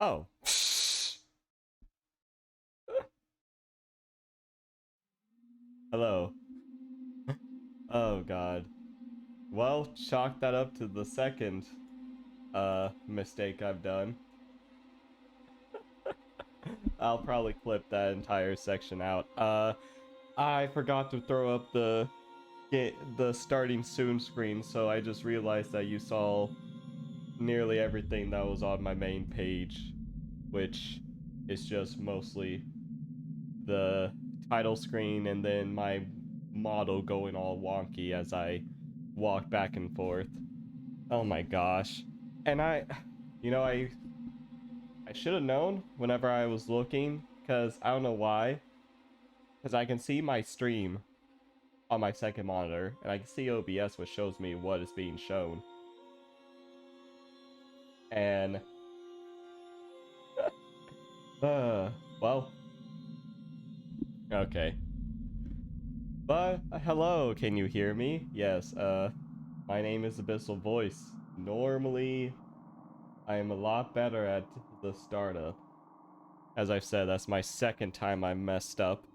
Oh. Hello. Oh god. Well, chalk that up to the second mistake I've done. I'll probably clip that entire section out. I forgot to throw up the starting soon screen, so I just realized that you saw nearly everything that was on my main page, which is just mostly the title screen and then my model going all wonky as I walk back and forth. Oh my gosh. And you know, I should have known whenever I was looking, because I don't know why, because I can see my stream on my second monitor, and I can see OBS, which shows me what is being shown. And, well, okay. But, hello, can you hear me? Yes, my name is Abyssal Voice. Normally, I am a lot better at the startup. As I've said, that's my second time I messed up.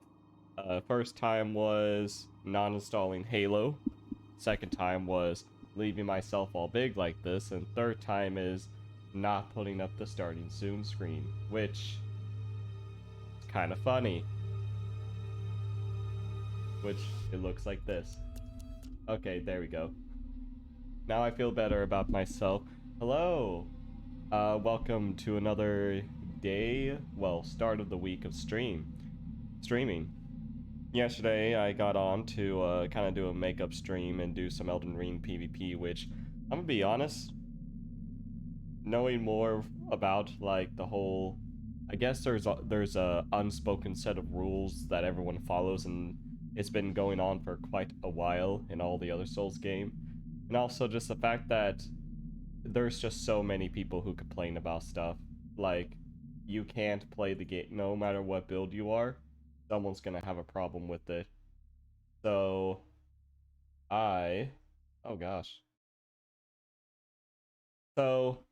First time was not installing Halo. Second time was leaving myself all big like this. And third time is not putting up the starting soon screen, which is kind of funny. Which it looks like this. Okay, there we go. Now I feel better about myself. Hello! Welcome to another day, well, start of the week of streaming. Yesterday I got on to kind of do a makeup stream and do some Elden Ring PvP, which I'm gonna be honest, knowing more about like the whole, I guess there's a unspoken set of rules that everyone follows, and it's been going on for quite a while in all the other Souls game, and also just the fact that there's just so many people who complain about stuff like you can't play the game no matter what build you are, someone's gonna have a problem with it. So I, oh gosh. So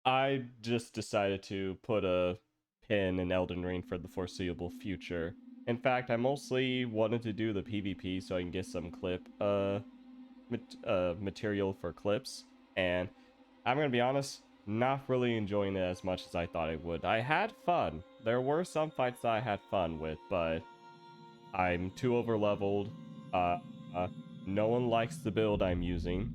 I just decided to put a pin in Elden Ring for the foreseeable future. In fact, I mostly wanted to do the PvP so I can get some material for clips, and I'm gonna be honest, not really enjoying it as much as I thought I would. I had fun. There were some fights that I had fun with, but I'm too overleveled. Uh, uh, no one likes the build I'm using,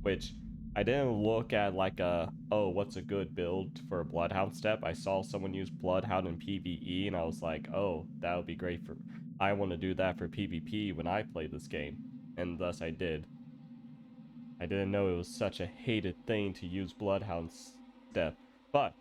which I didn't look at like oh, what's a good build for a Bloodhound step. I saw someone use Bloodhound in PvE, and I was like, oh, that would be great for. I want to do that for PvP when I play this game, and thus I did. I didn't know it was such a hated thing to use Bloodhound step, but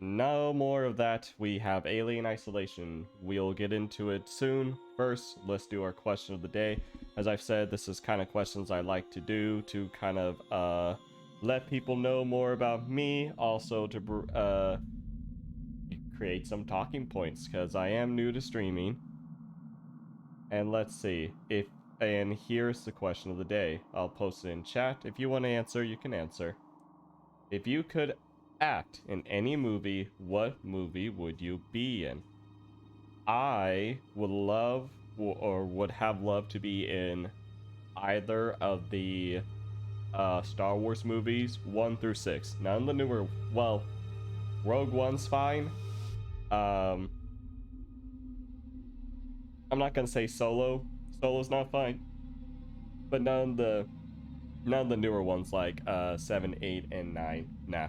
no more of that. We have Alien Isolation. We'll get into it soon. First, let's do our question of the day. As I've said, this is kind of questions I like to do to kind of let people know more about me, also to create some talking points because I am new to streaming. And let's see if and here's the question of the day. I'll post it in chat. If you want to answer, you can answer. If you could act in any movie, what movie would you be in? I would love or would have loved to be in either of the Star Wars movies 1 through 6. None of the newer, well, Rogue One's fine. Um, I'm not gonna say Solo. Solo's not fine, but none of the newer ones like 7, 8, and 9. Nah.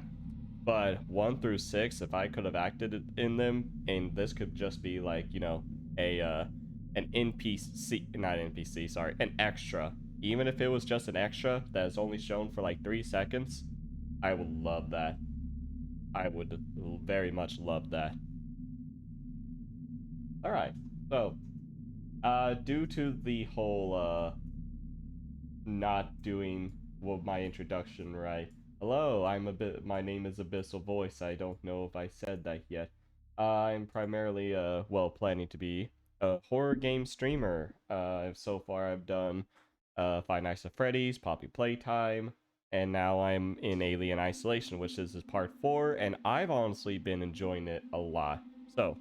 But 1 through 6, if I could have acted in them, and this could just be like, a an NPC, not NPC, sorry, an extra. Even if it was just an extra that is only shown for like 3 seconds, I would love that. I would very much love that. All right. So, due to the whole not doing my introduction right. Hello, my name is Abyssal Voice. I don't know if I said that yet. I'm primarily well planning to be a horror game streamer. So far I've done Five Nights at Freddy's, Poppy Playtime, and now I'm in Alien Isolation, which is part 4, and I've honestly been enjoying it a lot. So,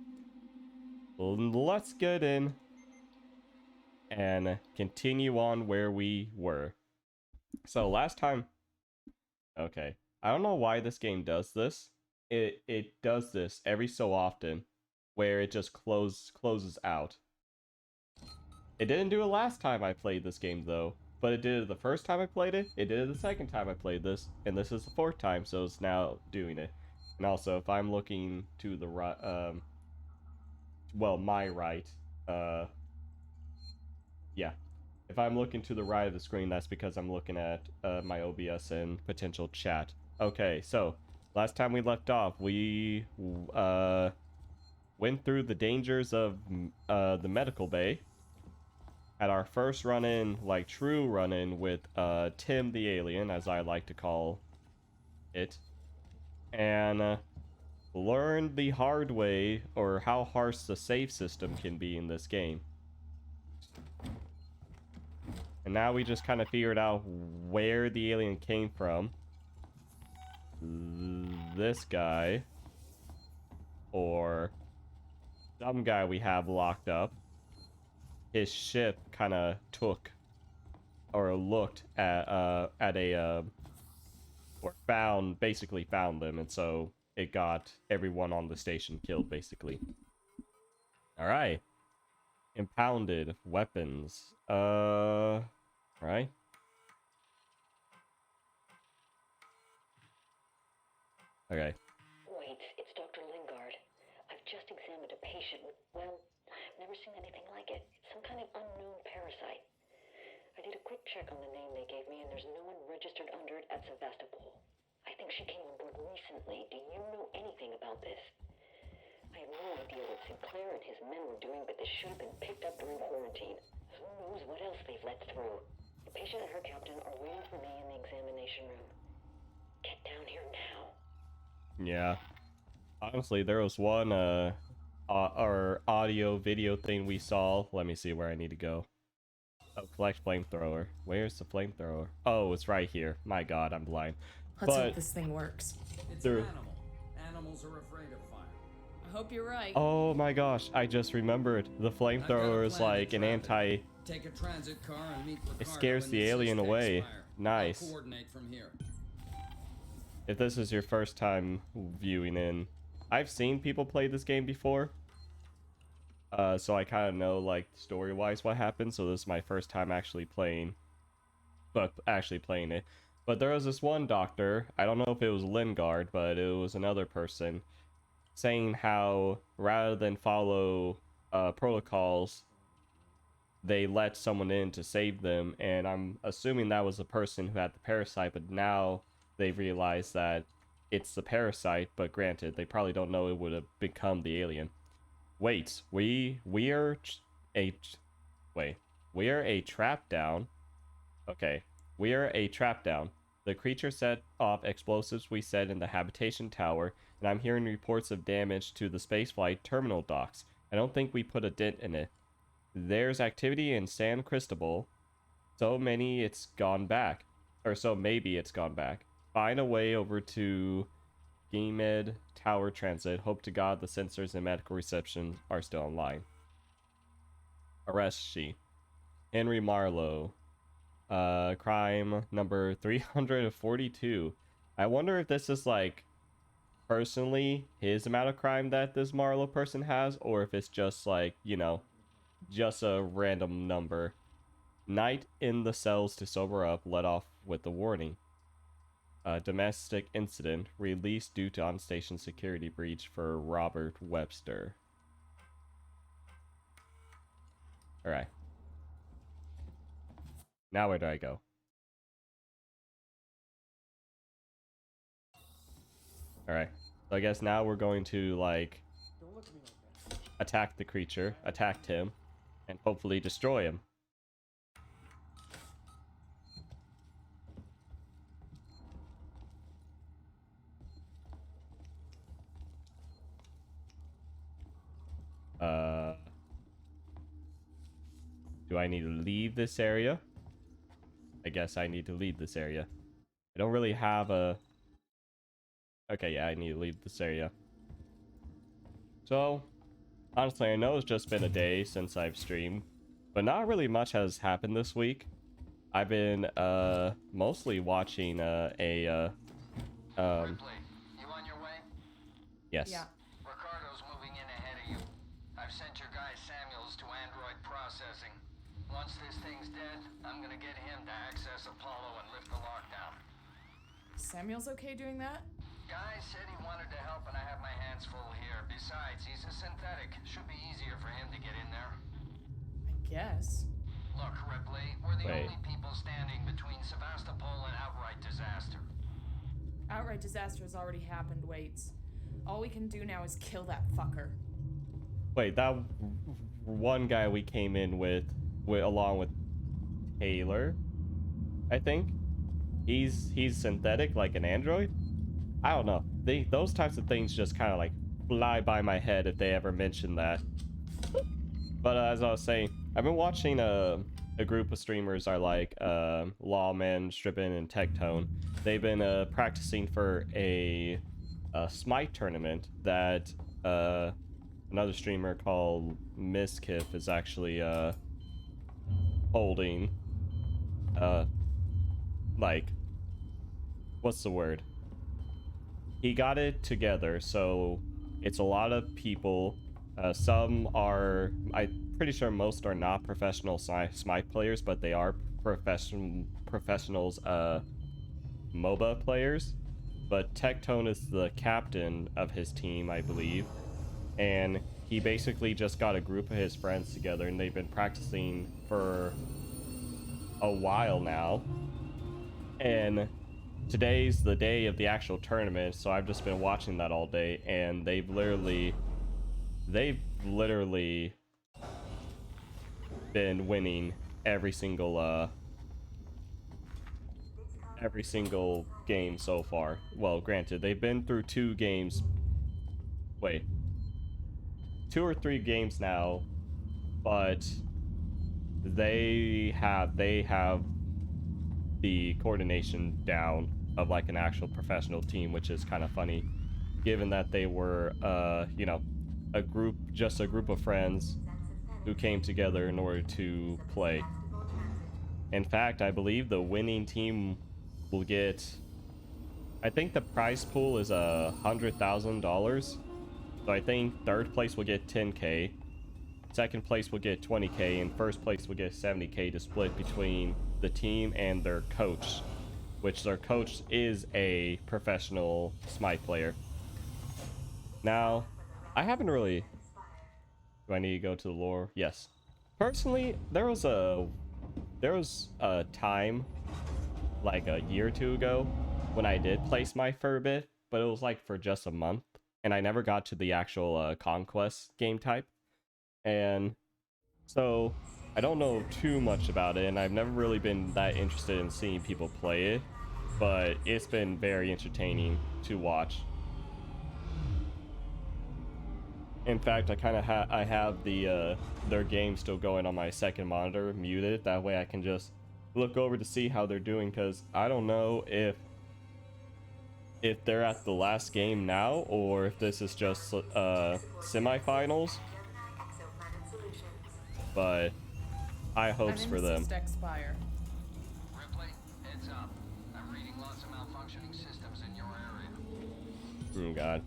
let's get in and continue on where we were. So last time, okay, I don't know why this game does this. It does this every so often, where it just closes out. It didn't do it last time I played this game though, but it did it the first time I played it. It did it the second time I played this, and this is the fourth time, so it's now doing it. And also, if I'm looking to the right, well, my right, yeah. If I'm looking to the right of the screen, that's because I'm looking at my OBS and potential chat. Okay, so last time we left off, we went through the dangers of the medical bay. Had our first run-in, like true run-in, with Tim the alien, as I like to call it. And learned the hard way, or how harsh the save system can be in this game. And now we just kind of figured out where the alien came from. This guy. Or some guy we have locked up. His ship kind of took or looked at a or basically found them, and so it got everyone on the station killed, basically. All right. Impounded weapons. Right. Okay. Wait, it's Dr. Lingard. I've just examined a patient with, well, I've never seen anything like it. It's some kind of unknown parasite. I did a quick check on the name they gave me, and there's no one registered under it at Sevastopol. I think she came on board recently. Do you know anything about this? I have no idea what Sinclair and his men were doing, but this should have been picked up during quarantine. Who knows what else they've let through? The patient and her captain are waiting for me in the examination room. Get down here now. Yeah. Honestly, there was one our audio video thing we saw. Let me see where I need to go. Oh, collect flamethrower. Where's the flamethrower? Oh, it's right here. My god, I'm blind. Let's hope this thing works. It's an animal. Animals are afraid of fire. I hope you're right. Oh my gosh, I just remembered. The flamethrower is like an anti... Take a transit car and meet Ricardo. It scares the alien away. Nice. I'll coordinate from here. If this is your first time viewing in, I've seen people play this game before. So I kind of know, like, story-wise what happened, so this is my first time actually playing it. But there was this one doctor, I don't know if it was Lingard, but it was another person, saying how rather than follow protocols, they let someone in to save them, and I'm assuming that was the person who had the parasite, but now they've realized that it's the parasite, but granted, they probably don't know it would have become the alien. Wait, we are a trap down. Okay, we are a trap down. The creature set off explosives we set in the habitation tower, and I'm hearing reports of damage to the spaceflight terminal docks. I don't think we put a dent in it. There's activity in San Cristobal. So maybe it's gone back. Find a way over to Gmed Tower Transit. Hope to God the sensors and medical reception are still online. Arrest she. Henry Marlowe. Crime number 342. I wonder if this is like personally his amount of crime that this Marlowe person has, or if it's just like, you know, just a random number. Night in the cells to sober up, let off with the warning. Domestic incident, released due to on-station security breach for Robert Webster. Alright. Now where do I go? Alright. So I guess now we're going to, like, attack the creature, attack him, and hopefully destroy him. Do I need to leave this area? I guess I need to leave this area. I don't really have a... Okay, yeah, I need to leave this area. So, honestly, I know it's just been a day since I've streamed, but not really much has happened this week. I've been, mostly watching, Ripley, you on your way? Yes. Yeah. Ricardo's moving in ahead of you. I've sent your guy Samuels to android processing. Once this thing's dead, I'm gonna get him to access Apollo and lift the lockdown. Samuel's okay doing that? Guy said he wanted to help and I have my hands full here. Besides, he's a synthetic. Should be easier for him to get in there. I guess. Look, Ripley, we're the Wait. only people standing between Sevastopol and outright disaster. Outright disaster has already happened, Waits. All we can do now is kill that fucker. Wait, that one guy we came in with along with Taylor, I think? He's synthetic, like an android? I don't know. Those types of things just kind of like fly by my head if they ever mention that. But as I was saying, I've been watching a group of streamers are like Lawman, Strippin, and Tectone. They've been practicing for a Smite tournament that another streamer called Miskiff is actually holding. Like, what's the word? He got it together, so it's a lot of people. Some are, I'm pretty sure most are not professional Smite players, but they are professionals MOBA players. But Tectone is the captain of his team, I believe, and he basically just got a group of his friends together, and they've been practicing for a while now. And today's the day of the actual tournament, so I've just been watching that all day, and they've literally been winning every single game so far. Well, granted, they've been through 2 or 3 games now, but they have the coordination down of like an actual professional team, which is kind of funny given that they were you know, a group of friends who came together in order to play. In fact, I believe the winning team will get, I think the prize pool is $100,000. So I think third place will get 10K, second place will get 20K, and first place will get 70K to split between the team and their coach, which their coach is a professional Smite player. Now, I haven't really... Do I need to go to the lore? Yes. Personally, there was a time, like a year or 2 ago, when I did play Smite for a bit, but it was like for just a month, and I never got to the actual Conquest game type. And so I don't know too much about it, and I've never really been that interested in seeing people play it, but it's been very entertaining to watch. In fact, I kind of I have the their game still going on my second monitor muted. That way I can just look over to see how they're doing, because I don't know if they're at the last game now or if this is just semifinals. But high hopes for them. Expire. Ripley, heads up. I'm reading lots of malfunctioning systems in your area. Oh god.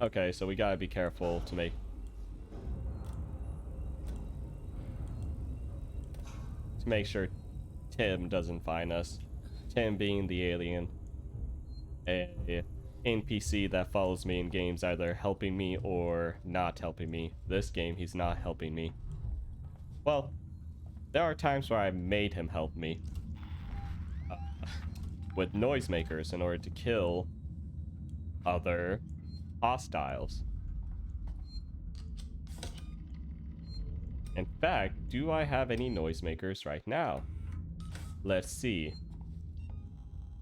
Okay, so we gotta be careful to make sure Tim doesn't find us. Tim being the alien, a NPC that follows me in games, either helping me or not helping me. This game, he's not helping me. Well, there are times where I made him help me with noisemakers in order to kill other hostiles. In fact, do I have any noisemakers right now? Let's see.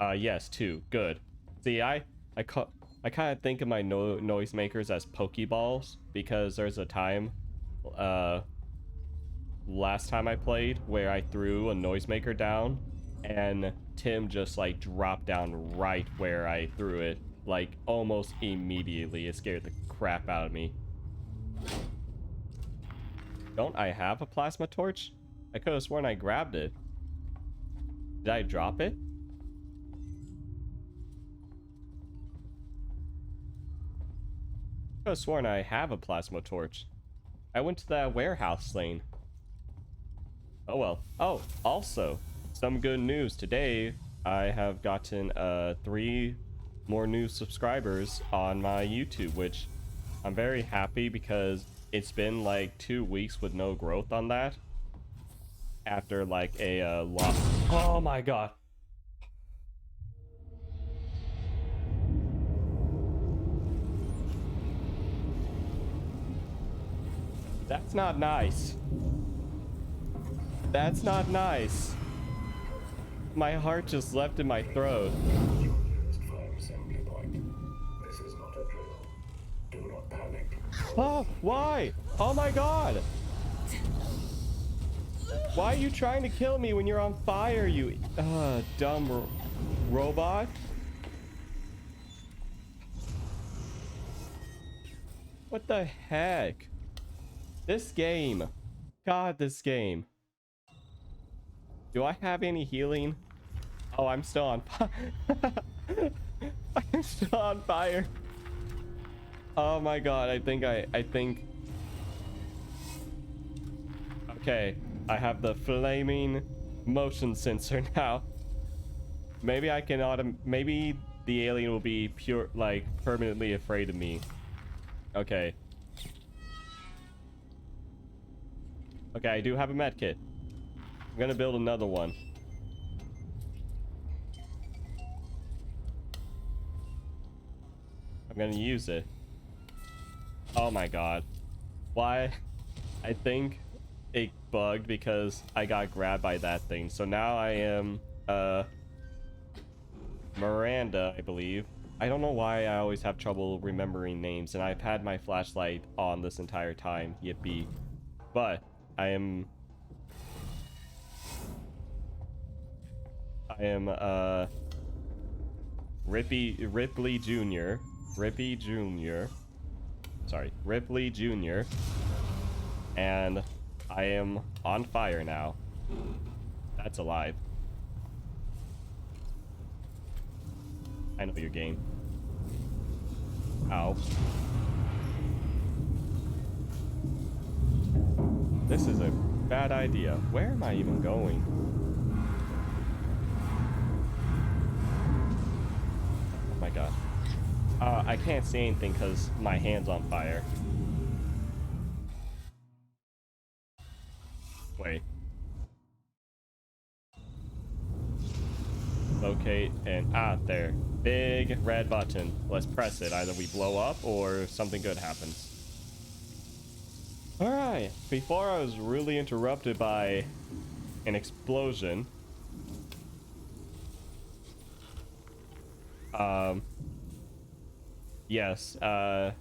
Yes, 2. Good. See, I kind of think of my noisemakers as Pokeballs, because there's a time, last time I played, where I threw a noisemaker down and Tim just like dropped down right where I threw it, like almost immediately. It scared the crap out of me. Don't I have a plasma torch? I could have sworn I grabbed it. Did I drop it? I could have sworn I have a plasma torch. I went to that warehouse lane. Oh well. Oh, also, some good news. Today, I have gotten 3 more new subscribers on my YouTube, which I'm very happy because it's been like 2 weeks with no growth on that. After like a lot. Oh my god. That's not nice. That's not nice. My heart just leapt in my throat. Fire assembly point. This is not a drill. Do not panic. Oh, why? Oh my god. Why are you trying to kill me when you're on fire, you dumb robot? What the heck? This game. God, this game. Do I have any healing? Oh, I'm still on fire. I'm still on fire. Oh my god, I think okay, I have the flaming motion sensor now. Maybe I can maybe the alien will be permanently afraid of me. Okay. Okay, I do have a med kit. I'm gonna build another one. I'm gonna use it. Oh my god. Why? I think it bugged because I got grabbed by that thing. So now I am Miranda, I believe. I don't know why I always have trouble remembering names, and I've had my flashlight on this entire time. Yippee. But I am Ripley Jr. Sorry, Ripley Jr. And I am on fire now. That's alive. I know your game. Ow. This is a bad idea. Where am I even going? Oh my god. I can't see anything because my hand's on fire. Wait. Locate and there. Big red button. Let's press it. Either we blow up or something good happens. Alright. Before I was really interrupted by an explosion. Yes, my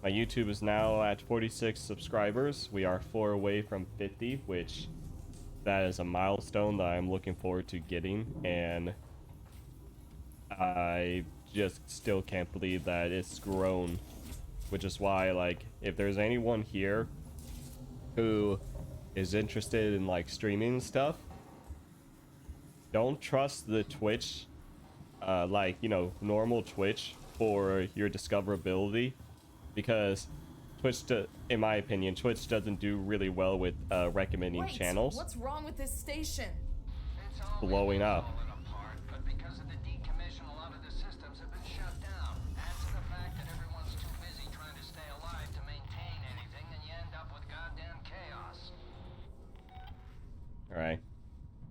YouTube is now at 46 subscribers. We are 4 away from 50, which that is a milestone that I'm looking forward to getting, and I just still can't believe that it's grown, which is why, like, if there's anyone here who is interested in, like, streaming and stuff, don't trust the Twitch, like, you know, normal Twitch for your discoverability, because Twitch, in my opinion, Twitch doesn't do really well with recommending channels. What's wrong with this station? It's always Blowing up. falling apart, but because of the decommission, a lot of the systems have been shut down. Add to the fact that everyone's too busy trying to stay alive to maintain anything, and you end up with goddamn chaos. Alright.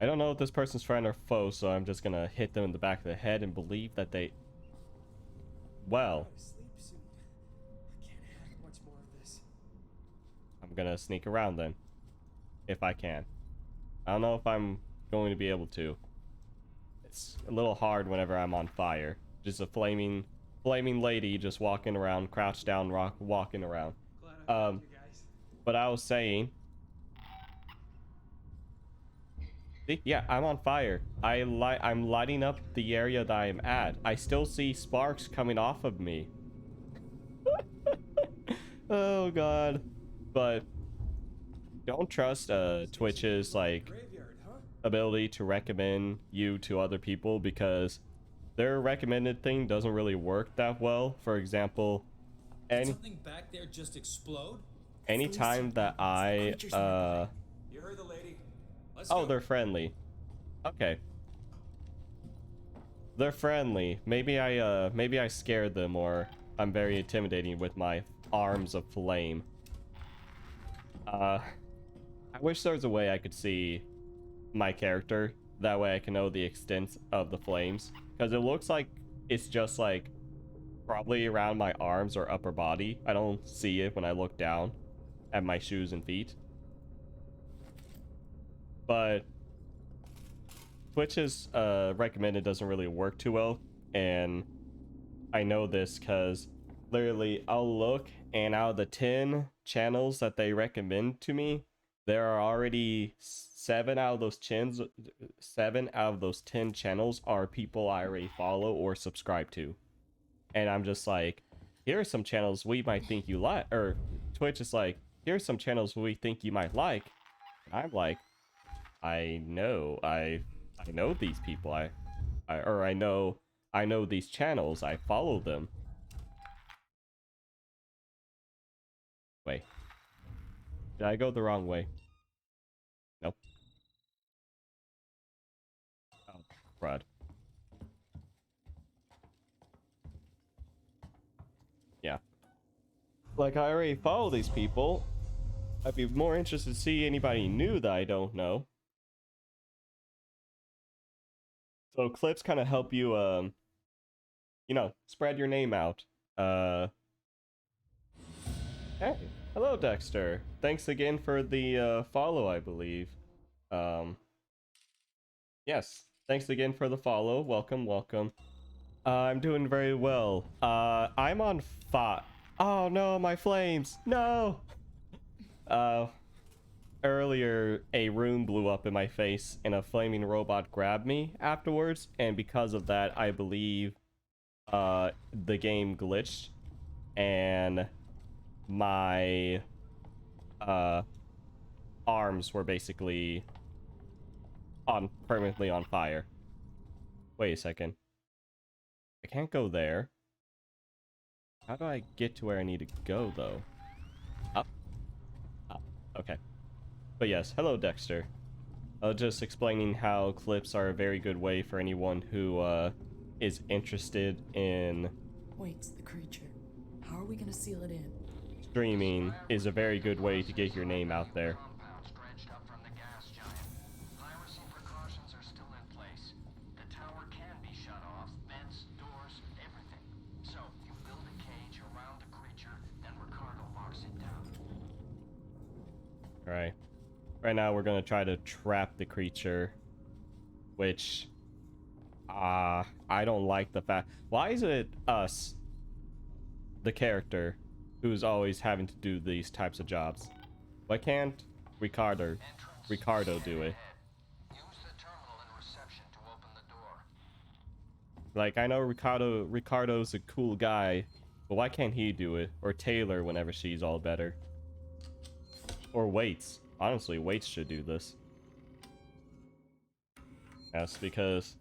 I don't know if this person's friend or foe, so I'm just gonna hit them in the back of the head and believe that they... Well, Sleep soon. I can't handle much more of this. I'm gonna sneak around then. If I can. I don't know if I'm going to be able to. It's a little hard whenever I'm on fire. Just a flaming lady just walking around, crouched down, walking around. Glad I found you guys. But I was saying... See? Yeah, I'm on fire. I'm lighting up the area that I'm at. I still see sparks coming off of me. Oh god. But don't trust Twitch's like Graveyard, huh? ability to recommend you to other people, because their recommended thing doesn't really work that well. For example, Did something back there just explode? anytime that I You heard the lady. Let's oh, go. they're friendly. Okay. They're friendly. Maybe I scared them, or I'm very intimidating with my arms of flame. I wish there was a way I could see my character. That way I can know the extent of the flames. Because it looks like it's just like probably around my arms or upper body. I don't see it when I look down at my shoes and feet. But Twitch's recommended doesn't really work too well, and I know this because literally I'll look, and out of the 10 channels that they recommend to me, there are already 7 out of those 10 channels are people I already follow or subscribe to. And I'm just like, here are some channels we might think you like, or Twitch is like, here are some channels we think you might like. And I'm like, I know these people. I know these channels. I follow them. Wait. Did I go the wrong way? Nope. Oh, crud. Yeah. Like, I already follow these people. I'd be more interested to see anybody new that I don't know. So clips kind of help you, you know, spread your name out. Hey, hello Dexter. Thanks again for the follow, I believe. Yes, thanks again for the follow. Welcome, welcome. I'm doing very well. I'm on fire. Oh no, my flames. No. Earlier, a room blew up in my face and a flaming robot grabbed me afterwards, and because of that, I believe the game glitched and my arms were basically permanently on fire. Wait a second. I can't go there. How do I get to where I need to go, though? Up? Up. Okay. But yes, hello Dexter. Just explaining how clips are a very good way for anyone who is interested in Wait, the creature. How are we gonna seal it in? streaming is a very good way to get your name out there. Compounds dredged up from the gas giant. Piracy precautions are still in place. The tower can be shut off, vents, doors, everything. So, you build a cage around the creature, then Ricardo locks it down. Alright. Right now we're gonna try to trap the creature. Which I don't like the fact. Why is it us, the character, who's always having to do these types of jobs? Why can't Ricardo do it? Use the terminal in reception to open the door. Like, I know Ricardo's a cool guy, but why can't he do it? Or Taylor whenever she's all better. Or Waits. Honestly, Waits should do this. Yes, because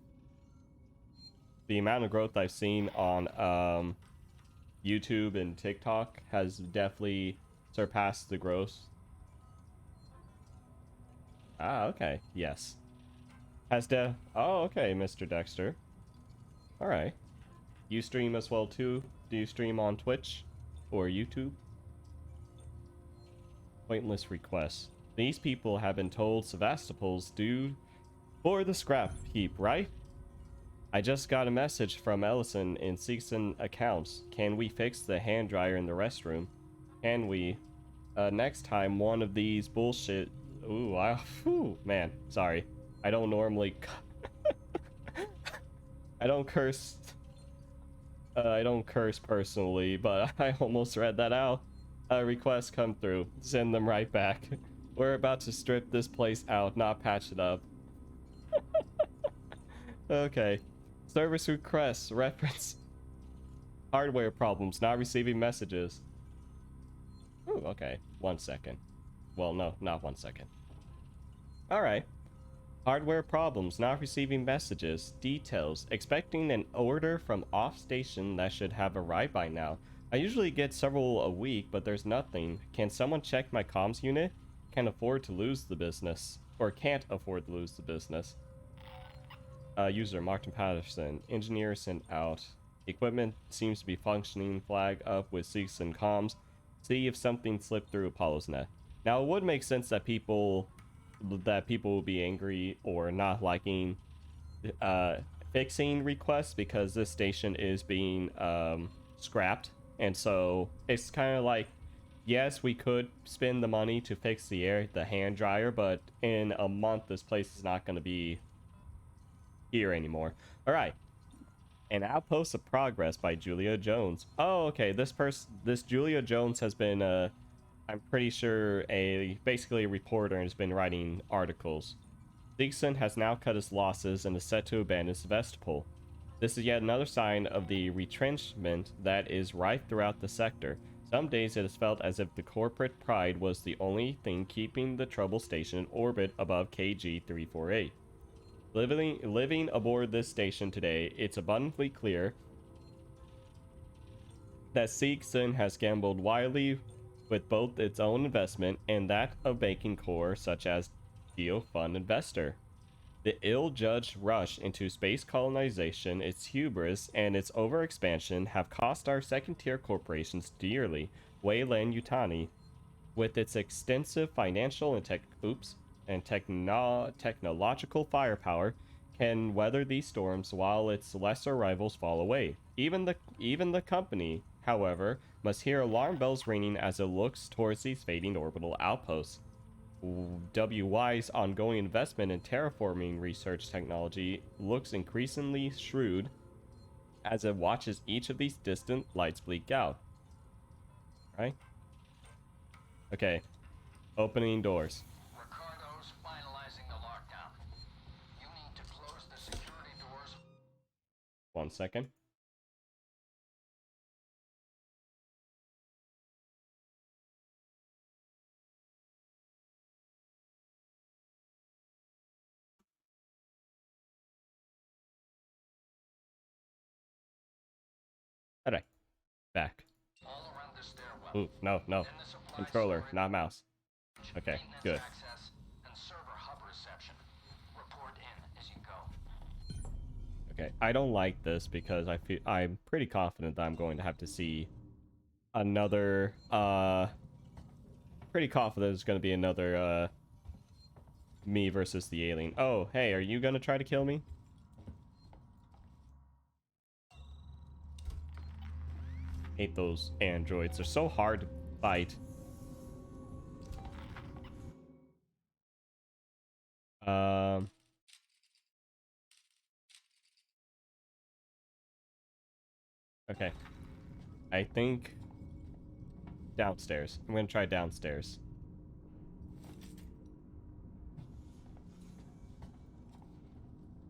the amount of growth I've seen on YouTube and TikTok has definitely surpassed the growth. Ah, okay. Yes. Oh, okay, Mr. Dexter. Alright. You stream as well, too? Do you stream on Twitch? Or YouTube? Pointless requests. These people have been told Sevastopol's due for the scrap heap, right? I just got a message from Ellison in Seegson accounts. Can we fix the hand dryer in the restroom? Can we? Next time one of these bullshit... Ooh, man, sorry. I don't normally... I don't curse personally, but I almost read that out. Requests come through. Send them right back. We're about to strip this place out, not patch it up. Okay. Service requests. Reference. Hardware problems. Not receiving messages. Ooh, okay. 1 second. Well, no, not 1 second. Alright. Hardware problems. Not receiving messages. Details. Expecting an order from off-station that should have arrived by now. I usually get several a week, but there's nothing. Can someone check my comms unit? Can't afford to lose the business. Or can't afford to lose the business. User Martin Patterson. Engineer sent out. Equipment seems to be functioning. Flag up with Seeks and comms. See if something slipped through Apollo's net. Now, it would make sense that people will be angry or not liking fixing requests because this station is being scrapped. And so it's kind of like, yes, we could spend the money to fix the hand dryer, but in a month, this place is not going to be here anymore. All right. An Outpost of Progress by Julia Jones. Oh, okay. This Julia Jones has been, I'm pretty sure, basically a reporter and has been writing articles. Seegson has now cut his losses and is set to abandon Sevastopol. This is yet another sign of the retrenchment that is rife throughout the sector. Some days it has felt as if the corporate pride was the only thing keeping the trouble station in orbit above KG-348. Living aboard this station today, it's abundantly clear that Seegson has gambled wildly with both its own investment and that of banking core such as Geo Fund Investor. The ill-judged rush into space colonization, its hubris, and its overexpansion have cost our second-tier corporations dearly. Weyland Yutani, with its extensive financial and technological firepower, can weather these storms while its lesser rivals fall away. Even the company, however, must hear alarm bells ringing as it looks towards these fading orbital outposts. WY's ongoing investment in terraforming research technology looks increasingly shrewd as it watches each of these distant lights blink out. Right? Okay. Opening doors. Ricardo's finalizing the lockdown. You need to close the security doors. 1 second. Alright. Back. All around the stairwell. Ooh, no. Then the supply Controller, storage, not mouse. Okay, maintenance good. access, and server hub reception. Report in as you go. Okay, I don't like this because I'm pretty confident that I'm going to have to see another, pretty confident there's going to be another, me versus the alien. Oh, hey, are you going to try to kill me? Hate those androids. They're so hard to fight. Okay. I think downstairs. I'm gonna try downstairs.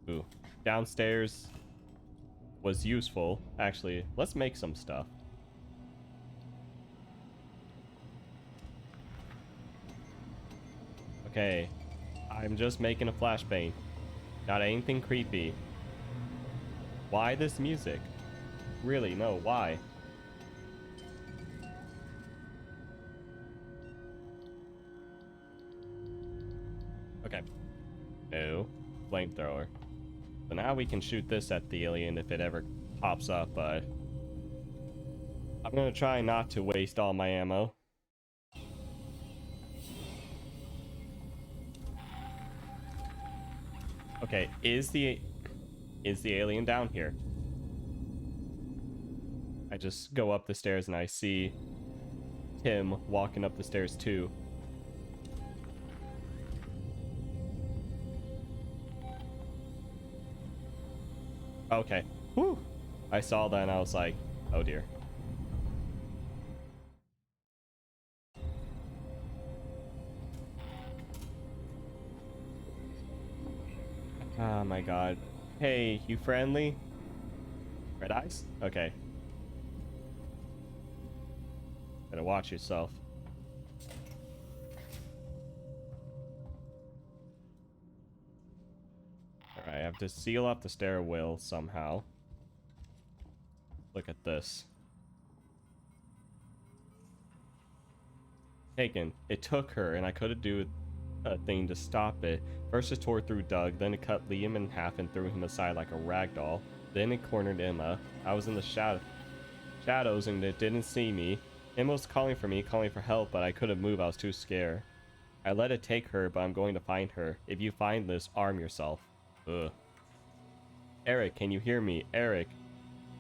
Ooh. Downstairs was useful. Actually, let's make some stuff. Okay. I'm just making a flashbang. Not anything creepy. Why this music? Really, no, why? Okay. No. Flamethrower. So now we can shoot this at the alien if it ever pops up, but I'm gonna try not to waste all my ammo. Okay, is the alien down here? I just go up the stairs and I see him walking up the stairs too. Okay. Whew. I saw that and I was like, oh dear. Oh my god. Hey, you friendly? Red eyes? Okay. Better watch yourself. Alright, I have to seal off the stairwell somehow. Look at this. Taken. It took her, and I could do a thing to stop it. First it tore through Doug, then it cut Liam in half and threw him aside like a rag doll. Then it cornered Emma. I was in the shadows and it didn't see me. Emma was calling for me, calling for help, but I couldn't move. I was too scared. I let it take her, but I'm going to find her. If you find this, arm yourself. Ugh. Eric, can you hear me? Eric.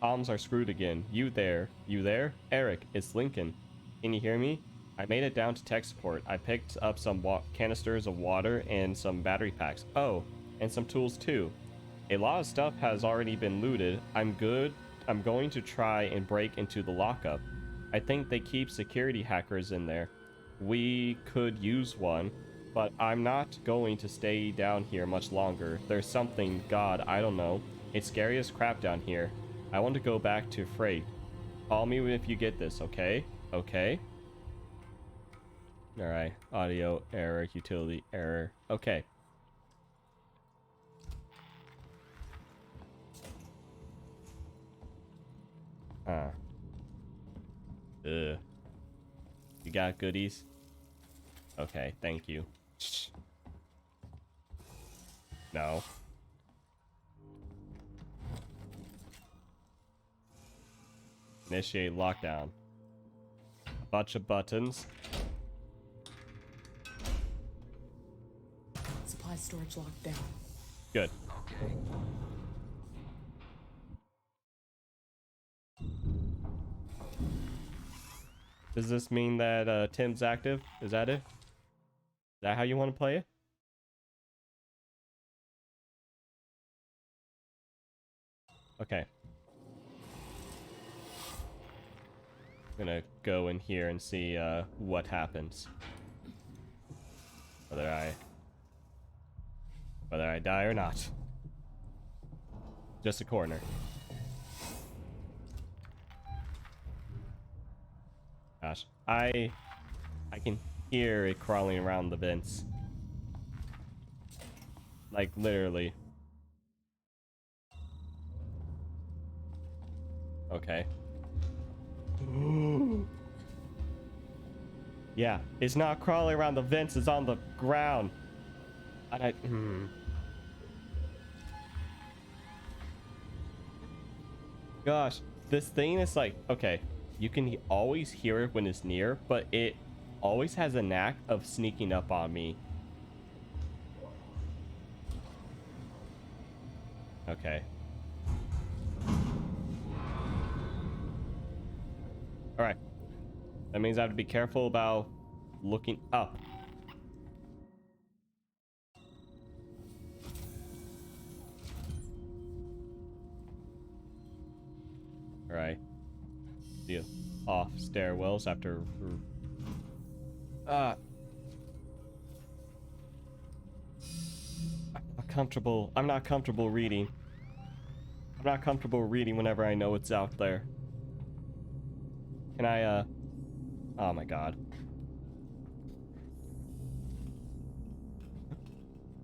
Comms are screwed again. You there? You there? Eric, it's Lincoln. Can you hear me? I made it down to tech support. I picked up some canisters of water and some battery packs. Oh, and some tools too. A lot of stuff has already been looted. I'm good. I'm going to try and break into the lockup. I think they keep security hackers in there. We could use one, but I'm not going to stay down here much longer. There's something, God, I don't know. It's scary as crap down here. I want to go back to freight. Call me if you get this, okay? Okay? Alright, audio error, utility error. Okay. Ugh. You got goodies? Okay, thank you. Shh. No. Initiate lockdown. A bunch of buttons. Supply storage locked down. Good. Okay. Does this mean that Tim's active? Is that it? Is that how you want to play it? Okay. I'm gonna go in here and see what happens. Whether I die or not. Just a corner. Gosh, I can hear it crawling around the vents. Like literally. Okay. Yeah, it's not crawling around the vents, it's on the ground. And Gosh, this thing is like, okay, you can always hear it when it's near, but it always has a knack of sneaking up on me. Okay. Alright. That means I have to be careful about looking up. Alright. The off stairwells after... I'm not comfortable reading. I'm not comfortable reading whenever I know it's out there. Can I, oh my god.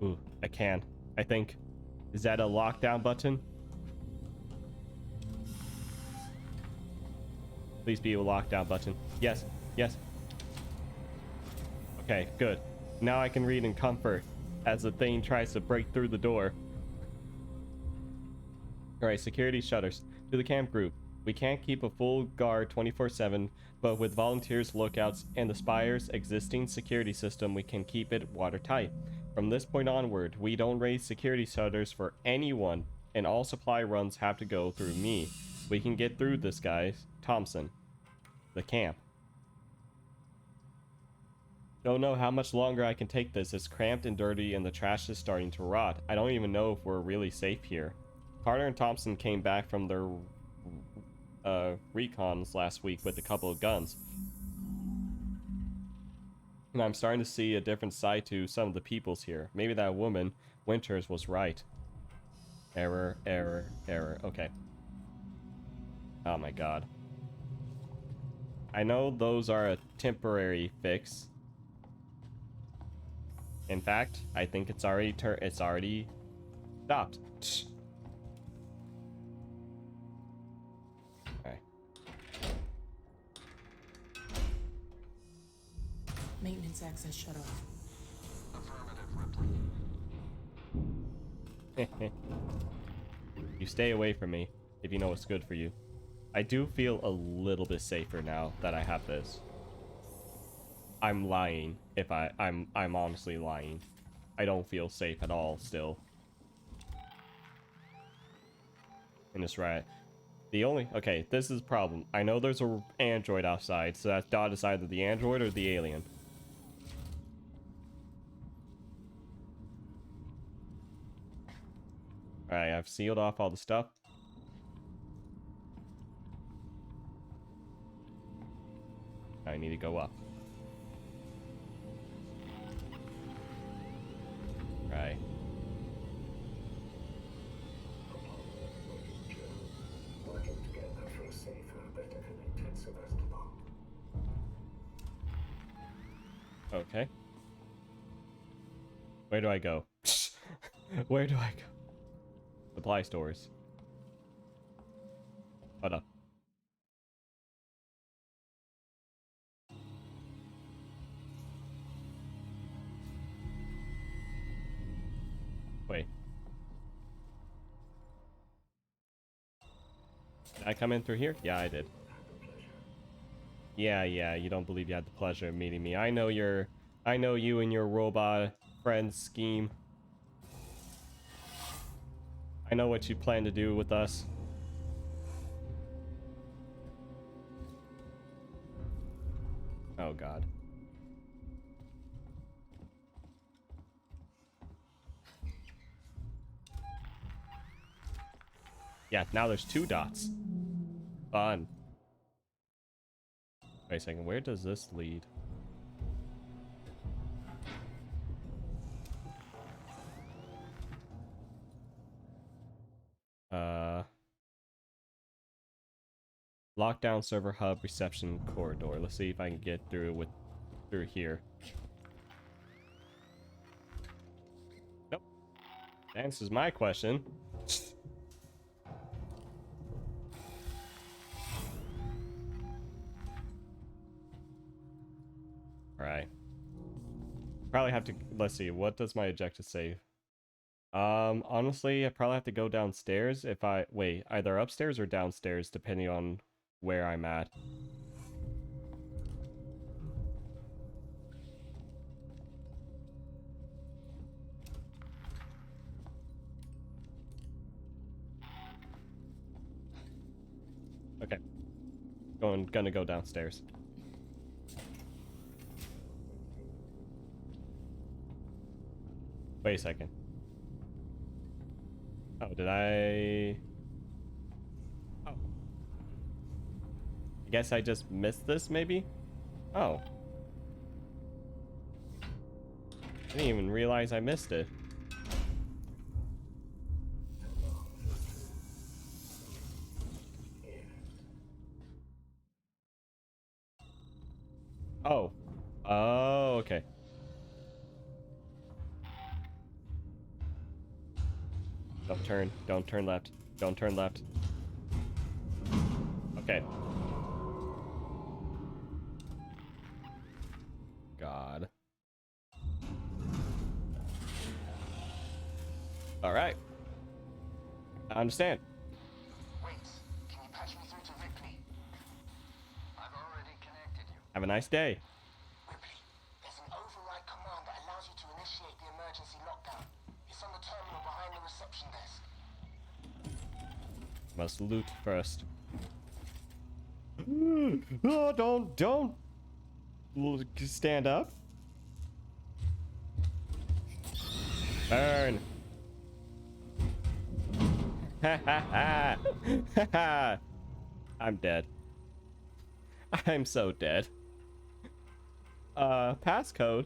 Ooh, I can. I think. Is that a lockdown button? Please be a lockdown button. Yes, yes. Okay, good. Now I can read in comfort as the thing tries to break through the door. Alright, security shutters. To the camp group. We can't keep a full guard 24/7, but with volunteers, lookouts, and the Spire's existing security system, we can keep it watertight. From this point onward, we don't raise security shutters for anyone, and all supply runs have to go through me. We can get through this, guys. Thompson. The camp. Don't know how much longer I can take this. It's cramped and dirty, and the trash is starting to rot. I don't even know if we're really safe here. Carter and Thompson came back from their recons last week with a couple of guns. And I'm starting to see a different side to some of the peoples here. Maybe that woman, Winters, was right. Error, error, error. Okay. Oh my god. I know those are a temporary fix. In fact, I think it's already stopped. Okay. Maintenance access shut off. You stay away from me if you know what's good for you. I do feel a little bit safer now that I have this. I'm lying if I'm honestly lying. I don't feel safe at all still. In this riot. Okay, this is a problem. I know there's a android outside, so that dot is either the android or the alien. Alright, I've sealed off all the stuff. I need to go up. Right. Working together for a safer, better connected Sebastopol. Okay. Where do I go? Where do I go? Supply stores. Hold up. Wait. Did I come in through here? Yeah, I did. Yeah, you don't believe you had the pleasure of meeting me. I know you and your robot friends scheme. I know what you plan to do with us. Oh god. Yeah, now there's 2 dots. Fun. Wait a second, where does this lead? Lockdown server hub reception corridor. Let's see if I can get through here. Nope. Answers my question. Alright. Probably have to, let's see, what does my objective say? Honestly, I probably have to go downstairs if wait, either upstairs or downstairs, depending on where I'm at. Okay. Gonna go downstairs. Wait a second. Oh, did I... Oh. I guess I just missed this, maybe? Oh. I didn't even realize I missed it. Oh. Oh, okay. Don't turn left. Don't turn left. Okay. God. Alright. I understand. Wait, can you patch me through to Ripley? I've already connected you. Have a nice day. Ripley, there's an override command that allows you to initiate the emergency lockdown. It's on the terminal behind the reception desk. Must loot first. Oh, don't stand up. Burn. Ha ha ha. Ha ha. I'm dead. I'm so dead. Passcode.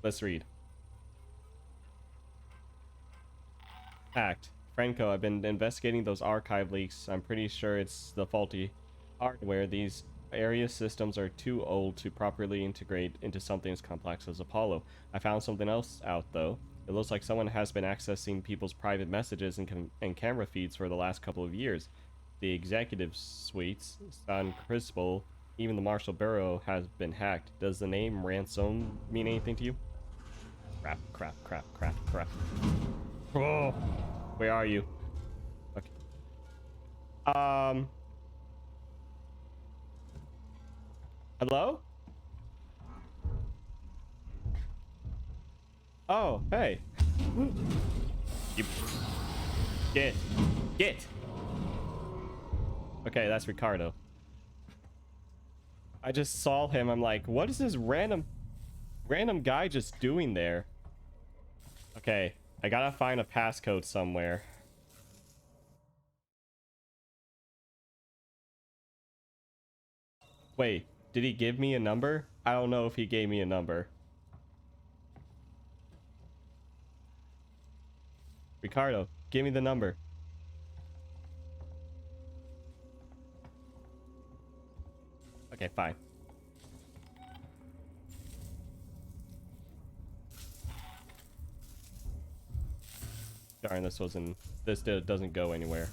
Let's read. Hacked. Franco, I've been investigating those archive leaks. I'm pretty sure it's the faulty hardware. These area systems are too old to properly integrate into something as complex as Apollo. I found something else out, though. It looks like someone has been accessing people's private messages and camera feeds for the last couple of years. The executive suites, San Cristobal, even the Marshall Bureau has been hacked. Does the name Ransom mean anything to you? Crap, crap, crap, crap, crap. Oh, where are you? Okay. Hello? Oh, hey. You get. Okay, that's Ricardo. I just saw him. I'm like, what is this random guy just doing there? Okay, I gotta find a passcode somewhere. Wait, did he give me a number? I don't know if he gave me a number. Ricardo, give me the number. Okay, fine. Darn, this doesn't go anywhere.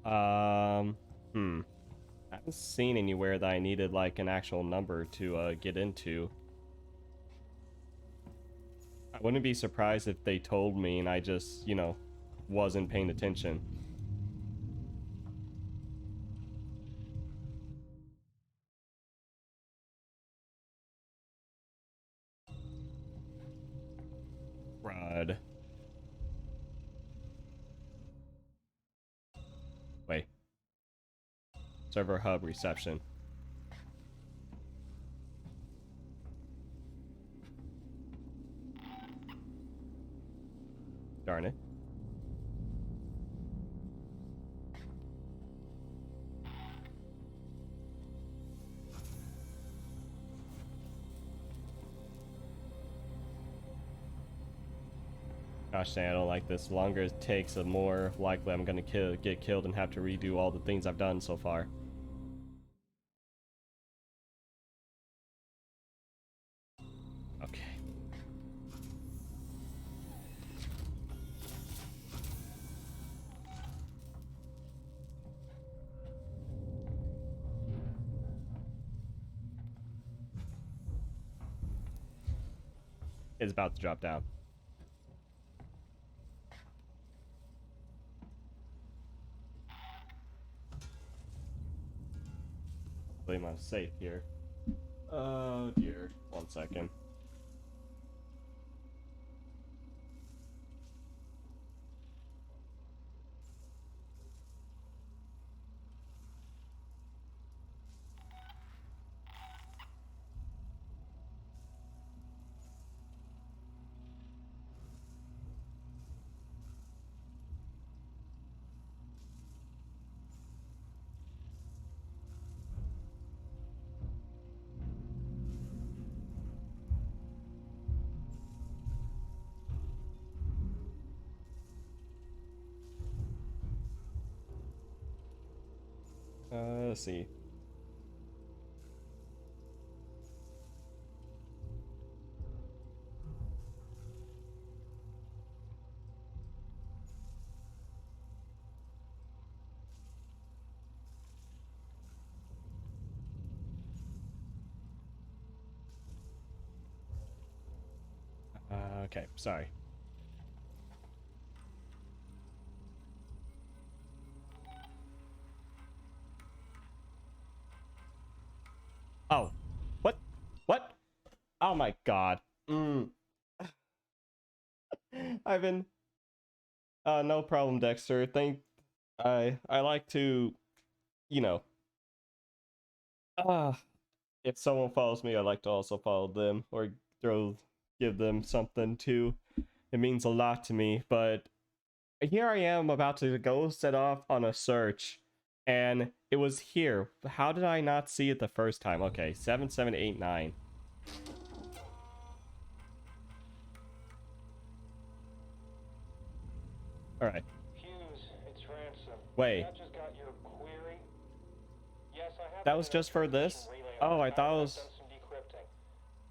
I haven't seen anywhere that I needed like an actual number to get into. I wouldn't be surprised if they told me and I just, you know, wasn't paying attention. Rod. Wait. Server hub reception. Darn it. Gosh dang, I don't like this. The longer it takes, the more likely I'm gonna get killed and have to redo all the things I've done so far. Okay. It's about to drop down. Play my safe here. Oh dear. 1 second. Let's see. Okay, sorry. Oh, what? What? Oh my god. I've been no problem, Dexter. I like to, you know, if someone follows me, I like to also follow them or throw give them something too. It means a lot to me, but here I am about to go set off on a search, and it was here. How did I not see it the first time? Okay, 7789. Alright. Hughes, it's Ransom. Wait. I just got your query. Yes, I have. That was just for this? Oh, I thought it was... Done some decrypting.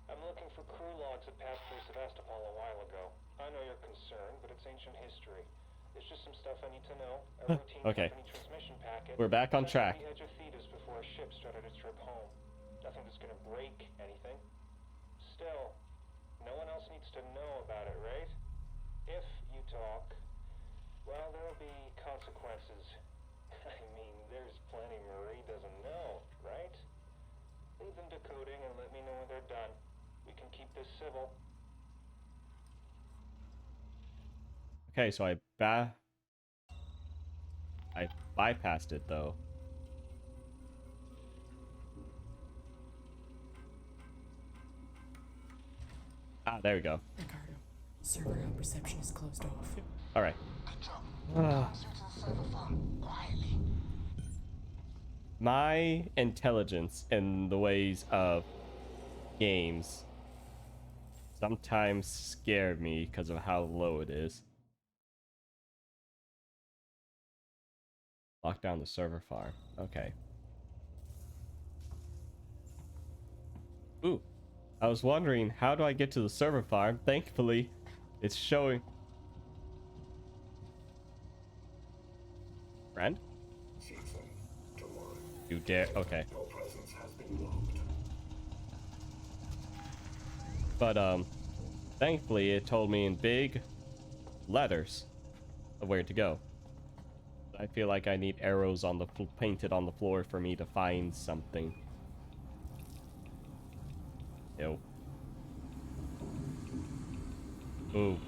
I'm looking for crew logs that passed through Sevastopol a while ago. I know you're concerned, but it's ancient history. There's just some stuff I need to know. A routine Okay. company transmission packet. We're back on track. The edge of Thetis before a ship started its trip home. Nothing that's gonna break anything. Still, no one else needs to know about it, right? If you talk, well, there'll be consequences. I mean, there's plenty Marie doesn't know, right? Leave them decoding and let me know when they're done. We can keep this civil. Okay, so I bypassed it though. Ah, there we go. Ricardo, server hub reception is closed off. All right. My intelligence in the ways of games sometimes scared me because of how low it is. Lock down the server farm. Okay. Ooh. I was wondering, how do I get to the server farm? Thankfully, it's showing. Friend? Citizen, tomorrow. You dare? Okay. Your presence has been logged. But, thankfully it told me in big letters of where to go. I feel like I need arrows on the painted on the floor for me to find something. Ew. Ooh,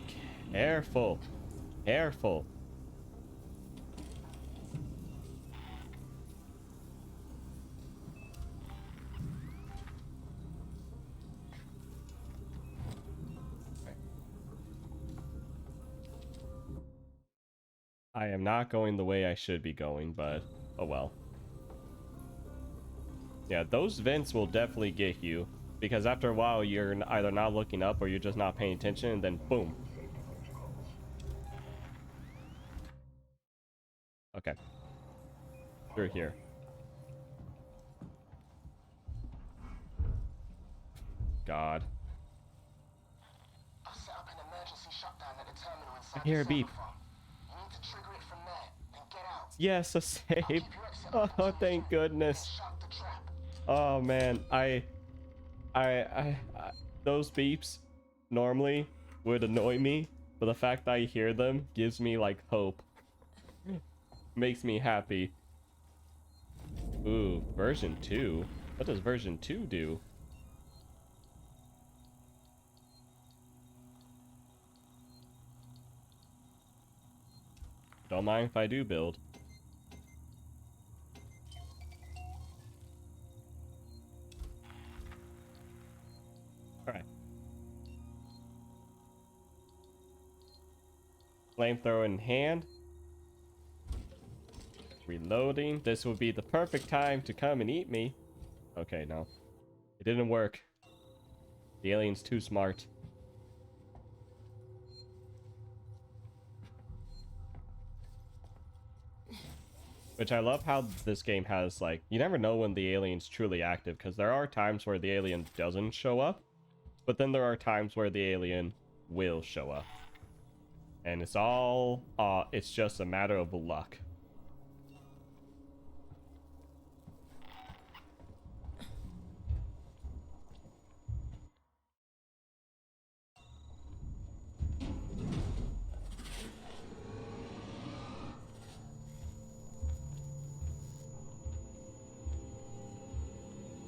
careful. Careful. I am not going the way I should be going, but oh well. Yeah, those vents will definitely get you, because after a while you're either not looking up or you're just not paying attention, and then boom. Okay. Through here. God. I've set up an emergency shutdown at the terminal inside I hear a beep. You need to trigger it from there, then get out. Yes, a save. Oh, thank goodness. Oh man, I those beeps normally would annoy me, but the fact that I hear them gives me like hope. Makes me happy. Ooh, version 2. What does version 2 do? Don't mind if I do build. Alright. Flamethrower in hand. Reloading. This would be the perfect time to come and eat me. Okay, no. It didn't work. The alien's too smart. Which I love how this game has, like, you never know when the alien's truly active, because there are times where the alien doesn't show up, but then there are times where the alien will show up. And it's all, it's just a matter of luck.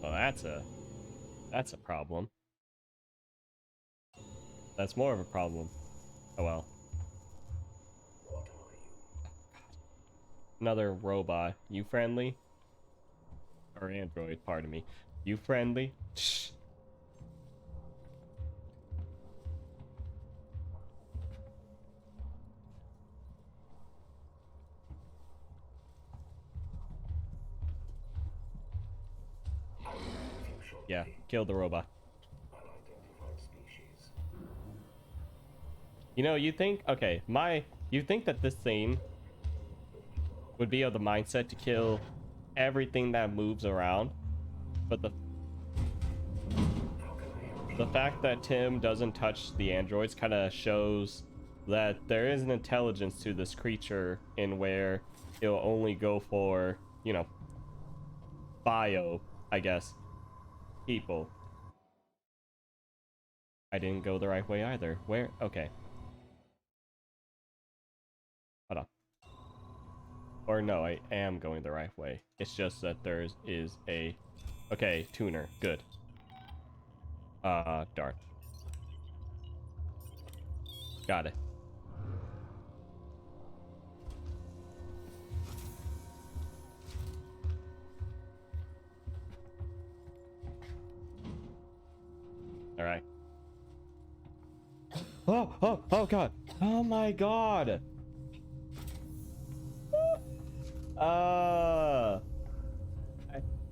Well, that's a problem. That's more of a problem. Oh well. What are you? Another robot. You friendly? Or android, pardon me. You friendly? Shh. Yeah, kill the robot. Unidentified species. You know, you think, okay, you think that this thing would be of the mindset to kill everything that moves around, but the fact that Tim doesn't touch the androids kind of shows that there is an intelligence to this creature in where it'll only go for, you know, bio, I guess, people. I didn't go the right way either. Where? Okay. Hold on. Or no, I am going the right way. It's just that there is a... Okay, tuner. Good. Darn. Got it. All right. Oh god. Oh my god. I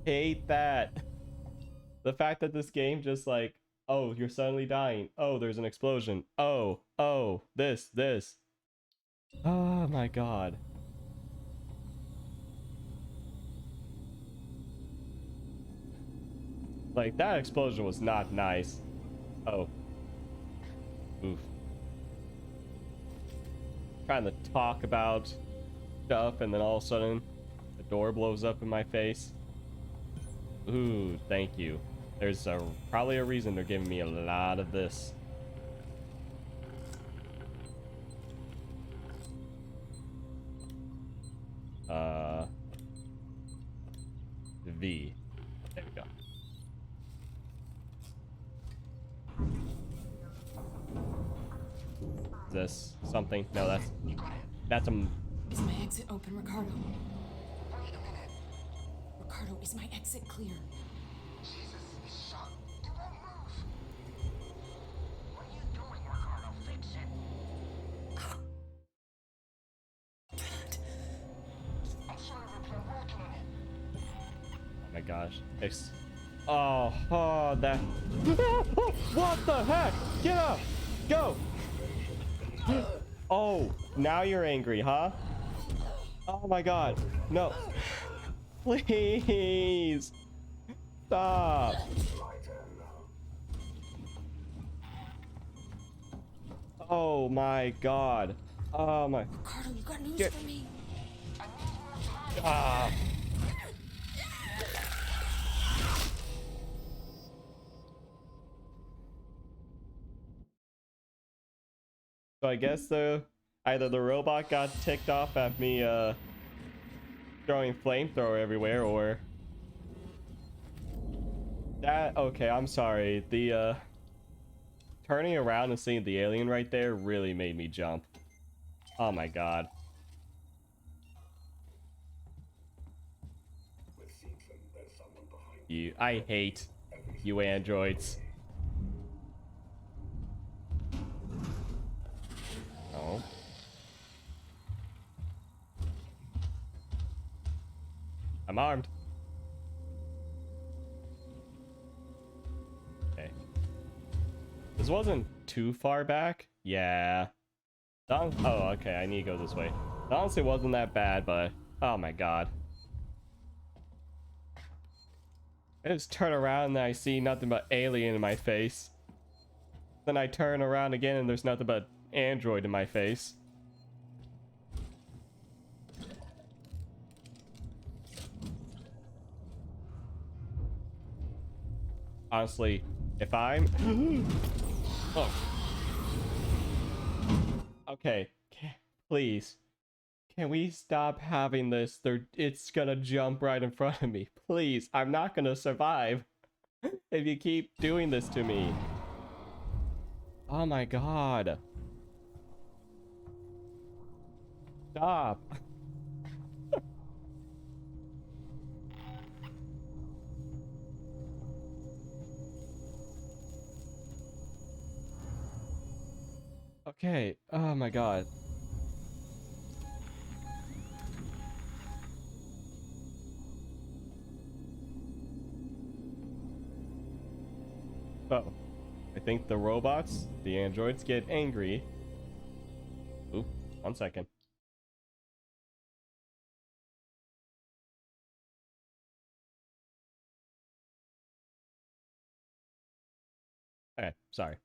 hate that. The fact that this game just like, oh, you're suddenly dying. Oh, there's an explosion. Oh, this. Oh my god. Like, that explosion was not nice. Oh. Oof. Trying to talk about stuff and then all of a sudden the door blows up in my face. Ooh, thank you. There's probably a reason they're giving me a lot of this. V. There we go. Is this something? No, that's a... Is my exit open, Ricardo? Ricardo, is my exit clear? Jesus, he's shot. He won't move. What are you doing, Ricardo? Fix it. I'm sorry, Rick. I'm working on it. Oh my gosh. That... What the heck? Get up! Go! Oh, now you're angry, huh? Oh my god. No. Please. Stop. Oh my god. Oh my... Ricardo, you got news for me. Ah. So I guess either the robot got ticked off at me throwing flamethrower everywhere, or that... Okay, I'm sorry. The turning around and seeing the alien right there really made me jump. Oh my god. I hate you androids. Oh. I'm armed. Okay. This wasn't too far back. Yeah. Oh, okay. I need to go this way. It honestly wasn't that bad, but oh my god. I just turn around and I see nothing but alien in my face. Then I turn around again and there's nothing but android in my face. Honestly, if I'm... Oh. Okay, please. Can we stop having this? It's gonna jump right in front of me. Please, I'm not gonna survive if you keep doing this to me. Oh my god. Stop. Okay, oh my god. Oh. I think the robots, the androids, get angry. Oop, 1 second. Okay, sorry.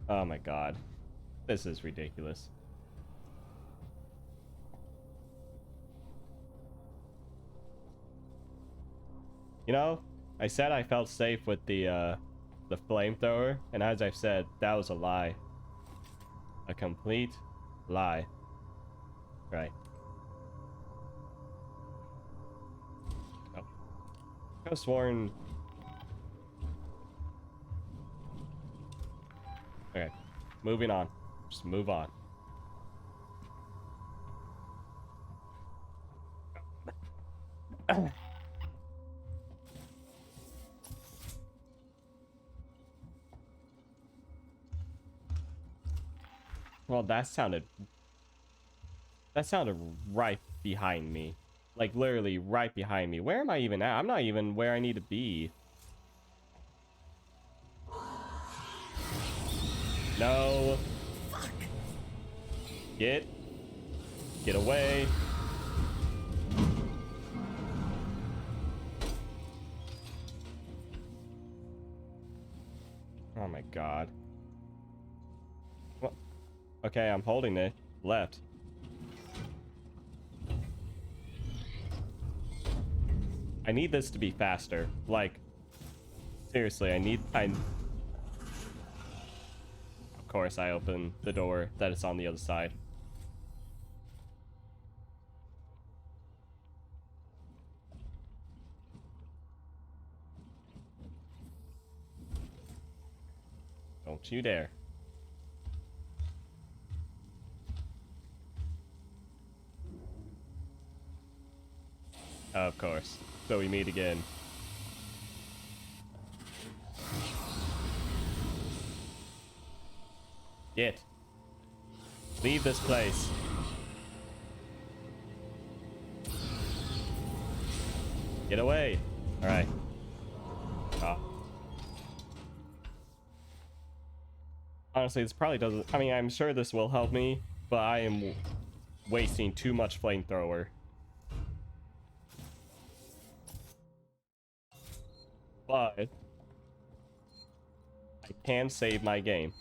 Oh my god. This is ridiculous. You know, I said I felt safe with the flamethrower, and as I've said, that was a lie. A complete lie. Right. Oh. I could have sworn... Okay, moving on. Just move on. Well, that sounded right behind me. Like, literally right behind me. Where am I even at? I'm not even where I need to be. No. Fuck. Get away. Oh my god. What? Okay, I'm holding it. Left. I need this to be faster. Like, seriously, Of course, I open the door that is on the other side. Don't you dare. Of course. So we meet again. Get. Leave this place. Get away. Alright. Oh. Honestly, this probably doesn't... I mean, I'm sure this will help me, but I am wasting too much flamethrower. But I can save my game.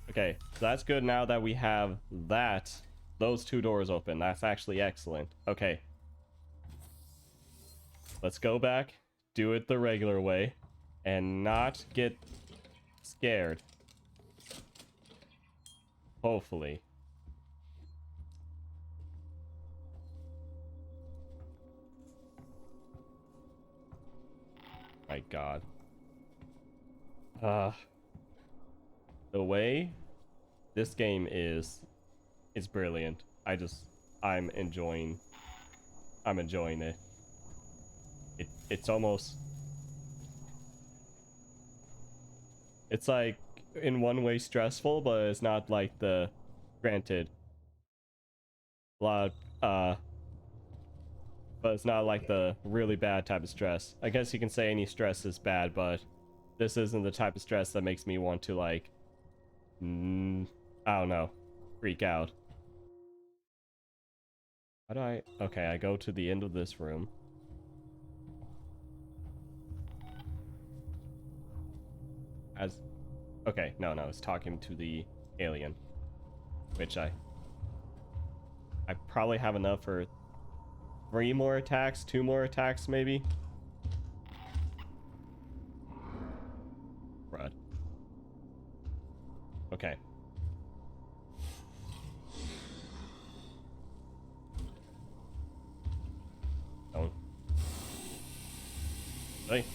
Okay, so that's good now that we have those two doors open. That's actually excellent. Okay. Let's go back, do it the regular way, and not get scared. Hopefully. My god. The way this game is brilliant. I'm enjoying it. It's almost, it's like in one way stressful, but it's not like the, granted, a lot but it's not like the really bad type of stress. I guess you can say any stress is bad, but this isn't the type of stress that makes me want to, like, I don't know, freak out. How do I... Okay, I go to the end of this room. Okay, no, it's talking to the alien. Which I probably have enough for 3 more attacks, 2 more attacks, maybe. Crud. Okay. Don't. Really?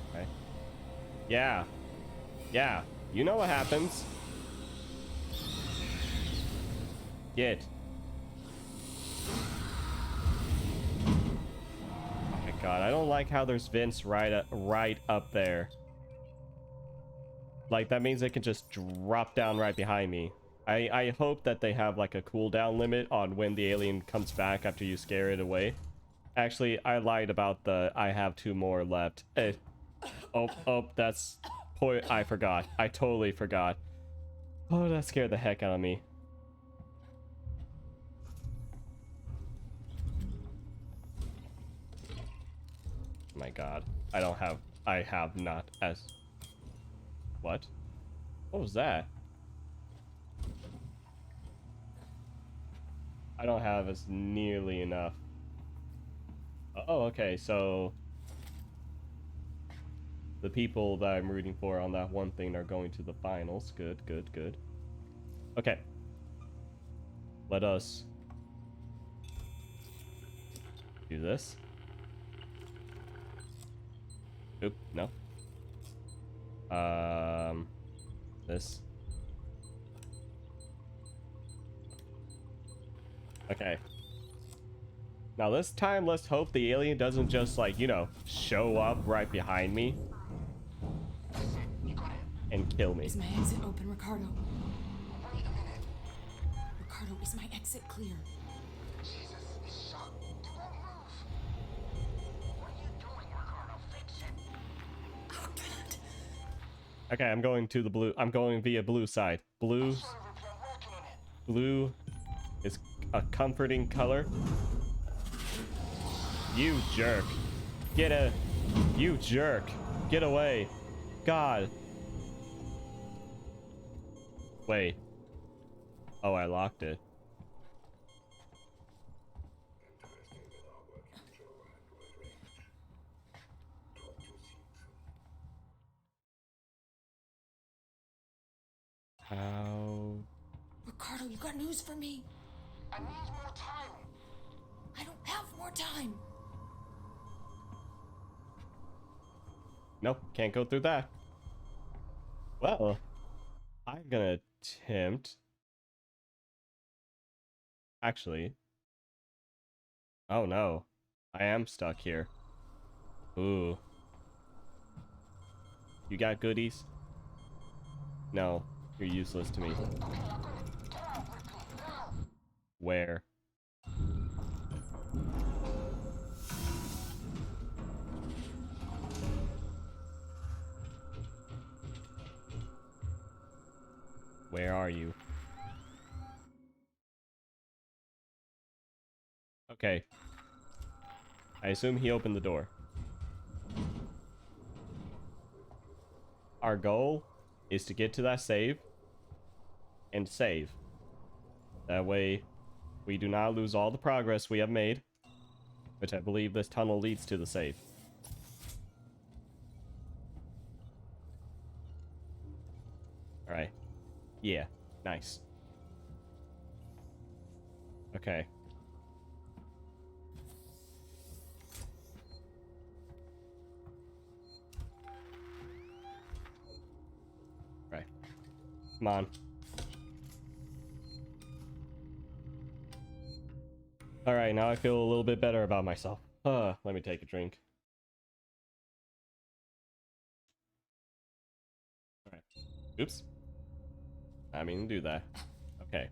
Okay. Yeah. Yeah. You know what happens. Get. Oh my god, I don't like how there's vents right up there. Like, that means it can just drop down right behind me. I hope that they have like a cooldown limit on when the alien comes back after you scare it away. Actually, I lied about the I have 2 more left. Oh, that's I forgot. I totally forgot. Oh, that scared the heck out of me. My god. I have not as... What? What was that? I don't have as nearly enough. Oh, okay, so... The people that I'm rooting for on that one thing are going to the finals. Good, good, good. Okay. Let us... do this. Oop, no. This. Okay. Now this time, let's hope the alien doesn't just, like, you know, show up right behind me and kill me. Is my exit open, Ricardo? Ricardo, is my exit clear? Okay, I'm going to the blue. I'm going via blue side. Blue is a comforting color. You jerk. You jerk. Get away. God. Wait. Oh, I locked it. How? Ricardo, you got news for me? I need more time. I don't have more time. Nope, can't go through that. Well, I'm gonna attempt. Actually. Oh no. I am stuck here. Ooh. You got goodies? No, you're useless to me. Where? Where are you? Okay. I assume he opened the door. Our goal is to get to that save and save. That way we do not lose all the progress we have made, which I believe this tunnel leads to the save. Alright. Yeah, nice. Okay. Right. Come on. Alright, now I feel a little bit better about myself. Let me take a drink. Alright. Oops. I mean, do that. Okay.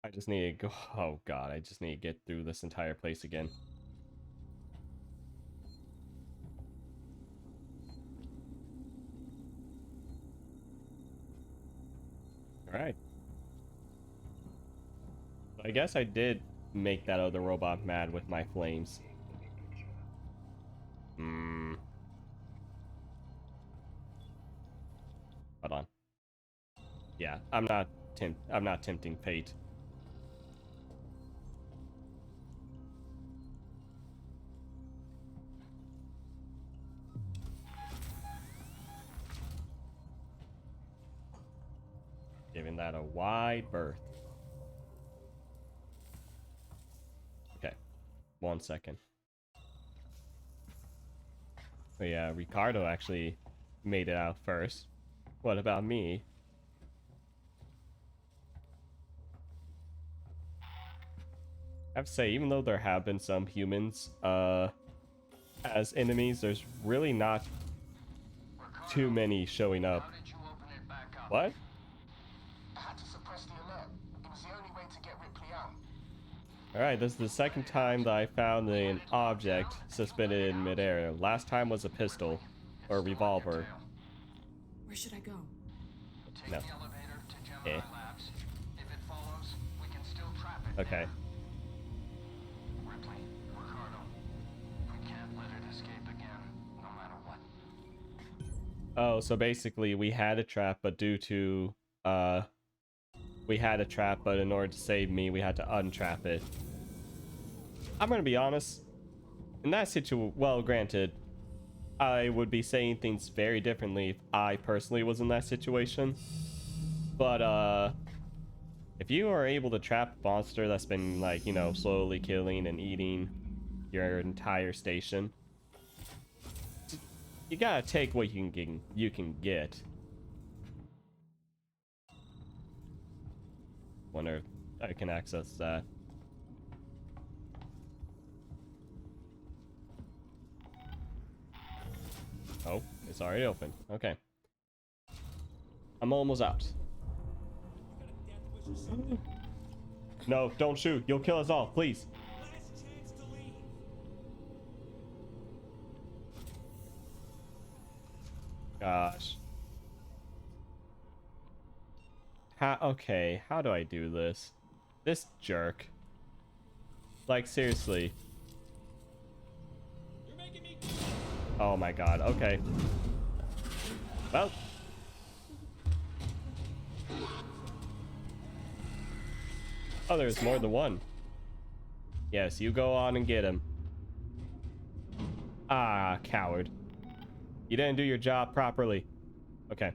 I just need to go. Oh god, I just need to get through this entire place again. Alright. I guess I did make that other robot mad with my flames. Hold on. Yeah, I'm not tempting fate. Giving that a wide berth. Okay. 1 second. But yeah, Ricardo actually made it out first. What about me? I have to say, even though there have been some humans as enemies, there's really not too many showing up. What? Alright, this is the second time that I found an object suspended in midair. Last time was a pistol. Or a revolver. Where should I go? Take No. the elevator to Gemini Labs. If it follows, we can still trap it. Okay. Ripley, Ricardo, we can't let it escape again, no matter what. Oh, so basically we had a trap, but due to, we had a trap, but in order to save me, we had to untrap it. I'm gonna be honest. In that situation, well, granted, I would be saying things very differently if I personally was in that situation. But, if you are able to trap a monster that's been, like, you know, slowly killing and eating your entire station, you gotta take what you can get. Wonder if I can access that. Oh, it's already open. Okay. I'm almost out. No, don't shoot. You'll kill us all, please. Gosh. Okay, how do I do this? This jerk. Like, seriously. Oh my god, okay. Well. Oh, there's more than one. Yes, you go on and get him. Ah, coward. You didn't do your job properly. Okay.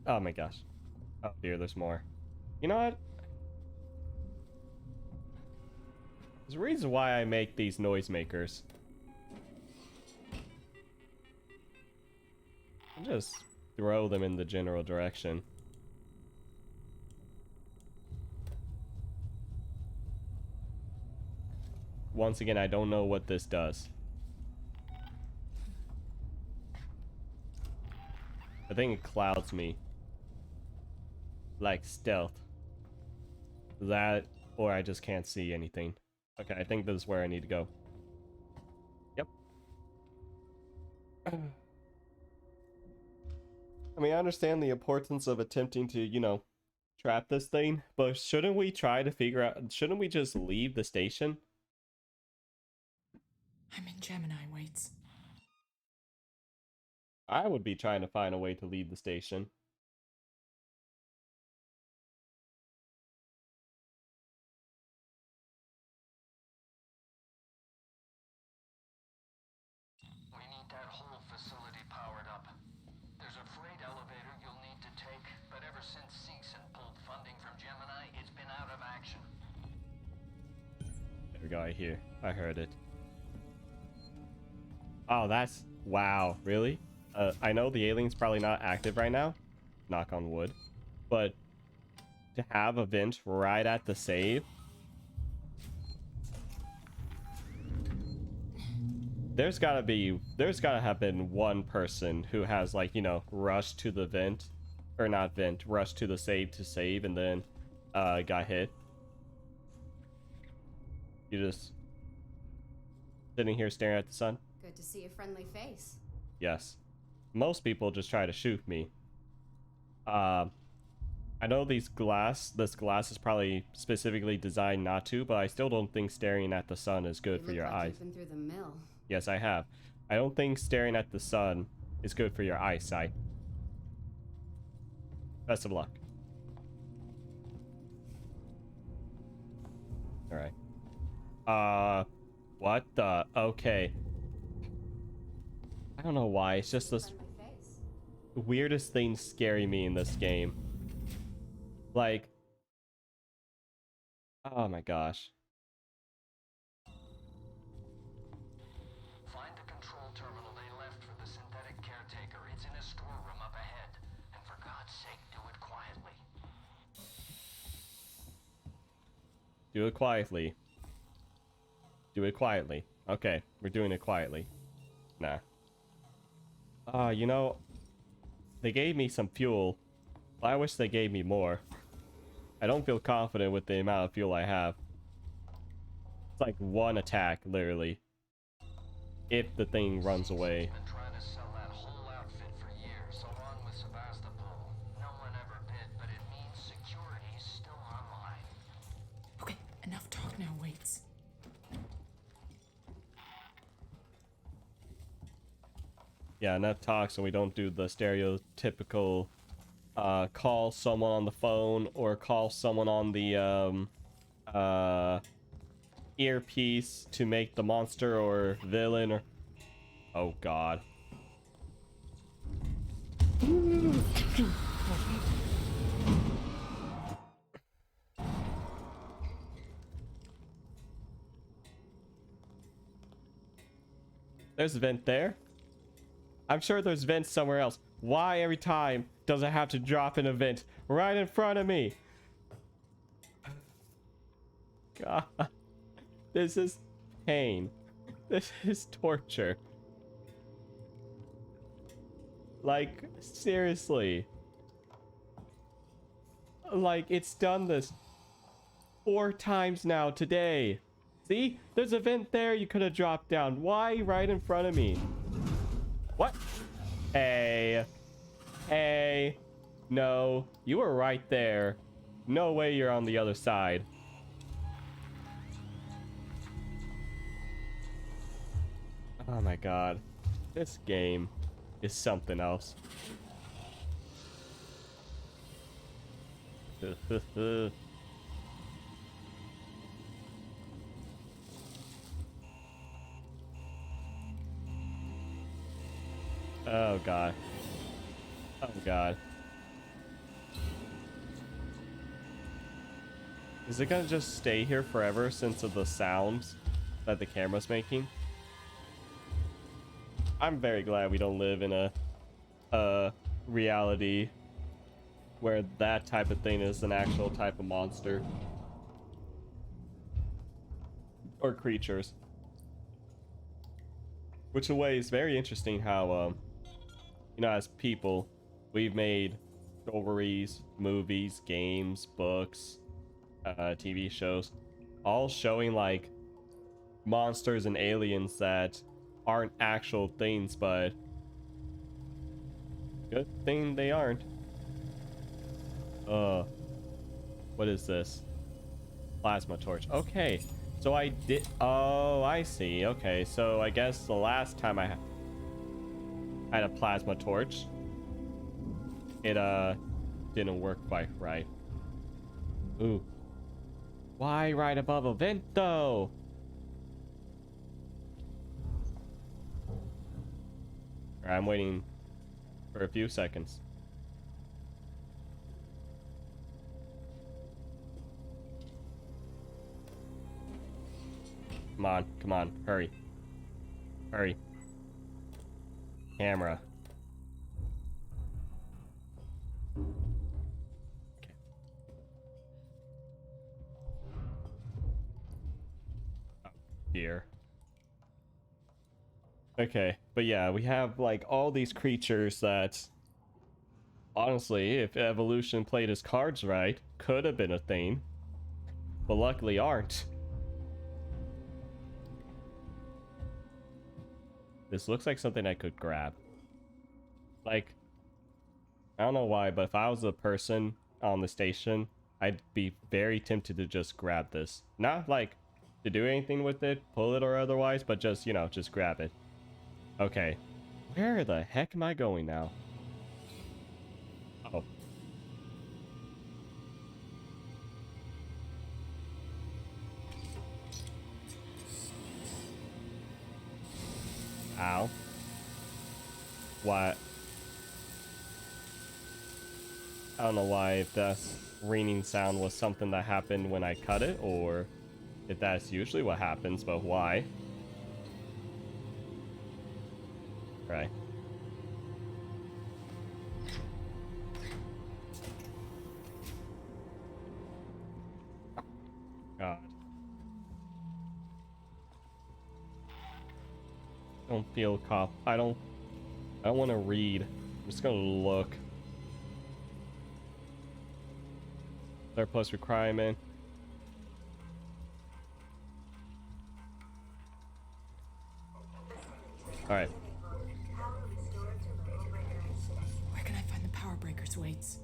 Oh my gosh. Oh dear, there's more. You know what? There's a reason why I make these noisemakers. I'll just throw them in the general direction. Once again, I don't know what this does. I think it clouds me. Like stealth. That, or I just can't see anything. Okay, I think this is where I need to go. Yep. I mean, I understand the importance of attempting to, you know, trap this thing, but shouldn't we try to figure out, shouldn't we just leave the station? I'm in Gemini, Waits. I would be trying to find a way to leave the station. We need that whole facility powered up. There's a freight elevator you'll need to take, but ever since Seegson pulled funding from Gemini, it's been out of action. There we go, I heard it. Oh, that's, wow, really? I know the alien's probably not active right now, knock on wood, but to have a vent right at the save, there's gotta have been one person who has, like, you know, rushed to the vent, or not vent, rushed to the save to save, and then got hit. You just sitting here staring at the sun? Good to see a friendly face. Yes. Most people just try to shoot me. I know this glass is probably specifically designed not to, but I still don't think staring at the sun is good for your eyes. You've been through the mill. Yes, I have. I don't think staring at the sun is good for your eyesight. Best of luck. Alright. What the? Okay. I don't know why, it's just this weirdest thing scaring me in this game. Like, oh my gosh. Find the control terminal they left for the synthetic caretaker. It's in a storeroom up ahead. And for God's sake, do it quietly. Do it quietly. Do it quietly. Okay, we're doing it quietly. Nah. You know, they gave me some fuel I wish they gave me more. I don't feel confident with the amount of fuel I have. It's like one attack, literally. If the thing runs away. Been trying to sell that whole outfit for years, along with Sebastopol. No one ever bid, but it means security's still online. Okay, enough talk now, Waits. Yeah, enough talk so we don't do the stereotypical call someone on the phone or call someone on the earpiece to make the monster or villain or... Oh god. There's a vent there. I'm sure there's vents somewhere else. Why every time does it have to drop in a vent right in front of me? God. This is pain. This is torture. Like, seriously. Like, it's done this 4 times now today. See? There's a vent there you could have dropped down. Why right in front of me? What? Hey. Hey. No. You were right there. No way you're on the other side. Oh my god. This game is something else. Oh god. Oh god. Is it gonna just stay here forever since of the sounds that the camera's making? I'm very glad we don't live in a reality where that type of thing is an actual type of monster. Or creatures. Which in a way is very interesting how, you know, as people, we've made stories, movies, games, books, TV shows, all showing like monsters and aliens that aren't actual things, but good thing they aren't. What is this? Plasma torch. Okay, so I did. Oh, I see. Okay, so I guess the last time I had a plasma torch, it didn't work quite right. Ooh, why right above a vent though? I'm waiting for a few seconds. Come on, come on, hurry. Hurry. Camera. Okay. Oh, dear. Okay, but yeah, we have like all these creatures that honestly, if evolution played its cards right, could have been a thing, but luckily aren't. This looks like something I could grab. Like, I don't know why, but if I was a person on the station, I'd be very tempted to just grab this. Not like to do anything with it, pull it or otherwise, but just, you know, just grab it. Okay, where the heck am I going now? Oh. Ow. What? I don't know why, if that ringing sound was something that happened when I cut it, or if that's usually what happens, but why? Right. God. I don't feel I don't want to read. I'm just gonna look. Surplus requirement. Alright. Where can I find the power breakers, Waits?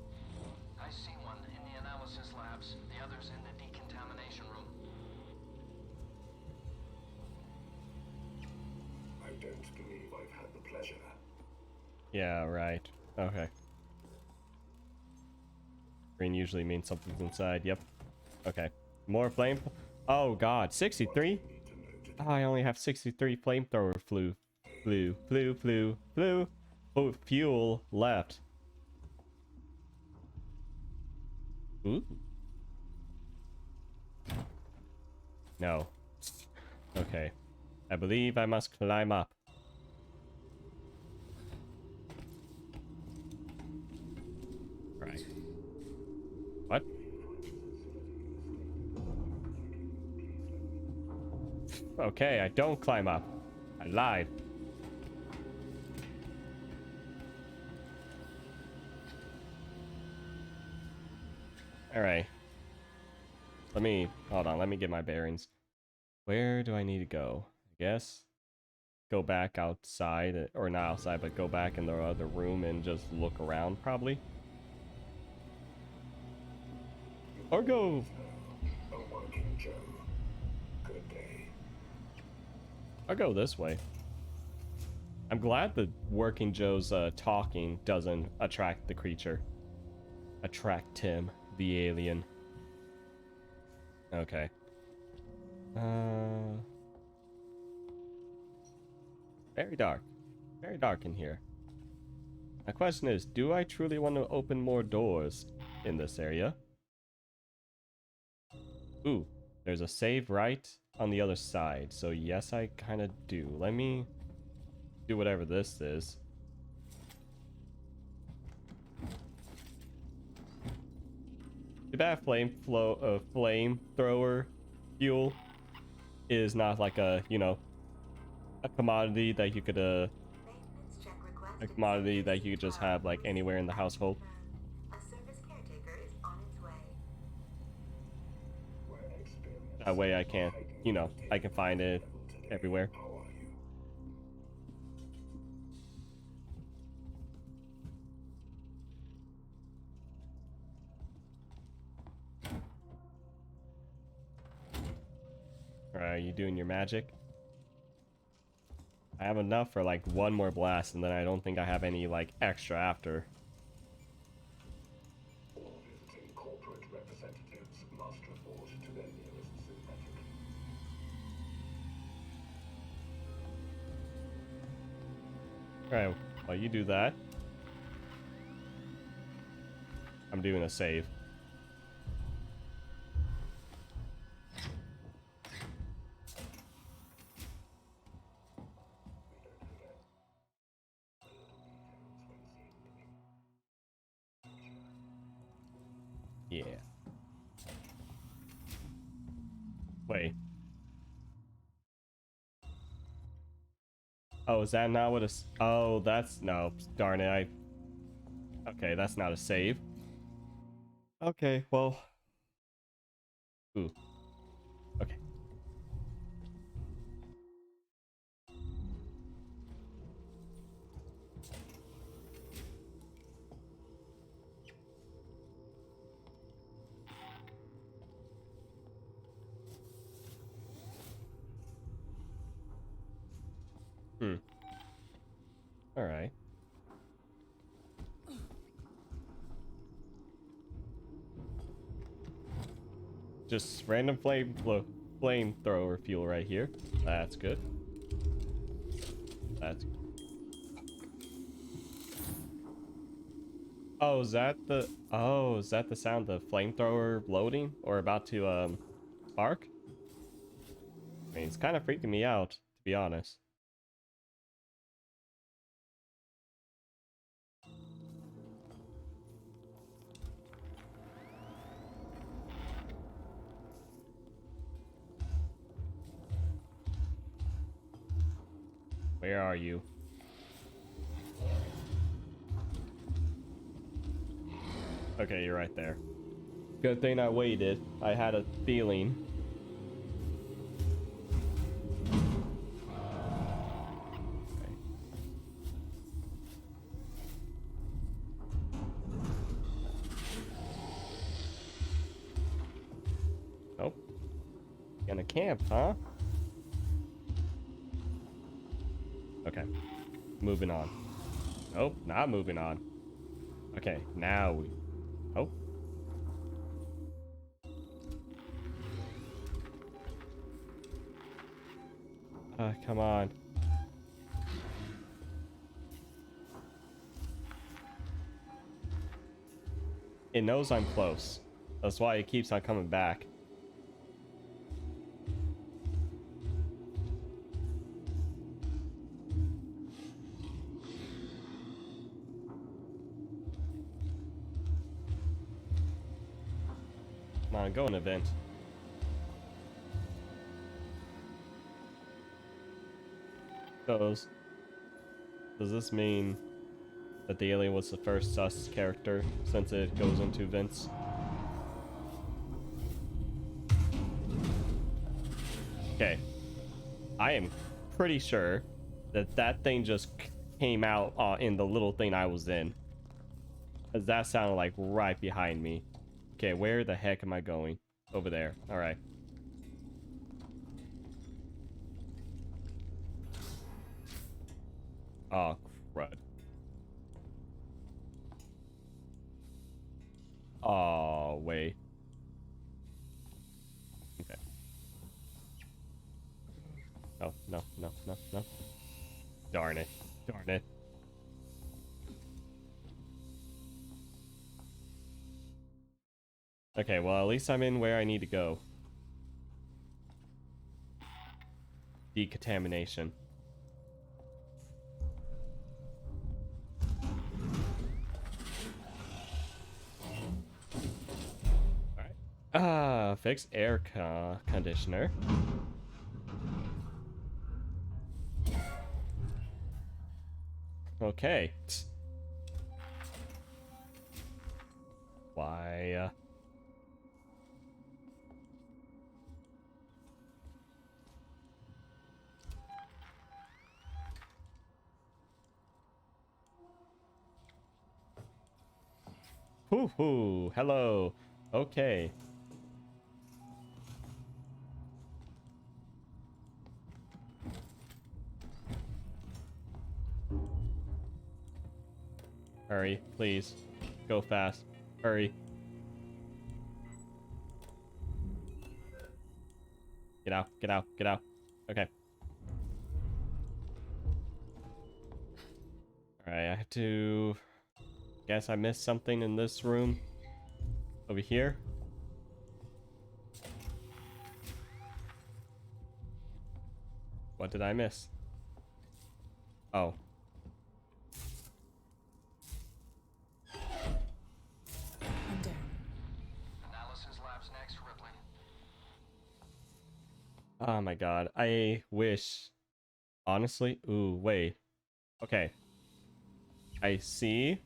I see one in the analysis labs. The other's in the decontamination room. I don't believe I've had the pleasure. Yeah, right. Okay. Green usually means something's inside. Yep. Okay. More flame. Oh god, 63? Oh, I only have 63 flamethrower fuel left. Ooh. No. Okay. I believe I must climb up. Right. What? Okay, I don't climb up. I lied. Alright. Hold on, let me get my bearings. Where do I need to go? I guess go back outside, or not outside, but go back in the other room and just look around, probably. Or go. A working Joe. Good day. I'll go this way. I'm glad the working Joe's talking doesn't attract the creature. Attract him, the alien. Okay. Very dark. Very dark in here. My question is, do I truly want to open more doors in this area? Ooh, there's a save right on the other side. So yes, I kind of do. Let me do whatever this is. Too bad flamethrower fuel is not like a, you know, a commodity that you could a commodity that you could just have like anywhere in the household. That way I can, you know, I can find it everywhere. Alright, you doing your magic? I have enough for like one more blast, and then I don't think I have any like extra after. All visiting corporate representatives must report to their nearest synthetic. Alright, while you do that, I'm doing a save. Yeah. Wait. Oh, is that not what a... Oh, that's... No, darn it, Okay, that's not a save. Okay, well... Ooh. Okay. Alright. Just random flamethrower fuel right here. That's good. That's... Oh, is that the... Oh, is that the sound of flamethrower loading? Or about to, spark? I mean, it's kind of freaking me out, to be honest. Where are you? Okay, you're right there. Good thing I waited. I had a feeling. Nope. Gonna camp, huh? Okay. Moving on. Nope, not moving on. Okay, now we... Oh. Come on. It knows I'm close. That's why it keeps on coming back. Come on, go an event. Does this mean that the alien was the first sus character since it goes into vents? Okay. I am pretty sure that that thing just came out in the little thing I was in. Because that sounded like right behind me. Okay, where the heck am I going? Over there. Alright. Oh, crud. Oh, wait. Okay. Oh, no, no, no, no. Darn it. Darn it. Okay, well, at least I'm in where I need to go. Decontamination. Alright. Fix air conditioner. Okay. Why, Hoo-hoo, hello. Okay. Hurry, please. Go fast. Hurry. Get out, get out, get out. Okay. Alright, I have to... Guess I missed something in this room. Over here. What did I miss? Oh. I'm down. Analysis labs next, Ripley. Oh my god. I wish... Honestly? Ooh, wait. Okay. I see...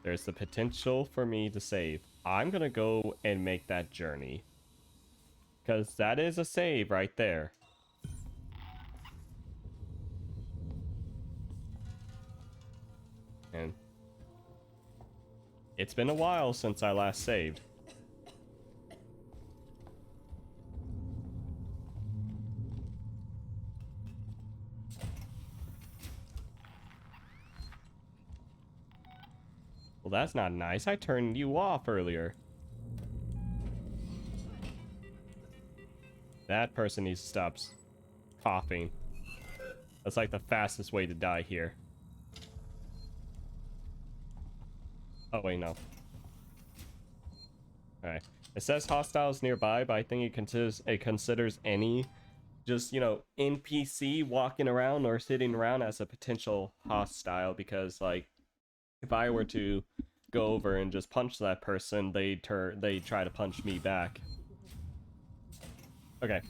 There's the potential for me to save. I'm gonna go and make that journey. Because that is a save right there. And it's been a while since I last saved. Well, that's not nice. I turned you off earlier. That person needs to stop coughing. That's like the fastest way to die here. Oh, wait, no. Alright. It says hostiles nearby, but I think it considers any just, you know, NPC walking around or sitting around as a potential hostile, because, like, if I were to go over and just punch that person, they try to punch me back. Okay.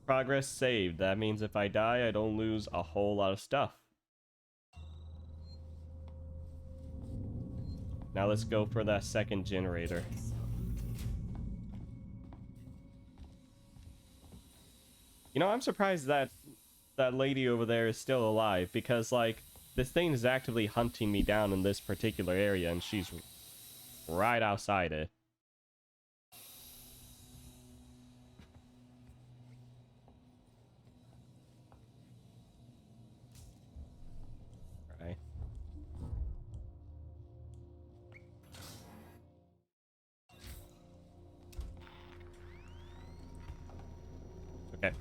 Progress saved. That means if I die, I don't lose a whole lot of stuff. Now let's go for that second generator. You know, I'm surprised that that lady over there is still alive, because, like, this thing is actively hunting me down in this particular area, and she's right outside it. Right. Okay.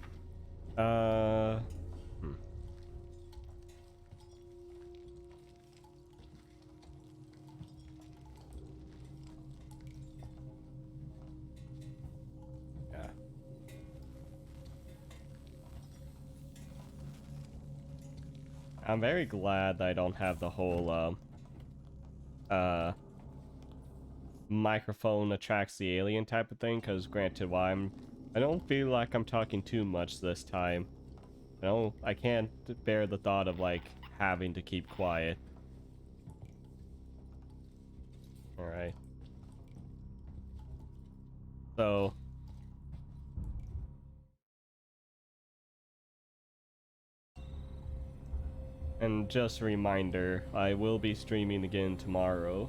Yeah. I'm very glad that I don't have the whole, microphone attracts the alien type of thing, because granted, I don't feel like I'm talking too much this time. I can't bear the thought of, like, having to keep quiet. Alright. So... And just a reminder, I will be streaming again tomorrow.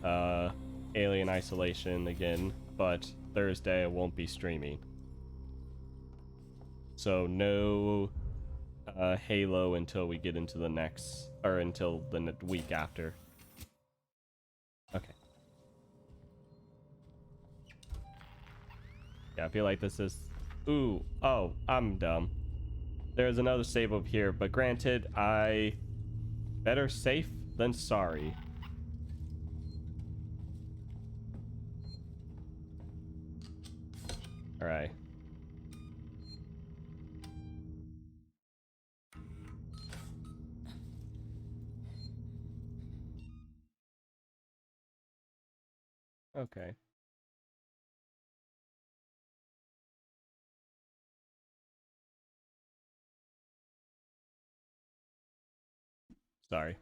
Alien Isolation again, but Thursday I won't be streaming. So no Halo until we get into the next, or until the week after. Okay. Yeah, I feel like this is... Ooh, oh, I'm dumb. There's another save up here, but granted, I... Better safe than sorry. Alright. Okay. Sorry.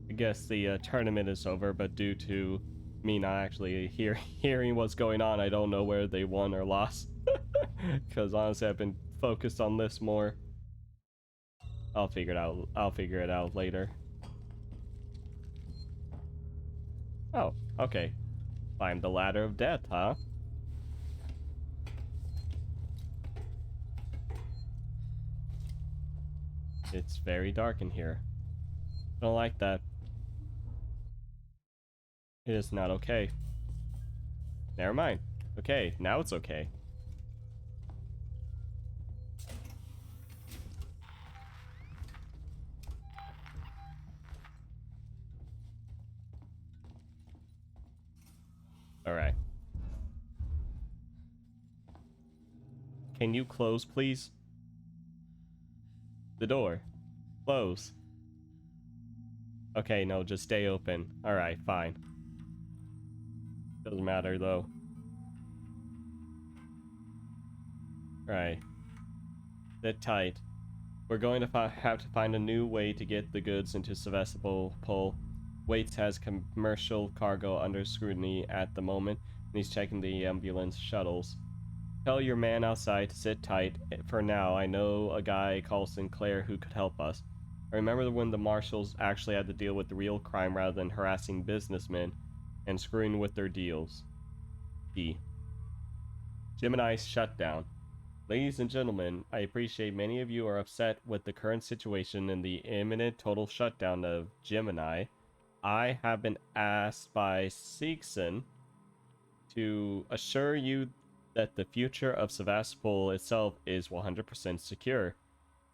I guess the tournament is over, but due to me not actually hearing what's going on, I don't know where they won or lost. Because honestly, I've been focused on this more. I'll figure it out later. Oh, okay. Climb the ladder of death, huh? It's very dark in here. Don't like that. It is not okay. Never mind. Okay, now it's okay. Alright. Can you close, please? The door. Close. Okay, no, just stay open. Alright, fine. Doesn't matter, though. Right. Sit tight. We're going to have to find a new way to get the goods into Sevastopol. Waits has commercial cargo under scrutiny at the moment, and he's checking the ambulance shuttles. Tell your man outside to sit tight. For now, I know a guy called Sinclair who could help us. I remember when the marshals actually had to deal with the real crime rather than harassing businessmen and screwing with their deals. E. Gemini's shutdown. Ladies and gentlemen, I appreciate many of you are upset with the current situation and the imminent total shutdown of Gemini. I have been asked by Seegson to assure you that the future of Sevastopol itself is 100% secure.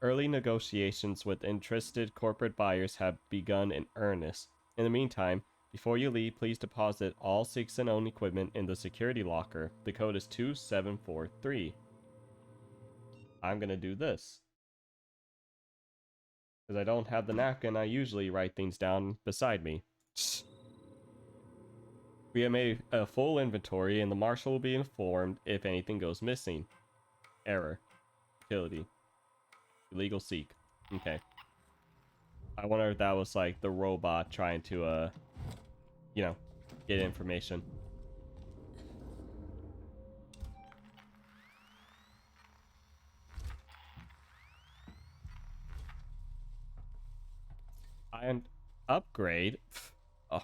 Early negotiations with interested corporate buyers have begun in earnest. In the meantime, before you leave, please deposit all Seegson-owned equipment in the security locker. The code is 2743. I'm gonna do this. Because I don't have the napkin, I usually write things down beside me. We have made a full inventory, and the marshal will be informed if anything goes missing. Error. Utility. Illegal seek. Okay. I wonder if that was like the robot trying to, you know, get information. And upgrade. Oh,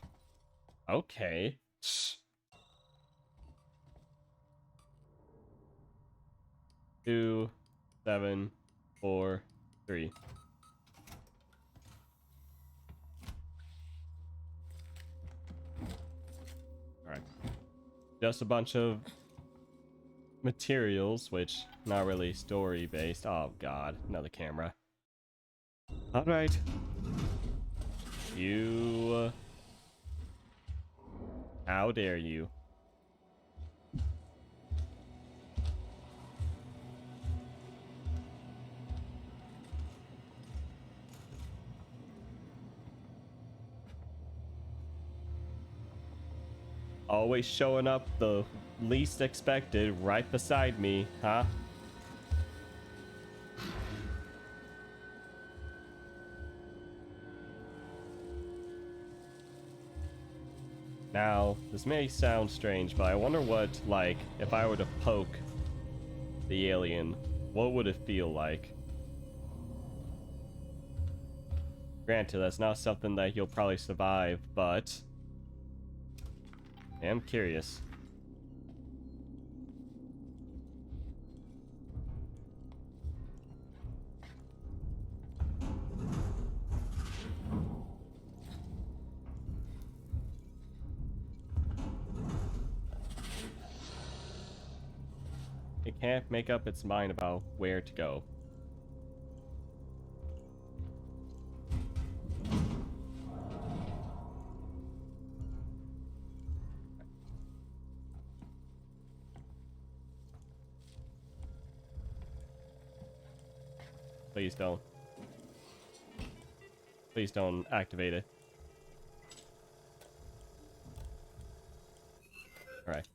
okay. 2, 7, 4, 3. Alright. Just a bunch of materials, which not really story based. Oh god, another camera. Alright. You... How dare you? Always showing up the least expected right beside me, huh? Now, this may sound strange, but I wonder what, like, if I were to poke the alien, what would it feel like? Granted, that's not something that you'll probably survive, but I am curious. It can't make up its mind about where to go. Please don't. Please don't activate it. Alright.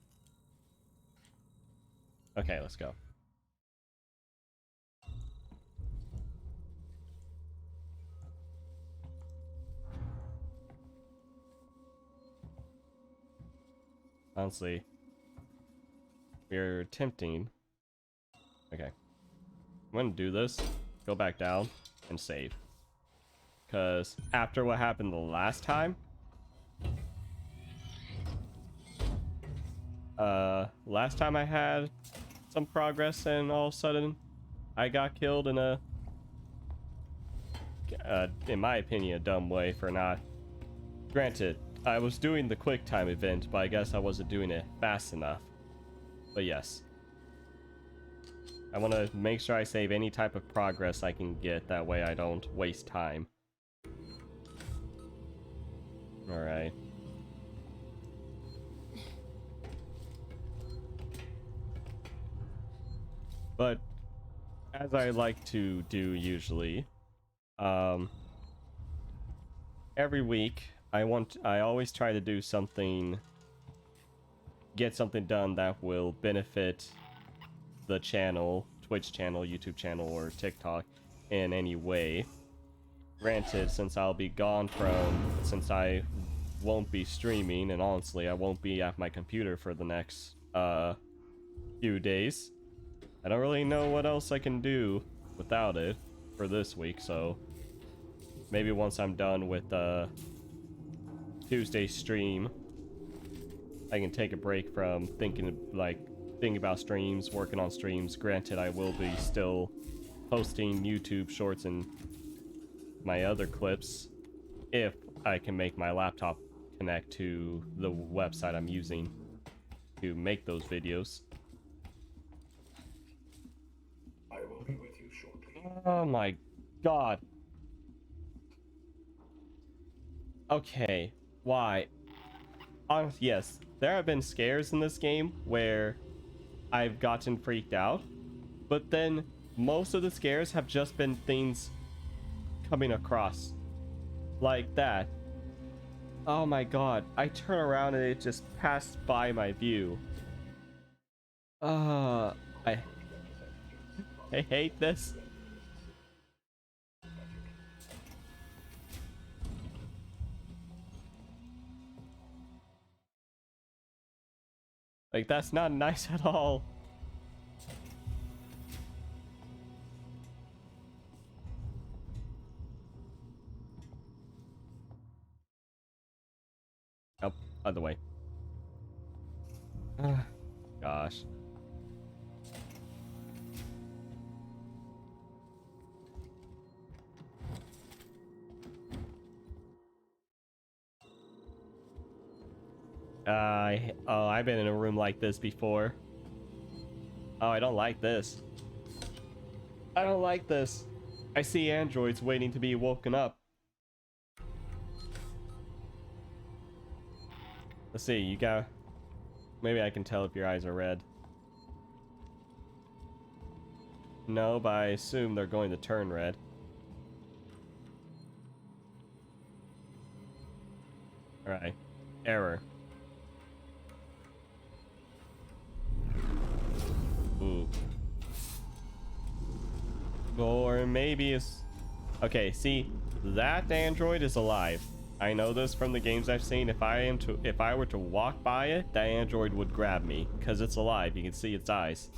Okay, let's go. Honestly, we're attempting. Okay. I'm gonna do this, go back down, and save. Because after what happened the last time, last time I had some progress and all of a sudden I got killed in a, in my opinion, a dumb way for not. Granted, I was doing the quick time event, but I guess I wasn't doing it fast enough. But yes. I want to make sure I save any type of progress I can get, that way I don't waste time. Alright. But as I like to do usually, every week I always try to do something, get something done that will benefit the channel, Twitch channel, YouTube channel, or TikTok in any way. Granted, since I'll be gone since I won't be streaming, and honestly I won't be at my computer for the next few days, I don't really know what else I can do without it for this week, so maybe once I'm done with Tuesday stream, I can take a break from thinking about streams, working on streams. Granted, I will be still posting YouTube shorts and my other clips if I can make my laptop connect to the website I'm using to make those videos. I will be with you shortly. Oh my god. Okay, why? Yes, there have been scares in this game where I've gotten freaked out, but then most of the scares have just been things coming across like that. Oh my god, I turn around and it just passed by my view. I hate this. Like, that's not nice at all. Other way. Gosh. I've been in a room like this before. Oh, I don't like this. I don't like this. I see androids waiting to be woken up. Let's see, you got... Maybe I can tell if your eyes are red. No, but I assume they're going to turn red. Alright. Error. Ooh. Or maybe it's... Okay, see, that android is alive. I know this from the games I've seen. If I were to walk by it, that android would grab me because it's alive. You can see its eyes.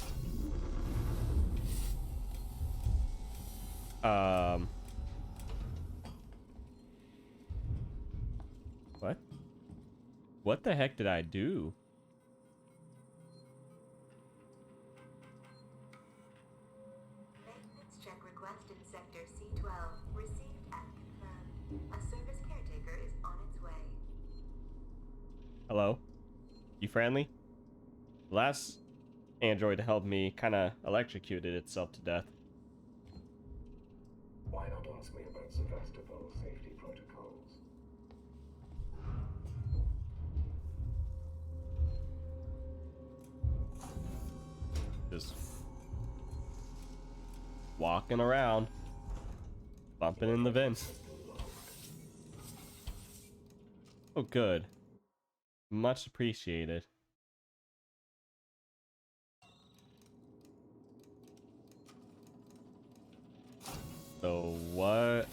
What? What the heck did I do? Maintenance check request in sector C12. Received and confirmed. A service caretaker is on its way. Hello? You friendly? The last android to help me kind of electrocuted itself to death. Why not ask me about Sevastopol's safety protocols? Just walking around, bumping in the vents. Oh, good. Much appreciated. So what?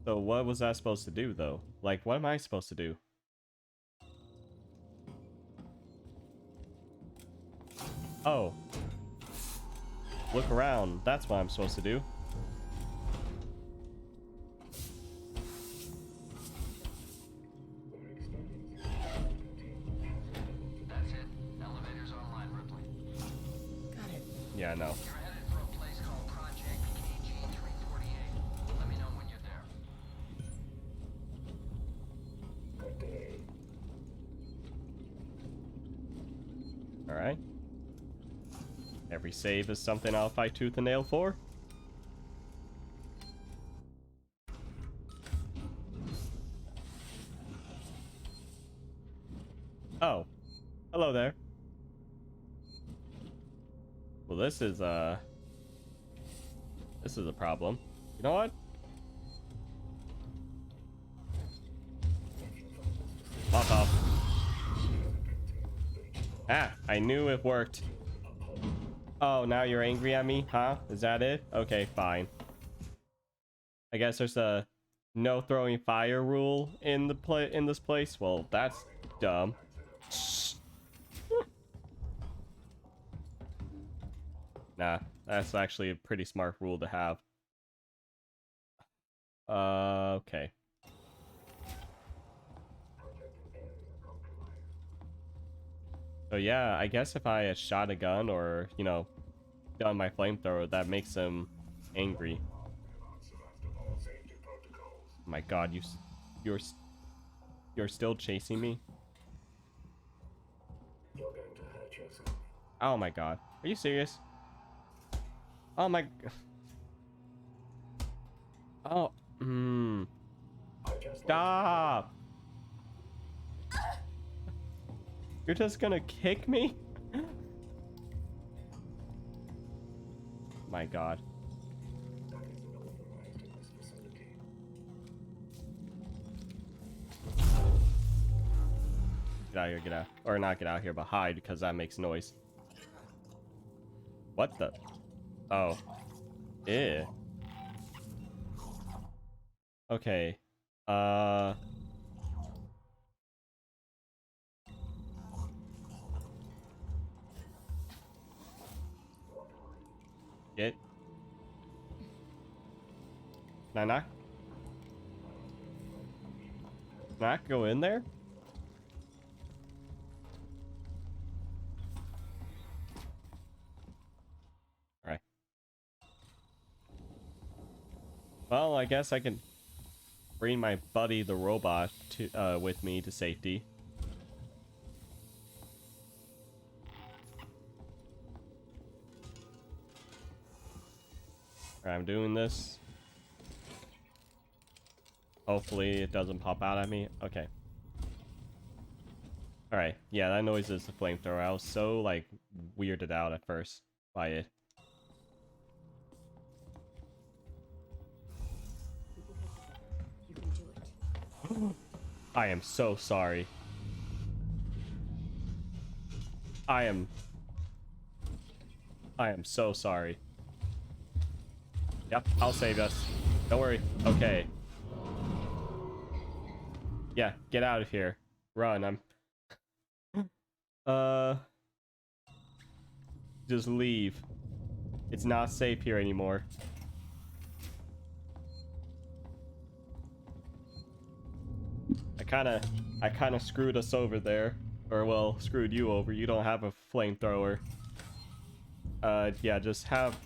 So what was I supposed to do though? Like, what am I supposed to do? Oh. Look around. That's what I'm supposed to do. That's it. Elevator's online, Ripley. Got it. Yeah, I know. You're headed for a place called Project KG-348. Let me know when you're there. Good day. Alright. Every save is something I'll fight tooth and nail for. Oh. Hello there. Well, this is a problem. You know what? Pop off. Ah, I knew it worked. Oh, now you're angry at me, huh? Is that it? Okay, fine. I guess there's a no throwing fire rule in this place. Well, that's dumb. Nah, that's actually a pretty smart rule to have. Okay. So yeah, I guess if I had shot a gun or, you know, done my flamethrower, that makes him angry. Oh my god, you're still chasing me? You're going to hurt yourself. Oh my god. Are you serious? Oh my... Oh. Stop! You're just gonna kick me? My god. Get out of here, get out. Or not get out here, but hide, because that makes noise. What the? Oh. Ew. Okay. Can I not? Can I go in there? Alright. Well, I guess I can bring my buddy the robot to with me to safety. Alright, I'm doing this. Hopefully it doesn't pop out at me. Okay. Alright, yeah, that noise is the flamethrower. I was so, like, weirded out at first by it. You can do it. I am so sorry. I am so sorry. Yep, I'll save us. Don't worry. Okay. Yeah, get out of here. Run. Just leave. It's not safe here anymore. I kind of screwed us over there. Or, well, screwed you over. You don't have a flamethrower. Yeah, just have...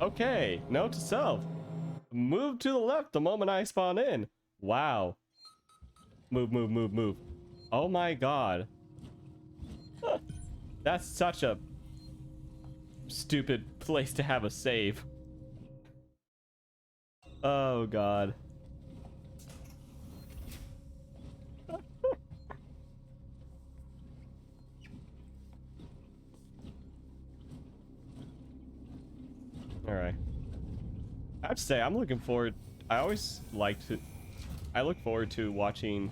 Okay, note to self. Move to the left the moment I spawn in. Wow. Move, move, move, move. Oh my god. That's such a stupid place to have a save. Oh god. Alright. I have to say, I'm looking forward... I look forward to watching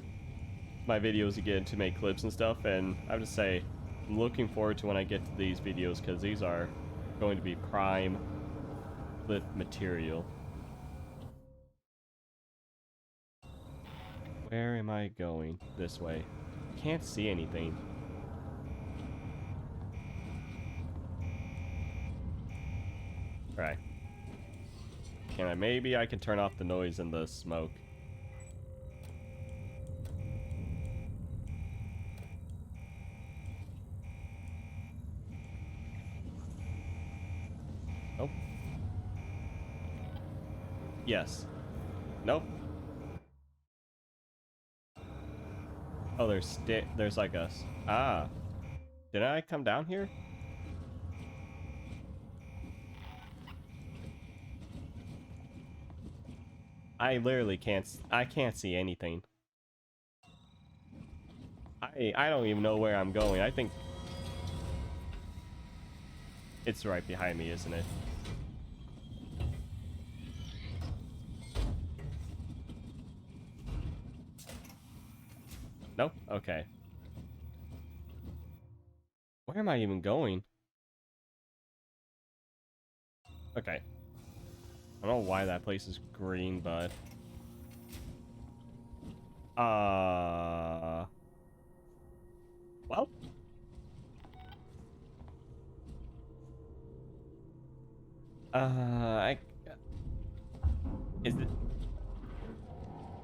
my videos again to make clips and stuff, and I have to say, I'm looking forward to when I get to these videos, because these are going to be prime clip material. Where am I going? This way. Can't see anything. Right. Maybe I can turn off the noise and the smoke. Nope. Yes. Nope. Oh, there's like a... Ah. Did I come down here? I literally can't see anything. I don't even know where I'm going. I think it's right behind me, isn't it? Nope. Okay. Where am I even going? Okay. I don't know why that place is green, but... Well...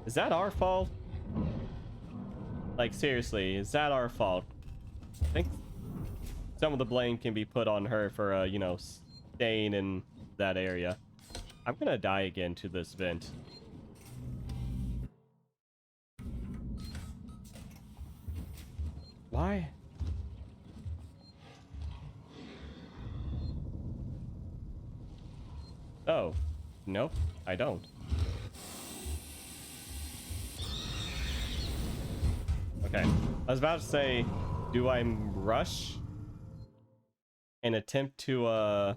Is that our fault? Like, seriously, is that our fault? I think some of the blame can be put on her for, you know, staying in that area. I'm gonna die again to this vent. Why? Oh. Nope, I don't. Okay. I was about to say, do I rush and attempt to,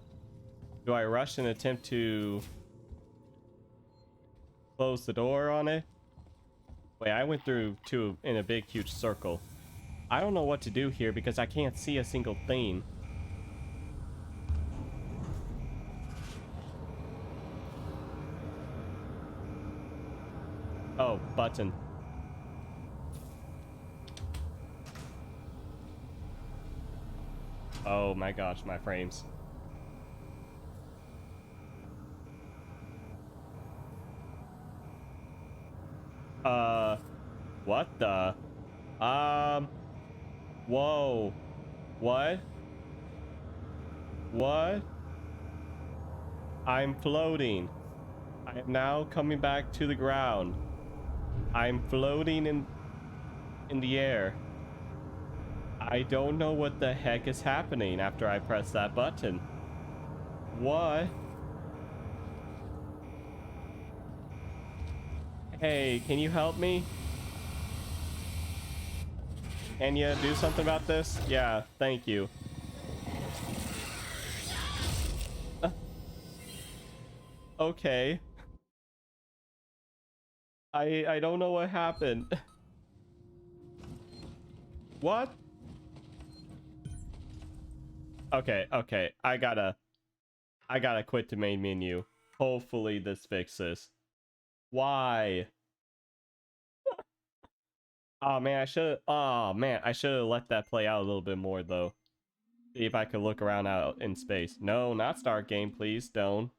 do I rush and attempt to close the door on it? Wait, I went through two in a big, huge circle. I don't know what to do here because I can't see a single thing. Oh, button. Oh my gosh, my frames. What the? Whoa. What? What? I'm floating. I am now coming back to the ground. I'm floating in the air. I don't know what the heck is happening after I press that button. What? Hey, can you help me? Can you do something about this? Yeah, thank you. Okay. I don't know what happened. What? Okay. I gotta quit the main menu. Hopefully this fixes. Why? Oh man, I should have let that play out a little bit more though. See if I could look around out in space. No, not start game, please. Don't.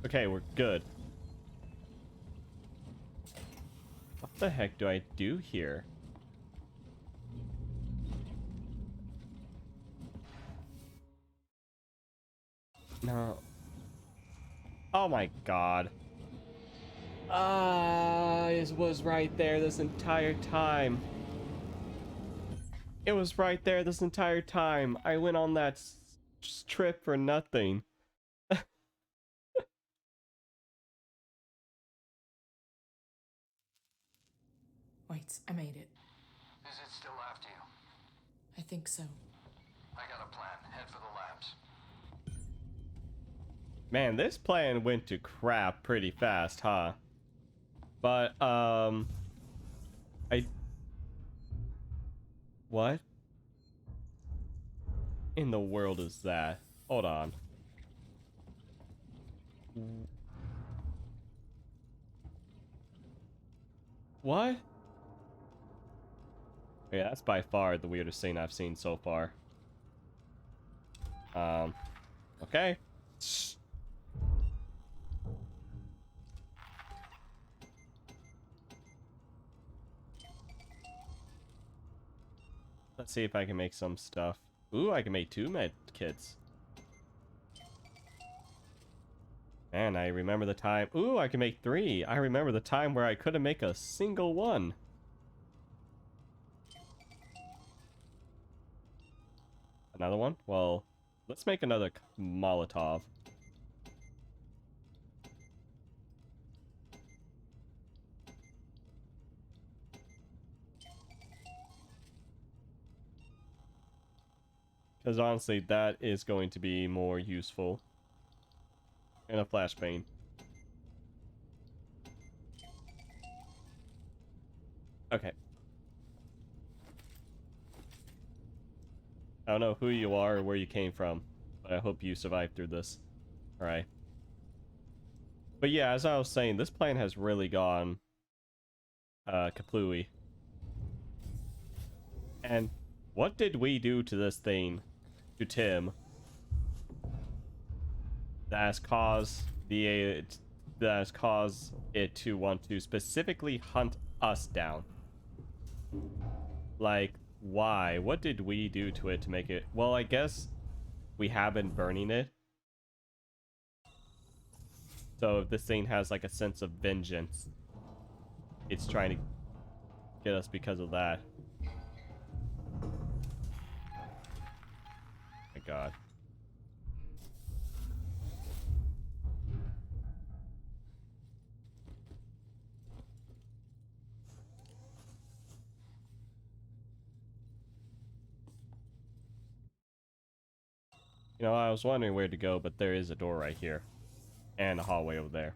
Okay, we're good. What the heck do I do here? No. Oh my god. It was right there this entire time. It was right there this entire time. I went on that trip for nothing. Wait, I made it. Is it still after you? I think so. I got a plan. Head for the labs. Man, this plan went to crap pretty fast, huh? But, what in the world is that? Hold on. What? Yeah, that's by far the weirdest thing I've seen so far. Okay. Let's see if I can make some stuff. Ooh, I can make 2 med kits. Man, I remember the time. Ooh, I can make 3. I remember the time where I couldn't make a single one. Another one? Well, let's make another Molotov. Because honestly, that is going to be more useful. And a flashbang. Okay. I don't know who you are or where you came from, but I hope you survived through this. Alright. But yeah, as I was saying, this plan has really gone kaplooey. And what did we do to this thing, to Tim, that has caused it to want to specifically hunt us down? Like, why? What did we do to it to make it? Well, I guess we have been burning it. So if this thing has like a sense of vengeance, it's trying to get us because of that. My god. You know, I was wondering where to go, but there is a door right here. And a hallway over there.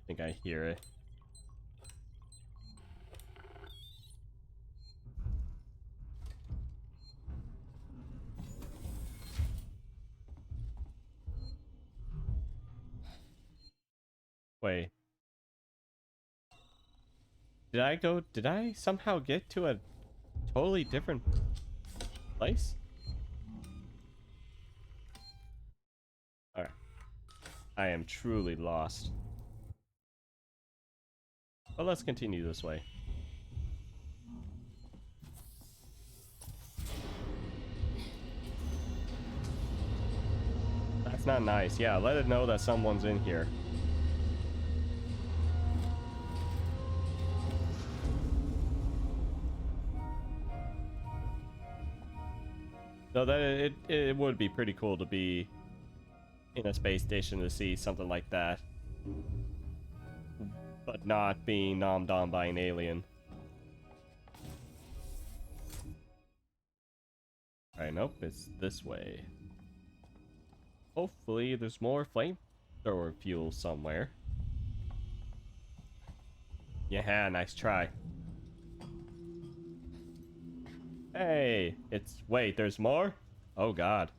think I hear it. Wait. Did I somehow get to a totally different place? Alright. I am truly lost. But let's continue this way. That's not nice. Yeah, let it know that someone's in here. So that it would be pretty cool to be in a space station to see something like that, but not being nommed on by an alien. Alright, nope, it's this way. Hopefully there's more flamethrower fuel somewhere. Yeah, nice try. Hey, wait, there's more? Oh god.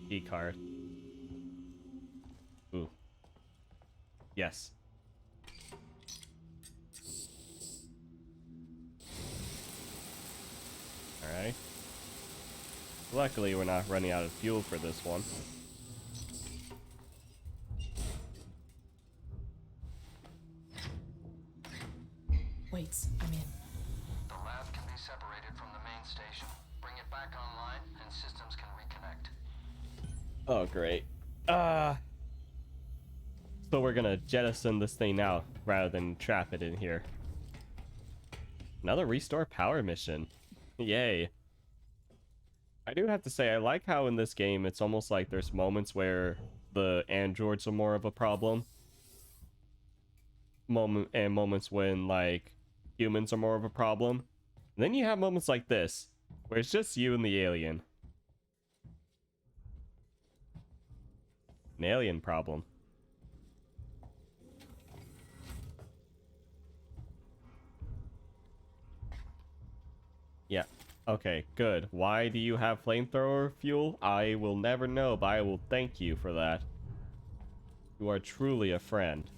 Key card. Ooh. Yes. Alright. Luckily, we're not running out of fuel for this one. Waits, I'm in. The lab can be separated from the main station. Bring it back online, and systems can reconnect. Oh, great. So we're gonna jettison this thing out rather than trap it in here. Another restore power mission. Yay. I do have to say, I like how in this game it's almost like there's moments where the androids are more of a problem. Moments when, like, humans are more of a problem. And then you have moments like this, where it's just you and the alien. An alien problem. Yeah. Okay, good. Why do you have flamethrower fuel? I will never know, but I will thank you for that. You are truly a friend.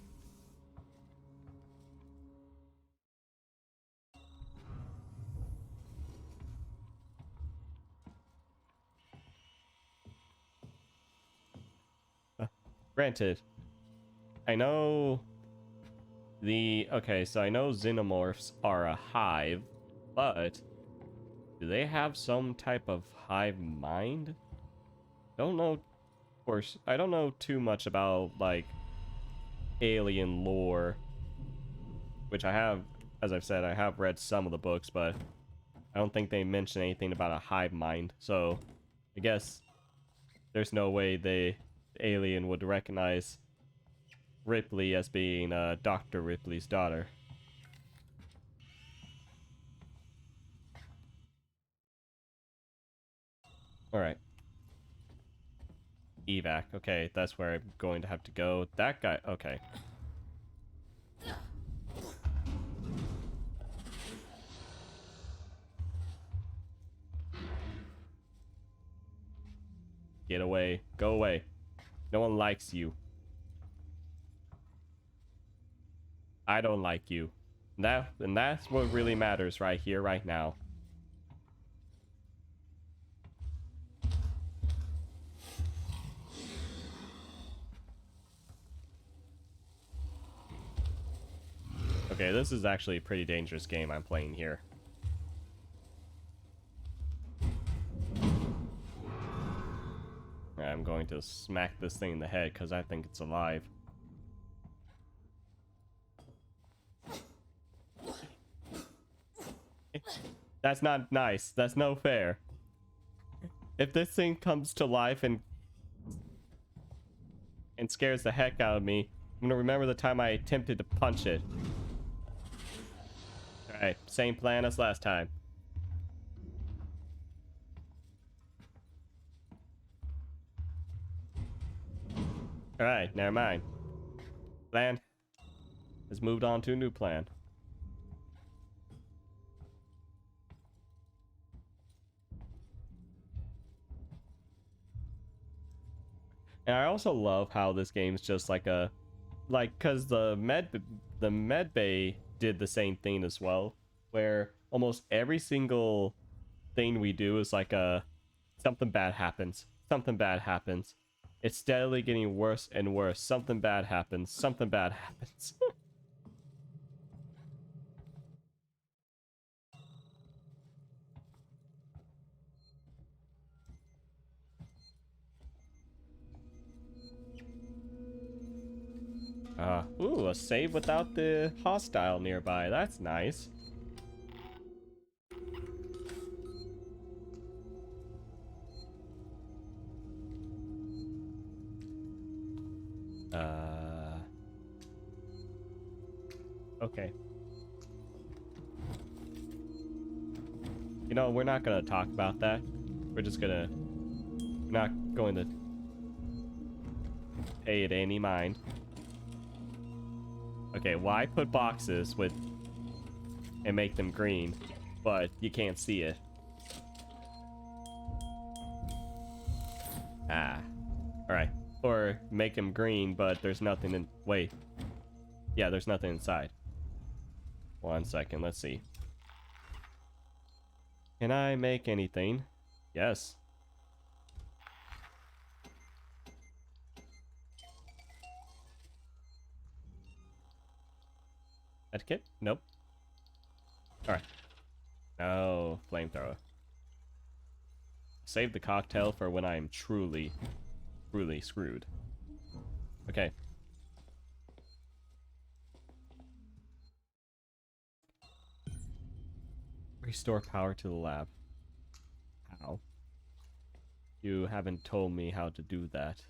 Granted, I know okay, so I know xenomorphs are a hive, but do they have some type of hive mind? Don't know, of course, I don't know too much about, like, alien lore, which I have, as I've said, I have read some of the books, but I don't think they mention anything about a hive mind, so I guess there's no way the alien would recognize Ripley as being Dr. Ripley's daughter. Alright. Evac. Okay, that's where I'm going to have to go. That guy. Okay. Get away. Go away. No one likes you. I don't like you. And that's what really matters right here, right now. Okay, this is actually a pretty dangerous game I'm playing here. I'm going to smack this thing in the head because I think it's alive. That's not nice. That's no fair. If this thing comes to life and scares the heck out of me, I'm gonna remember the time I attempted to punch it. Alright, same plan as last time. Alright, never mind. Plan has moved on to a new plan. And I also love how this game's just like a, cause the med bay did the same thing as well, where almost every single thing we do is like something bad happens. Something bad happens. It's steadily getting worse and worse. Something bad happens. Something bad happens. Ooh, a save without the hostile nearby. That's nice. Okay. You know, we're not gonna talk about that. We're not going to pay it any mind. Okay, why put boxes with and make them green, but you can't see it? Alright. Or make them green, but there's nothing in... Wait. Yeah, there's nothing inside. 1 second, let's see. Can I make anything? Yes. Etiquette? Nope. Alright. No, flamethrower. Save the cocktail for when I am truly screwed. Okay. Restore power to the lab. How? You haven't told me how to do that.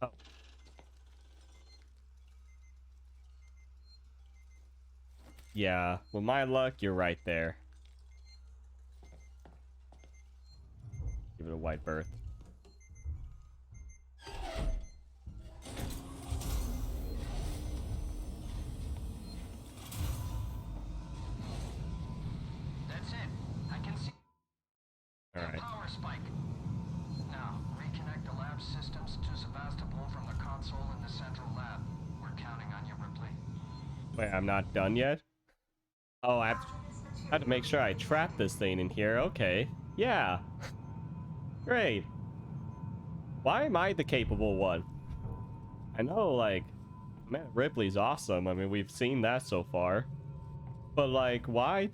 Oh. Yeah, with my luck, you're right there. Give it a wide berth. That's it. I can see All right. power spike. Now, reconnect the lab systems to Sevastopol from the console in the central lab. We're counting on you, Ripley. Wait, I'm not done yet? Oh, I have to make sure I trap this thing in here. Okay. Yeah. Great. Why am I the capable one? I know, like, man, Ripley's awesome. I mean, we've seen that so far. But, like, why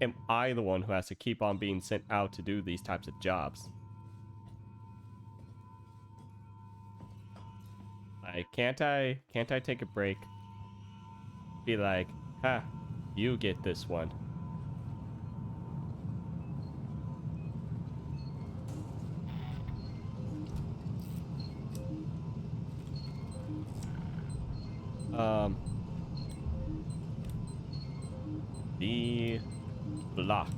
am I the one who has to keep on being sent out to do these types of jobs? Like, can't I take a break? Be like, ha, you get this one. The block.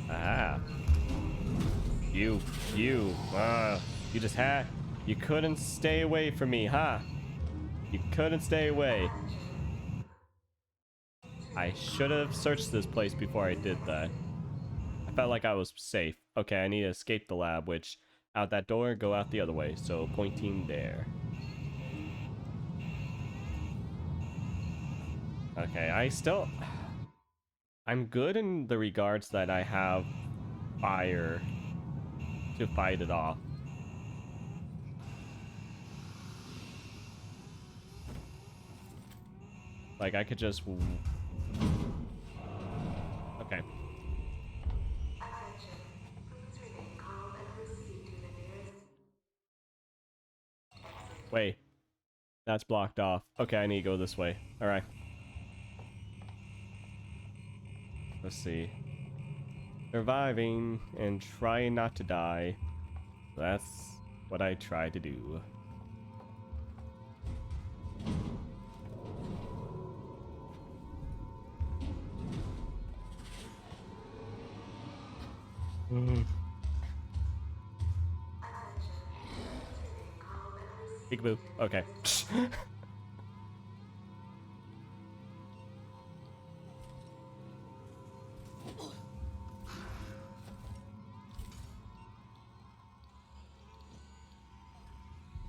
Ah. You you couldn't stay away from me, huh? You couldn't stay away. I should have searched this place before I did that. I felt like I was safe. Okay, I need to escape the lab, which out that door, go out the other way. So pointing there. Okay, I'm good in the regards that I have fire to fight it off. Like, I could just... Okay. Wait. That's blocked off. Okay, I need to go this way. Alright. Let's see. Surviving and trying not to die. That's what I try to do. Peekaboo. Okay.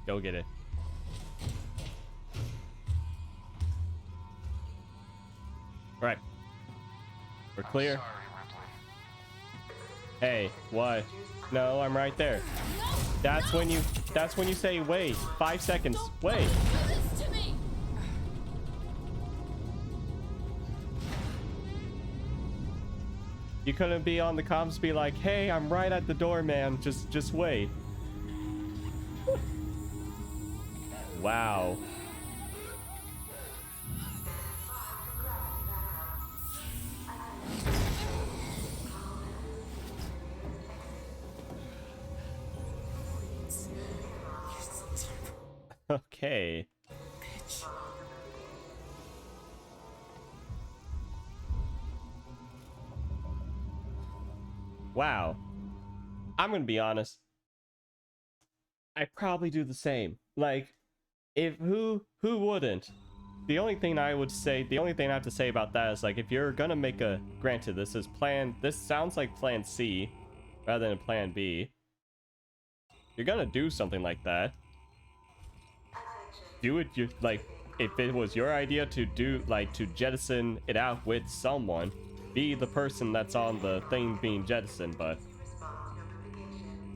Go get it. All right. We're clear. Hey, what? No, I'm right there. That's when you say wait. 5 seconds. Wait. You couldn't be on the comms be like, hey, I'm right at the door, man. Just wait. Wow. Okay. Wow. I'm gonna be honest. I probably do the same. Like, if who wouldn't? The only thing I have to say about that is, like, if you're gonna make a, granted, this sounds like plan C rather than plan B. You're gonna do something like that. Do it, like, if it was your idea to do, like, to jettison it out with someone, be the person that's on the thing being jettisoned, but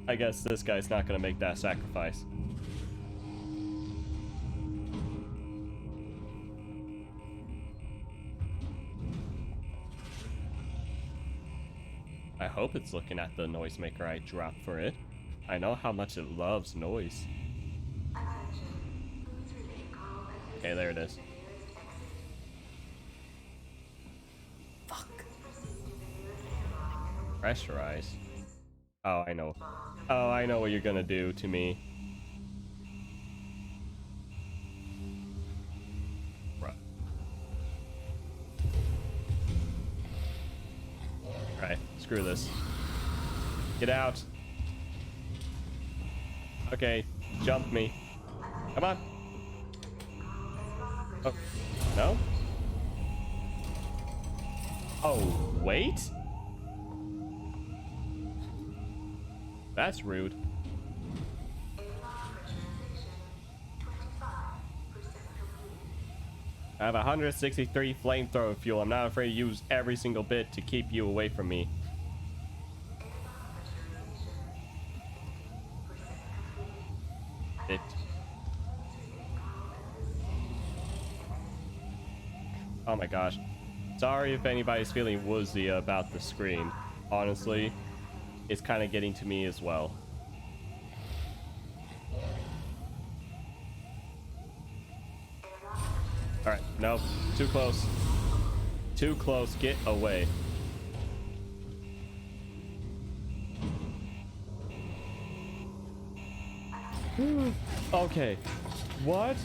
I guess this guy's not gonna make that sacrifice. I hope it's looking at the noisemaker I dropped for it. I know how much it loves noise. Okay, there it is. Fuck. Pressurize. Oh, I know. Oh, I know what you're gonna do to me. Right. Alright, screw this. Get out. Okay, jump me. Come on. Oh, no? Oh, wait? That's rude. I have 163 flamethrower fuel. I'm not afraid to use every single bit to keep you away from me. It. Oh my gosh. Sorry if anybody's feeling woozy about the screen. Honestly, it's kind of getting to me as well. Alright, nope. Too close. Too close. Get away. Okay. What?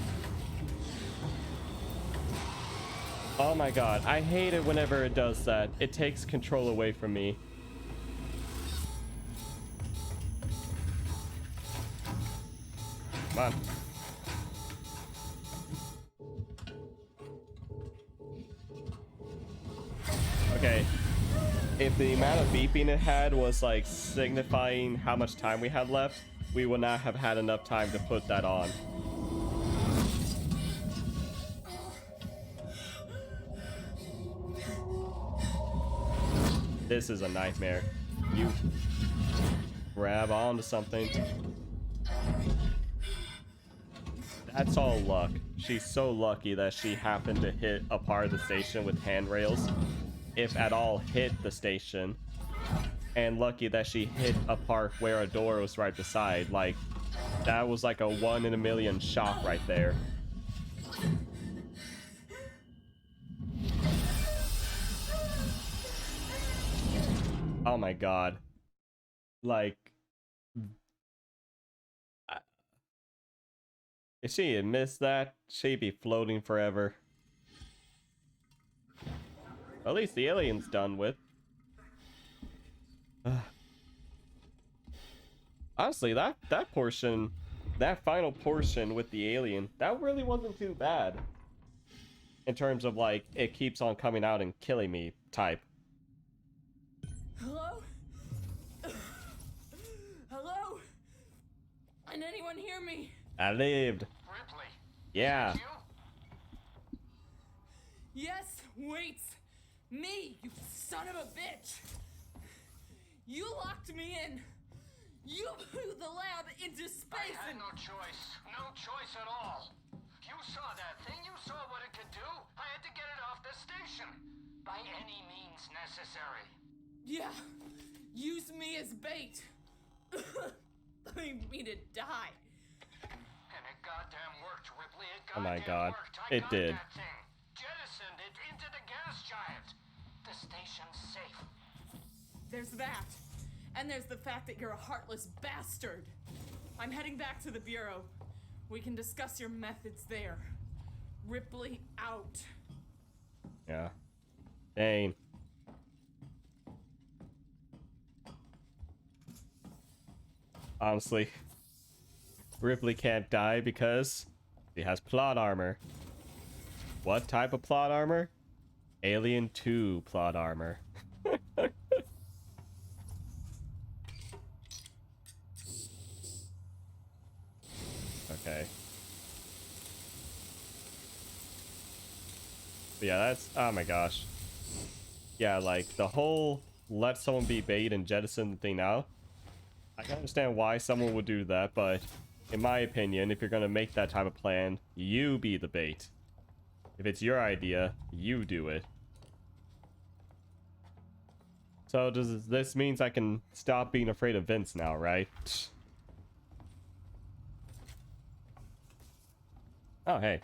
Oh my god. I hate it whenever it does that. It takes control away from me. Come on. Okay. If the amount of beeping it had was like signifying how much time we had left, we would not have had enough time to put that on. This is a nightmare. You grab onto something. That's all luck. She's so lucky that she happened to hit a part of the station with handrails, if at all hit the station, and lucky that she hit a part where a door was right beside. Like, that was like a 1 in a million shot right there. Oh my god. Like, if she had missed that, she'd be floating forever. At least the alien's done with. Honestly, that portion, that final portion with the alien, that really wasn't too bad. In terms of like, it keeps on coming out and killing me type. Hello? Hello? Can anyone hear me? I lived. Ripley. Yeah. Is that you? Yes, wait. Me, you son of a bitch. You locked me in. You blew the lab into space I had and... no choice. No choice at all. You saw that thing. You saw what it could do. I had to get it off the station. By any means necessary. Yeah, use me as bait. Leave me to die. And it goddamn worked, Ripley. It Oh my goddamn God. worked. I It got did. that thing. Jettisoned it into the gas giant. The station's safe. There's that. And there's the fact that you're a heartless bastard. I'm heading back to the Bureau. We can discuss your methods there. Ripley out. Yeah. Dang. Honestly, Ripley can't die because she has plot armor. What type of plot armor? Alien 2 plot armor. Okay. But yeah, that's... Oh my gosh. Yeah, like, the whole let someone be bait and jettison the thing out. I can understand why someone would do that, but in my opinion, if you're gonna make that type of plan, you be the bait. If it's your idea, you do it. So does this means I can stop being afraid of Vince now, right? Oh, hey.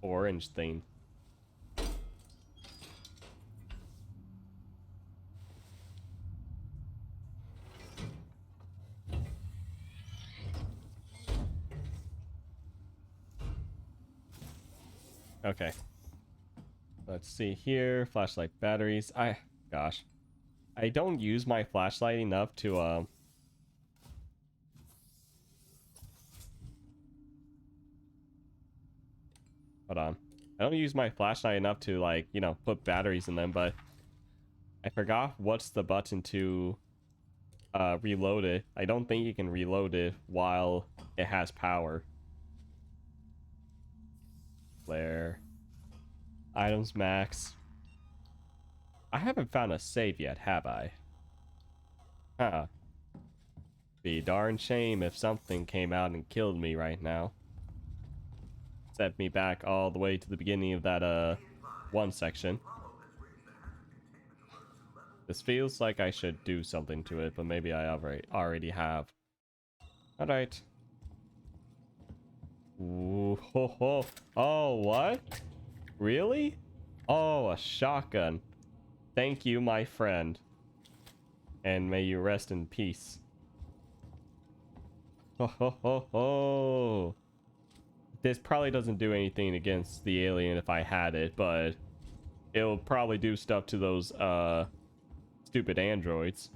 Orange thing. Okay. Let's see here. Flashlight batteries. Gosh. I don't use my flashlight enough to, Hold on. I don't use my flashlight enough to, like, you know, put batteries in them, but I forgot what's the button to reload it. I don't think you can reload it while it has power. Flare. Items max. I haven't found a save yet, have I? Huh. Be a darn shame if something came out and killed me right now. Set me back all the way to the beginning of that, one section. This feels like I should do something to it, but maybe I already have. Alright. Ooh, ho, ho. Oh, what? Really? Oh, a shotgun. Thank you, my friend. And may you rest in peace. Ho, ho, ho, ho. This probably doesn't do anything against the alien if I had it, but it'll probably do stuff to those, stupid androids.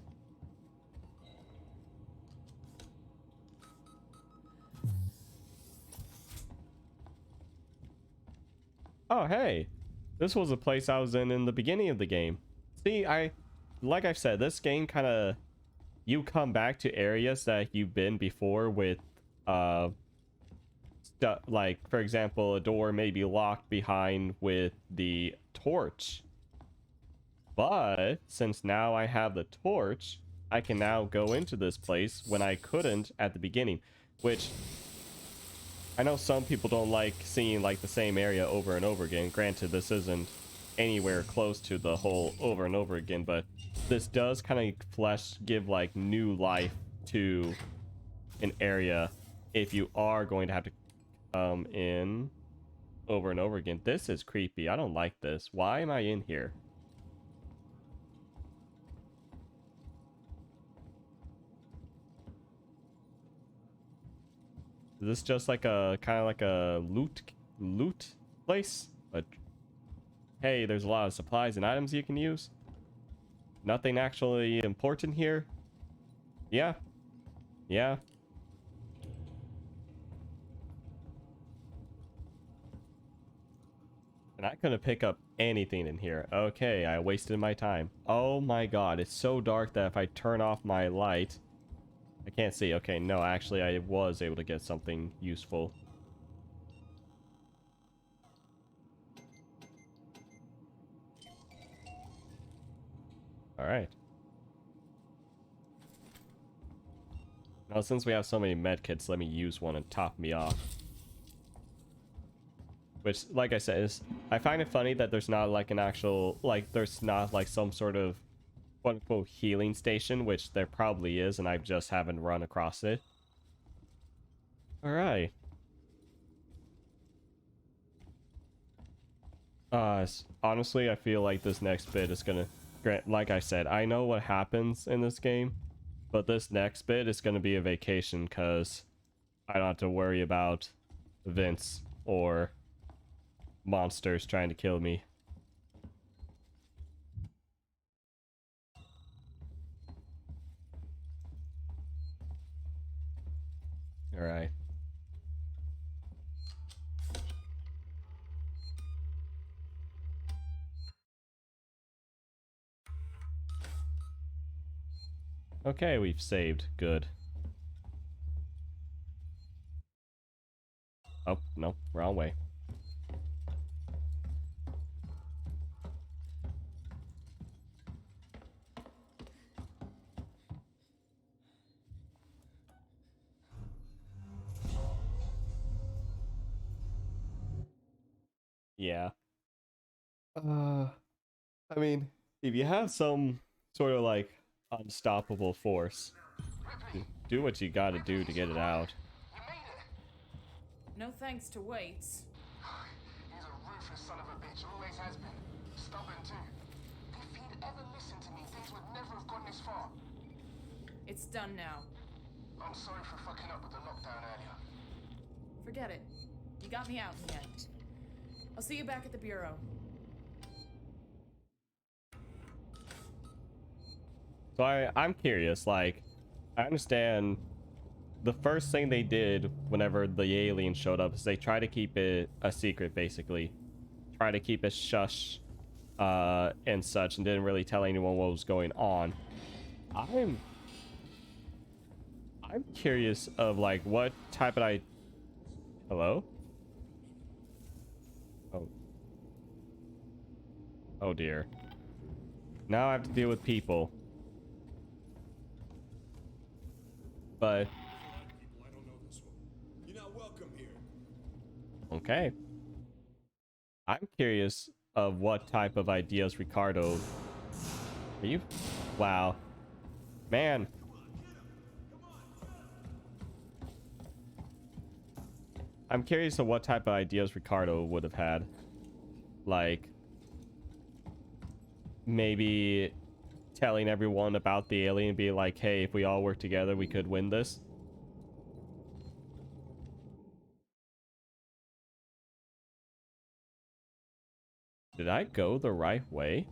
Oh, hey. This was a place I was in the beginning of the game. See, like I said, this game kind of... You come back to areas that you've been before with, like, for example, a door may be locked behind with the torch. But since now I have the torch, I can now go into this place when I couldn't at the beginning, which I know some people don't like seeing like the same area over and over again. Granted, this isn't anywhere close to the whole over and over again, but this does kind of give like new life to an area if you are going to have to come in over and over again. This is creepy. I don't like this. Why am I in here? Is this just like a kind of like a loot place? But hey, there's a lot of supplies and items you can use. Nothing actually important here. Yeah. Yeah. And I couldn't pick up anything in here. Okay, I wasted my time. Oh my god, it's so dark that if I turn off my light, I can't see. Okay, no, actually I was able to get something useful. Alright. Now since we have so many medkits, let me use one and top me off. Which, like I said, is I find it funny that there's not like an actual, like there's not like some sort of quote unquote healing station, which there probably is, and I just haven't run across it. Alright. Honestly, I feel like this next bit is gonna, like I said, I know what happens in this game, but this next bit is gonna be a vacation, because I don't have to worry about Vince or monsters trying to kill me. All right. Okay, we've saved. Good. Oh, no, wrong way. Yeah. I mean, if you have some sort of like unstoppable force, do what you gotta do to get it out. No thanks to Waits. He's a ruthless son of a bitch, always has been. Stubborn too. If he'd ever listened to me, things would never have gone this far. It's done now. I'm sorry for fucking up with the lockdown earlier. Forget it. You got me out in the end. I'll see you back at the Bureau. So I'm curious, like, I understand the first thing they did whenever the alien showed up is they try to keep it a secret, basically. Try to keep it shush and such, and didn't really tell anyone what was going on. I'm curious of, like, what type of Hello? Oh. Oh dear. Now I have to deal with people. But You're not welcome here. okay. I'm curious of what type of ideas Ricardo. Are you? Wow. Man. I'm curious of what type of ideas Ricardo would have had. Like, maybe telling everyone about the alien, be like, hey, if we all work together, we could win this. Did I go the right way?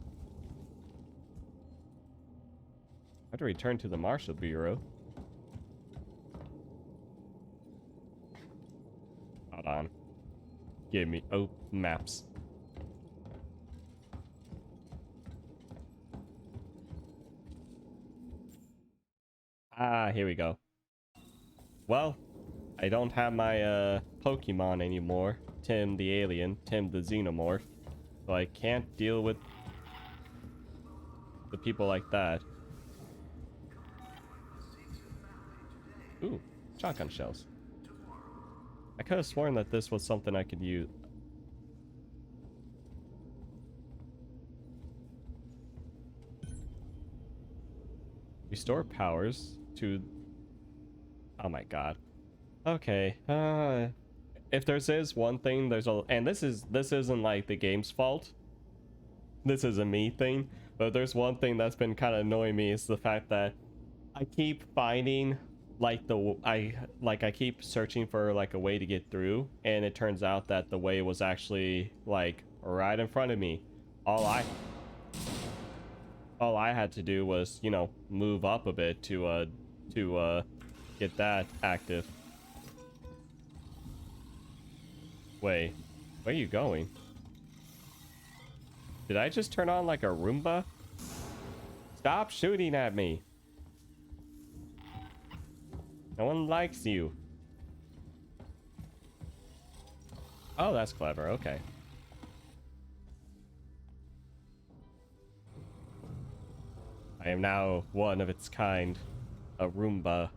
I have to return to the Marshal Bureau. Hold on. Give me... Oh, maps. Ah, here we go. Well, I don't have my Pokemon anymore. Tim the alien, Tim the xenomorph. So I can't deal with the people like that. Ooh, shotgun shells. I could have sworn that this was something I could use. Restore powers to... Oh my god. Okay. If there's one thing, there's a... And this isn't like the game's fault. This is a me thing. But there's one thing that's been kind of annoying me is the fact that I keep finding like I keep searching for like a way to get through, and it turns out that the way was actually like right in front of me. All I had to do was, you know, move up a bit to get that active. Wait, where are you going? Did I just turn on like a Roomba? Stop shooting at me. No one likes you. Oh, that's clever. Okay. I am now one of its kind. A Roomba.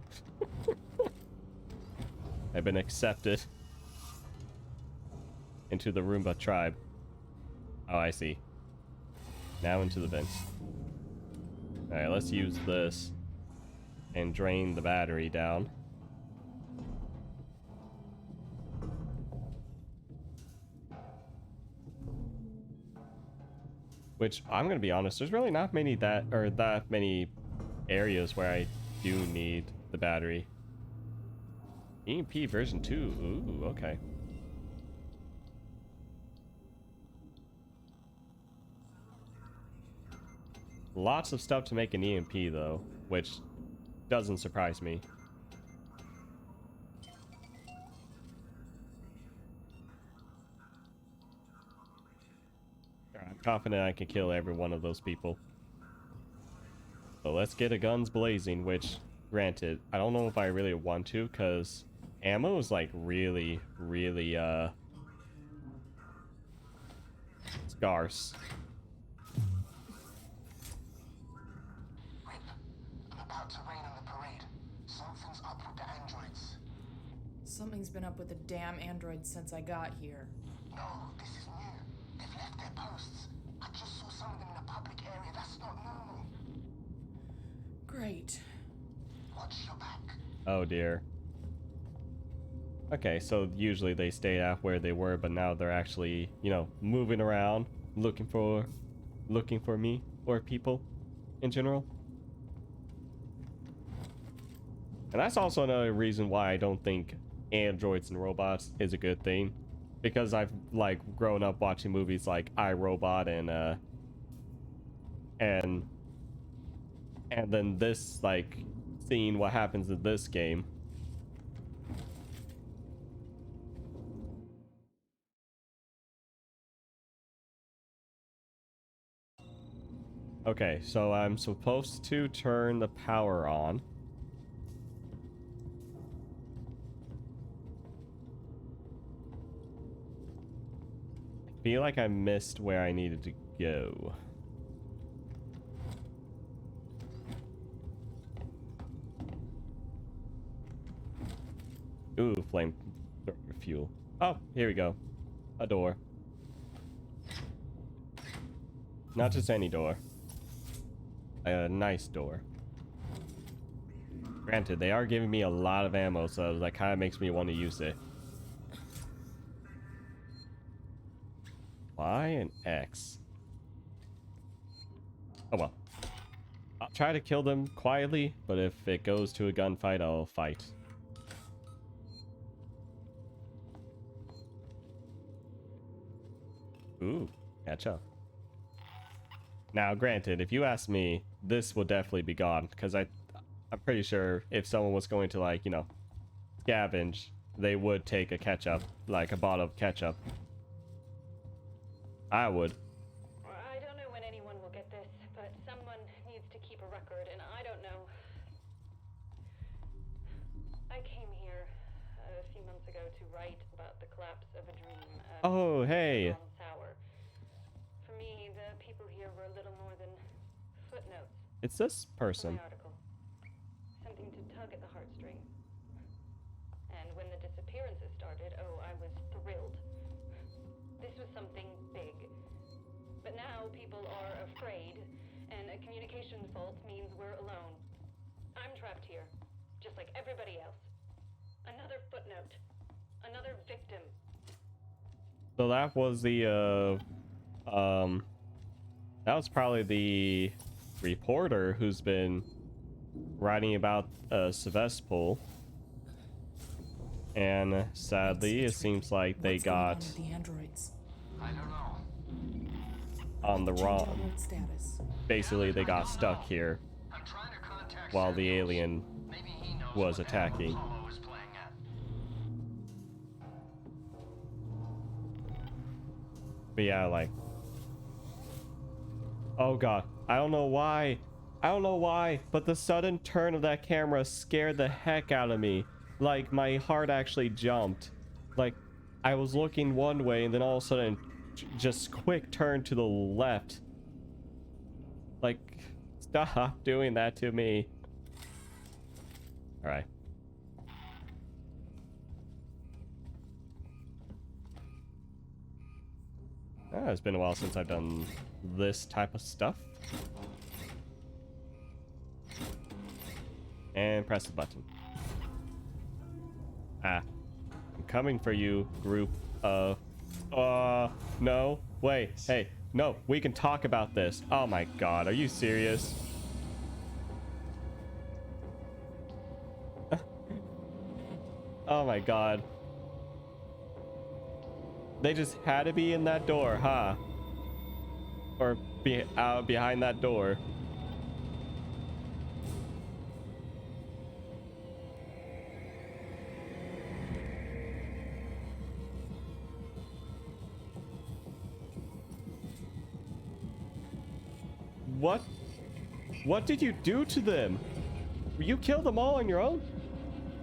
I've been accepted into the Roomba tribe. Oh, I see. Now into the vents. Alright, let's use this and drain the battery down. Which, I'm gonna be honest, there's really not many that many areas where I do need the battery. EMP version 2. Ooh, okay. Lots of stuff to make an EMP though, which doesn't surprise me. I'm confident I can kill every one of those people. So let's get a guns blazing, which, granted, I don't know if I really want to, because ammo is like really scarce. Rip, I'm about to rain on the parade. Something's up with the androids. Something's been up with the damn androids since I got here. No, this is new. They've left their posts. I just saw some of them in a public area. That's not normal. Great. Watch your back. Oh dear. Okay, so usually they stay out where they were, but now they're actually, you know, moving around, looking for me or people in general. And that's also another reason why I don't think androids and robots is a good thing, because I've like grown up watching movies like iRobot and then this, like, seeing what happens in this game. Okay, so I'm supposed to turn the power on. I feel like I missed where I needed to go. Ooh, flame fuel. Oh, here we go. A door. Not just any door. A nice door. Granted, they are giving me a lot of ammo, so that kind of makes me want to use it. Y and X. Oh well. I'll try to kill them quietly, but if it goes to a gunfight, I'll fight. Ooh, catch up. Now, granted, if you ask me, this will definitely be gone, because I'm pretty sure if someone was going to, like, you know, scavenge, they would take a ketchup, like a bottle of ketchup. I would. I don't know when anyone will get this, but someone needs to keep a record, and I don't know. I came here a few months ago to write about the collapse of a dream. Oh, hey. Tower. For me, the people here were a little more than footnotes. It's this person. My article. Something to tug at the heartstrings. And when the disappearances started, oh, I was thrilled. This was something big. But now people are afraid, and a communications fault means we're alone. I'm trapped here, just like everybody else. Another footnote. Another victim. So that was the, that was probably the reporter who's been writing about Sevastopol. And sadly, it seems like they got the androids. I don't know. on the wrong. Alert status. Basically, they got stuck here I'm trying to contact while the Santos. alien Maybe he knows was attacking. Apollo is playing at. But yeah, like, oh god, I don't know why, but the sudden turn of that camera scared the heck out of me. Like, my heart actually jumped. Like, I was looking one way and then all of a sudden just quick turn to the left. Like, stop doing that to me. All right. It's been a while since I've done this type of stuff. And press the button. I'm coming for you, group of... no. Wait, hey, no, we can talk about this. Oh my god, are you serious? Oh my god. They just had to be in that door, huh? Or be out behind that door. What did you do to them? You killed them all on your own?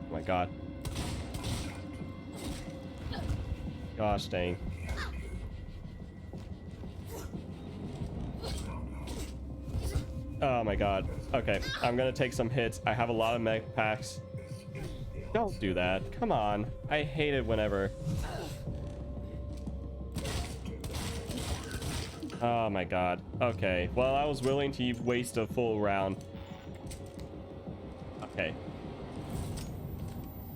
Oh my god. Gosh dang. Oh my god. Okay, I'm gonna take some hits. I have a lot of mech packs. Don't do that. Come on. I hate it whenever... Oh my god. Okay. Well, I was willing to waste a full round. Okay.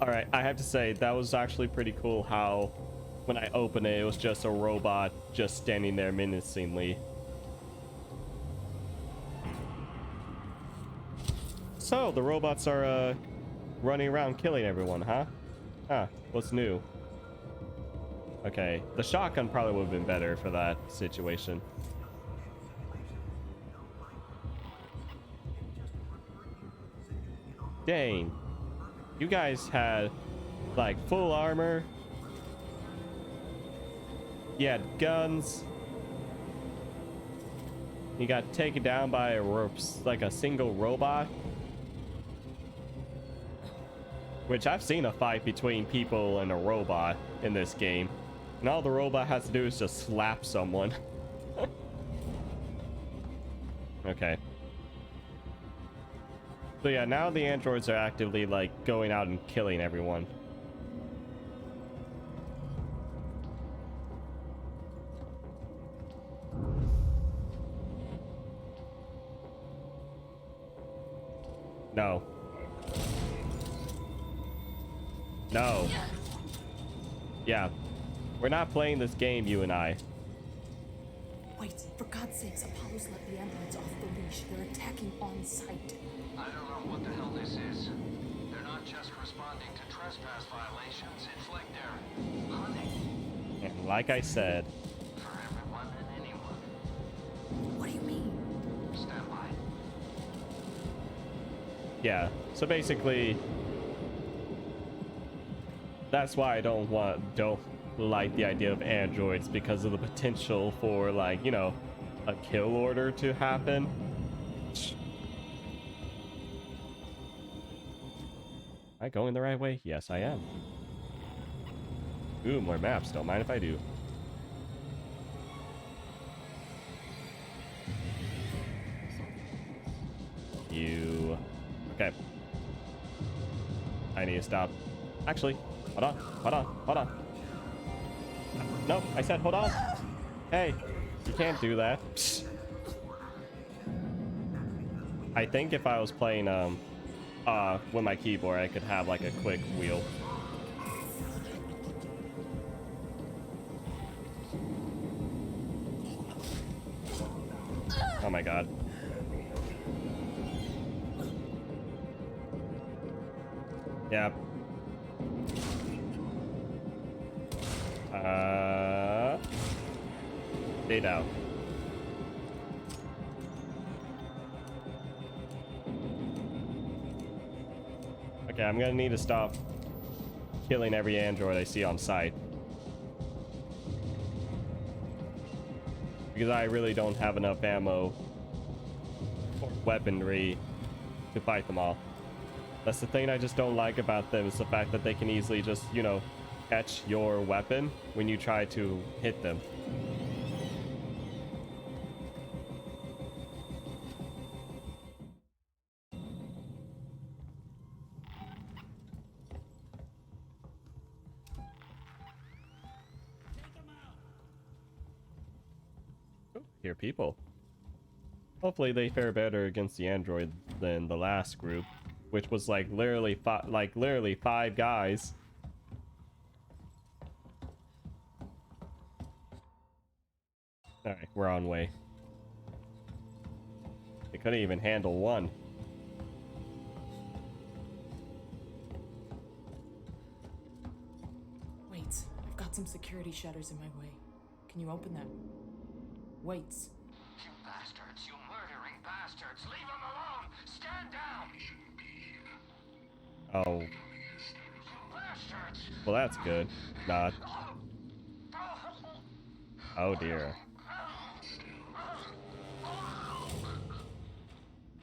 Alright, I have to say, that was actually pretty cool how when I opened it, it was just a robot just standing there menacingly. So, the robots are running around killing everyone, huh? Huh, what's new? Okay, the shotgun probably would have been better for that situation. Dang. You guys had, like, full armor. You had guns. You got taken down by a single robot. Which I've seen a fight between people and a robot in this game. And all the robot has to do is just slap someone. Okay. So yeah, now the androids are actively like going out and killing everyone. No. No. Yeah. We're not playing this game, you and I. Wait, for God's sakes, Apollo's let the androids off the leash. They're attacking on sight. I don't know what the hell this is. They're not just responding to trespass violations, it's like they're hunting. And like I said. For everyone and anyone. What do you mean? Stand by. Yeah, so basically... That's why I don't like the idea of androids, because of the potential for, like, you know, a kill order to happen. Am I going the right way? Yes, I am. Ooh, more maps. Don't mind if I do. You... Okay. I need to stop. Actually, hold on. No, I said hold on. Hey, you can't do that. I think if I was playing with my keyboard, I could have like a quick wheel. Oh my god. Yeah. Stay down. Okay. Yeah, I'm gonna need to stop killing every android I see on sight. Because I really don't have enough ammo or weaponry to fight them all. That's the thing I just don't like about them, is the fact that they can easily just, you know, catch your weapon when you try to hit them. Oh, here people. Hopefully they fare better against the android than the last group, which was like literally five guys. All right, we're on way. They couldn't even handle one. Wait, I've got some security shutters in my way. Can you open them? Wait. You bastards, you murdering bastards, leave him alone! Stand down! Oh. Bastards! Well, that's good. Not. Oh dear.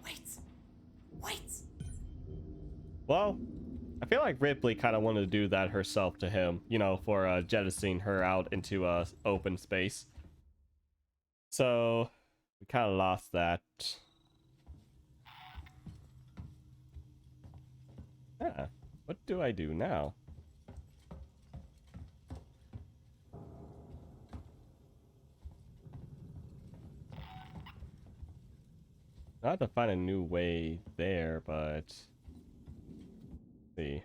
Wait! Well, I feel like Ripley kind of wanted to do that herself to him, you know, for jettisoning her out into open space. So we kind of lost that. Yeah. What do I do now? I have to find a new way there, but let's see.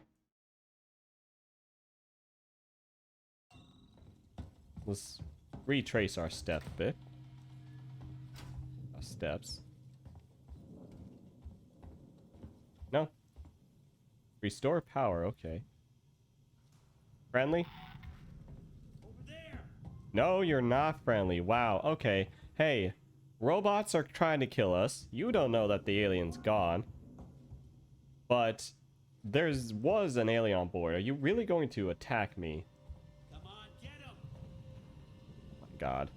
Let's retrace our step a bit. Our steps. No. Restore power, okay. Friendly? No, you're not friendly. Wow, okay. Hey, robots are trying to kill us. You don't know that the alien's gone. But there was an alien on board. Are you really going to attack me? Come on, get him. Oh my God.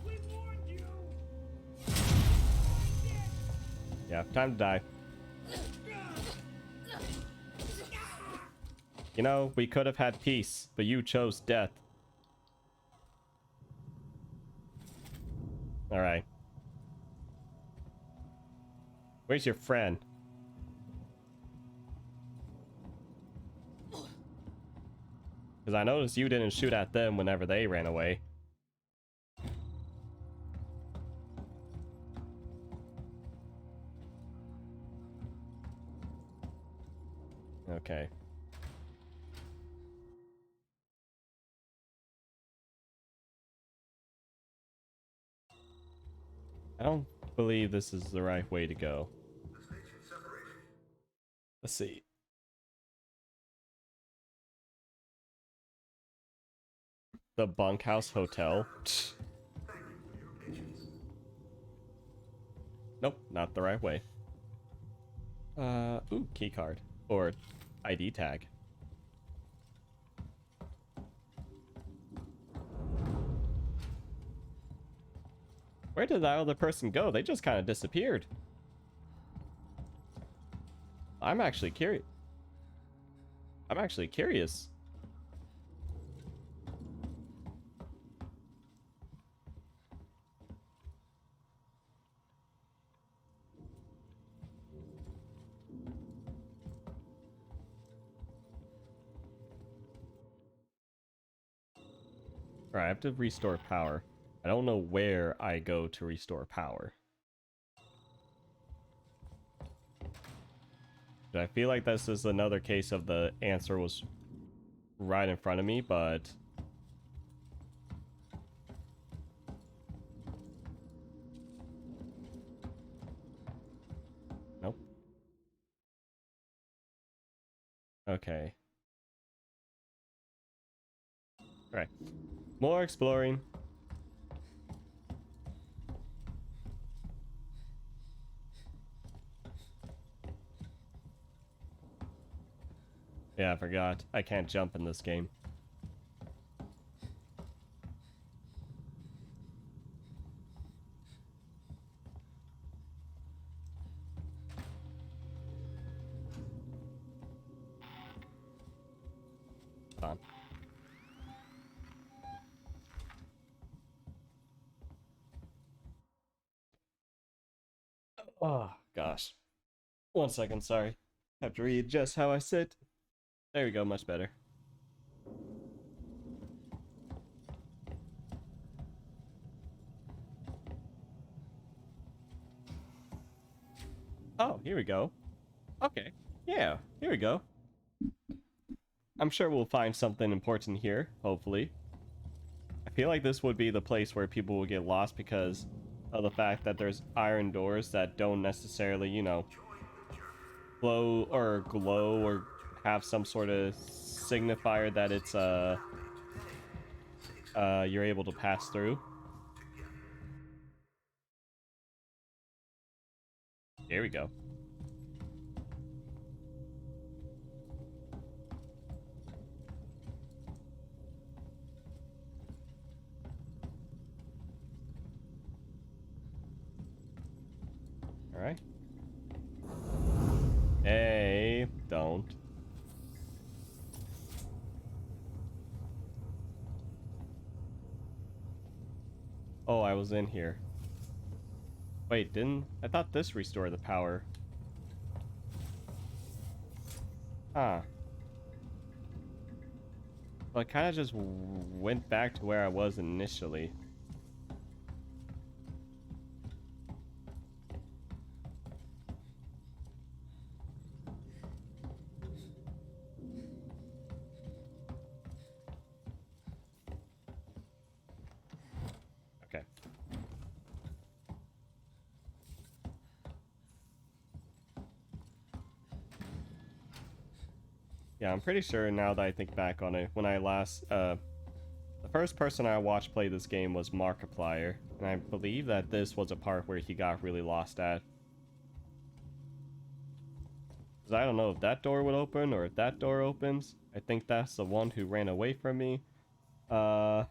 We warned you. Yeah, time to die. You know, we could have had peace, but you chose death. Alright. Where's your friend? Because I noticed you didn't shoot at them whenever they ran away. Okay. I don't believe this is the right way to go. Let's see. The bunkhouse hotel. Nope, not the right way. Ooh, key card or ID tag. Where did that other person go? They just kind of disappeared. I'm actually curious. Alright, I have to restore power. I don't know where I go to restore power. I feel like this is another case of the answer was right in front of me, but... Nope. Okay. Alright. More exploring. Yeah, I forgot. I can't jump in this game. On. Oh, gosh. 1 second, sorry. Have to readjust how I sit. There we go, much better. Oh, here we go. Okay. Yeah, here we go. I'm sure we'll find something important here, hopefully. I feel like this would be the place where people will get lost because of the fact that there's iron doors that don't necessarily, you know, glow or have some sort of signifier that it's you're able to pass through. There we go. All right. Hey, don't. Oh, I was in here. Wait, I thought this restored the power. Huh. Well, I kind of just went back to where I was initially. Okay. Yeah, I'm pretty sure now that I think back on it, when I last, the first person I watched play this game was Markiplier, and I believe that this was a part where he got really lost at. Because I don't know if that door would open or if that door opens. I think that's the one who ran away from me. Dang,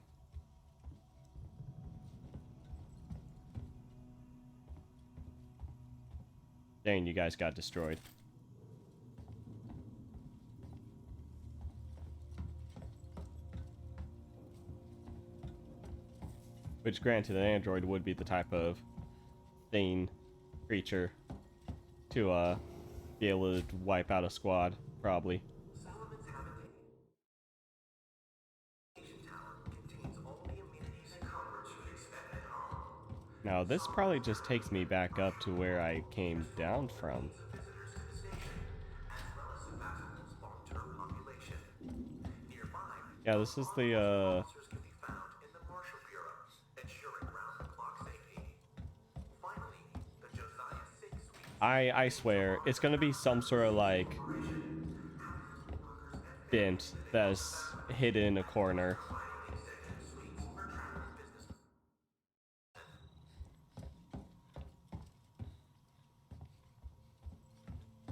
you guys got destroyed. Which, granted, an android would be the type of thing, creature, to, be able to wipe out a squad, probably. Solomon's habitation tower contains all the amenities and comforts you'd expect at home. Now, this probably just takes me back up to where I came down from. Visitors to the station, as well as Sevastopol's long-term population. Nearby, Yeah, this is the, officers can be found in the Marshal Bureau, ensuring round-the-clock safety. Finally, the Josiah 6 suite. I swear, it's gonna be some sort of, like, vent that's hidden in a corner.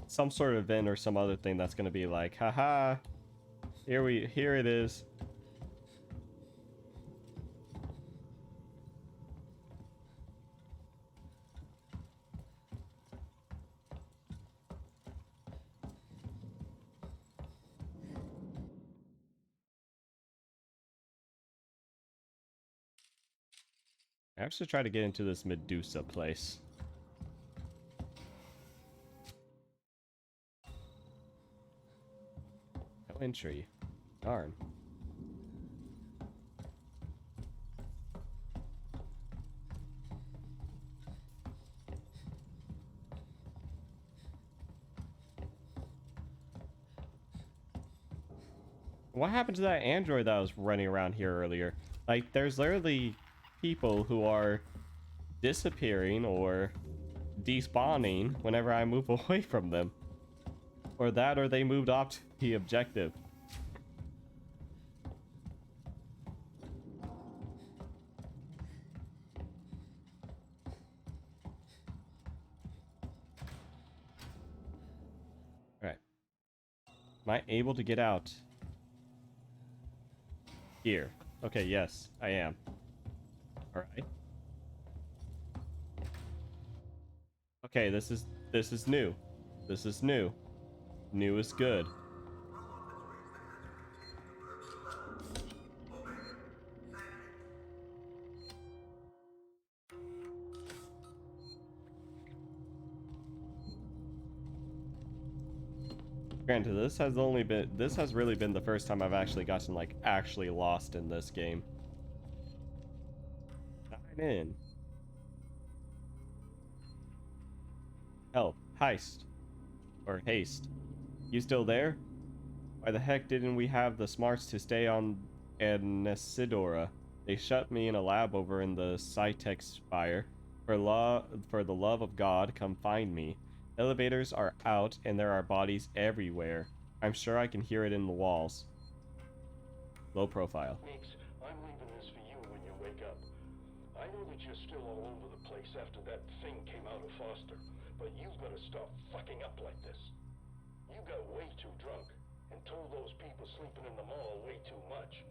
Some sort of vent or some other thing that's gonna be like, haha, here it is. I have to try to get into this Medusa place. No entry. Darn. What happened to that android that was running around here earlier? Like, there's literally people who are disappearing or despawning whenever I move away from them. Or that, or they moved off to the objective. Alright. Am I able to get out? Here. Okay, yes, I am. Alright. Okay, this is new. This is new. New is good. Granted, this has really been the first time I've actually gotten like actually lost in this game. Dine in. Help. Heist. Or haste. You still there? Why the heck didn't we have the smarts to stay on Anesidora? They shut me in a lab over in the Cytex spire. For the love of God, come find me. Elevators are out and there are bodies everywhere. I'm sure I can hear it in the walls. Low profile. Meeks, I'm leaving this for you when you wake up. I know that you're still all over the place after that thing came out of Foster, but you've got to stop fucking up like this. You got way too drunk and told those people sleeping in the mall way too much.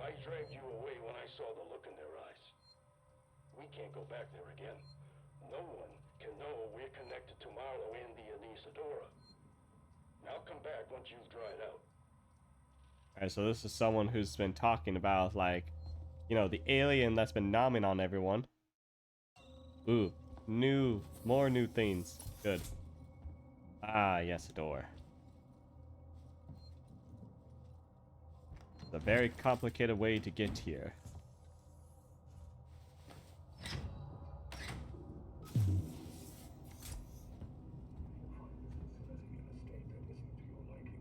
I dragged you away when I saw the look in their eyes. We can't go back there again. No one can know we're connected to Marlowe and the Anesidora. Now come back once you've dried out. Alright, so this is someone who's been talking about, like, you know, the alien that's been nomming on everyone. Ooh, more new things. Good. Ah, yes, a door. It's a very complicated way to get here.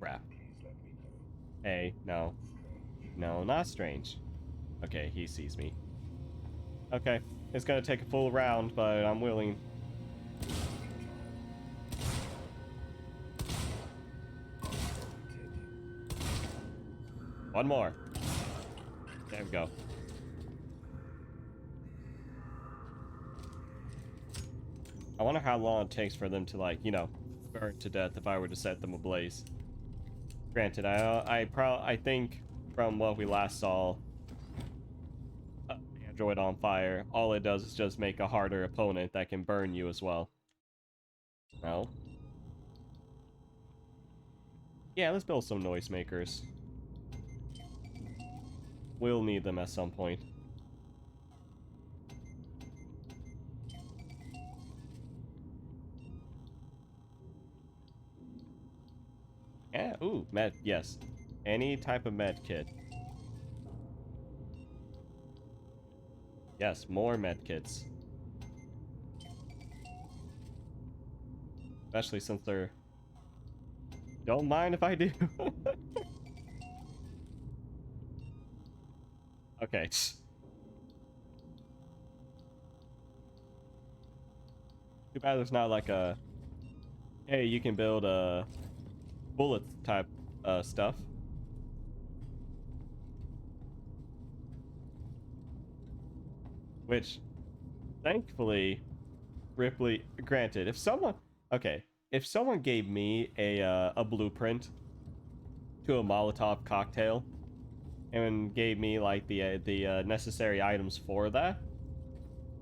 Crap. Hey, no. No, not strange. Okay, he sees me. Okay, it's gonna take a full round, but I'm willing. One more. There we go. I wonder how long it takes for them to, like, you know, burn to death if I were to set them ablaze. Granted, I think from what we last saw, Android on fire, all it does is just make a harder opponent that can burn you as well. No? Yeah, let's build some noisemakers. We'll need them at some point. Yeah, ooh, med, yes. Any type of med kit. Yes, more med kits. Especially since they're... Don't mind if I do. Okay. Too bad there's not like a... Hey, you can build a... bullet type stuff. Which, thankfully, Ripley, granted, if someone gave me a blueprint to a Molotov cocktail and gave me like the necessary items for that,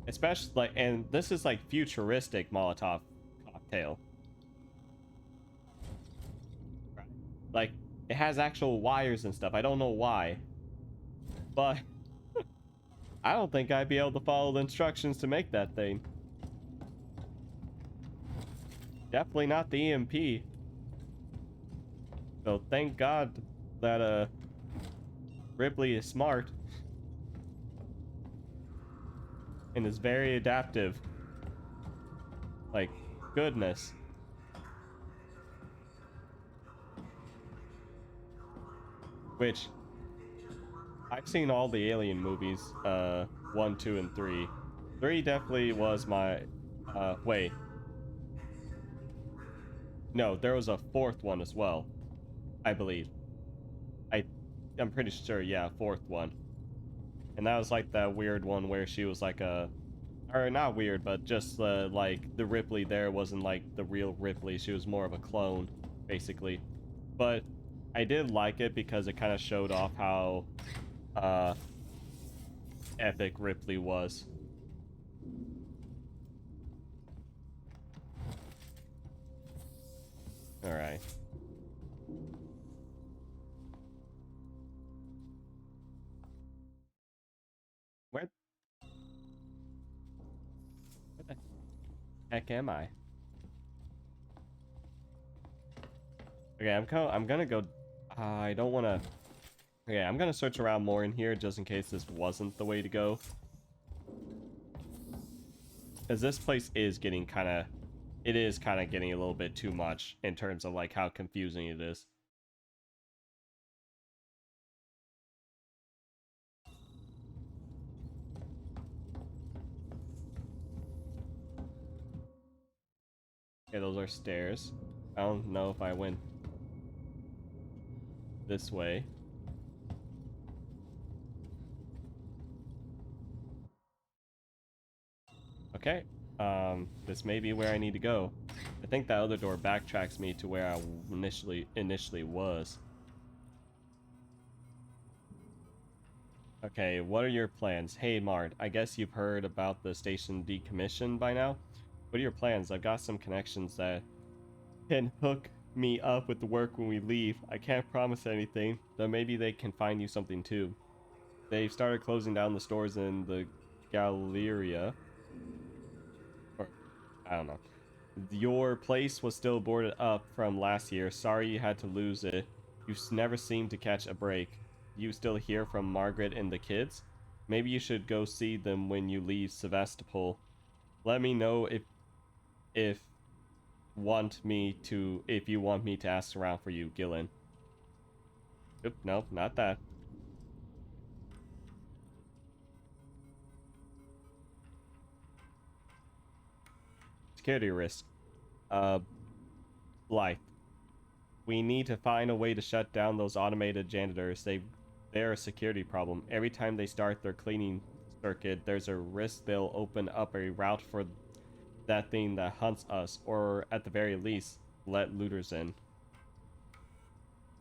especially like, and this is like futuristic Molotov cocktail. Like, it has actual wires and stuff. I don't know why. But I don't think I'd be able to follow the instructions to make that thing. Definitely not the EMP. So thank God that Ripley is smart. And is very adaptive. Like, goodness. Which, I've seen all the Alien movies, 1, 2, and 3. 3 definitely was my, wait. No, there was a 4th one as well, I believe. I'm pretty sure, yeah, 4th one. And that was like that weird one where she was like or not weird, but just, like, the Ripley there wasn't like the real Ripley. She was more of a clone, basically. But I did like it because it kind of showed off how epic Ripley was. All right. Where the heck am I? Okay, I'm gonna go. I don't want to. Okay, I'm gonna search around more in here just in case this wasn't the way to go. Because this place is getting kind of. It is kind of getting a little bit too much in terms of like how confusing it is. Okay, those are stairs. I don't know if I went this way. Okay, this may be where I need to go. I think that other door backtracks me to where I initially was. Okay, what are your plans? Hey Mart, I guess you've heard about the station decommission by now? What are your plans? I've got some connections that can hook me up with the work when we leave. I can't promise anything, though maybe they can find you something too. They've started closing down the stores in the Galleria. Or, I don't know. Your place was still boarded up from last year. Sorry you had to lose it. You never seem to catch a break. You still hear from Margaret and the kids? Maybe you should go see them when you leave Sevastopol. Let me know if you want me to ask around for you, Gillen. Oop, nope, not that. Security risk. Blythe. We need to find a way to shut down those automated janitors. They're a security problem. Every time they start their cleaning circuit, there's a risk they'll open up a route for that thing that hunts us, or at the very least, let looters in.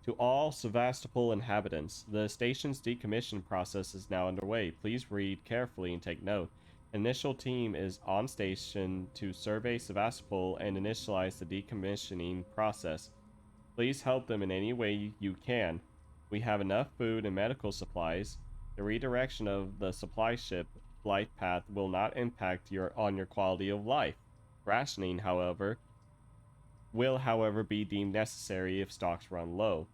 To all Sevastopol inhabitants, the station's decommission process is now underway. Please read carefully and take note. Initial team is on station to survey Sevastopol and initialize the decommissioning process. Please help them in any way you can. We have enough food and medical supplies. The redirection of the supply ship flight path will not impact your quality of life. Rationing, will however be deemed necessary if stocks run low.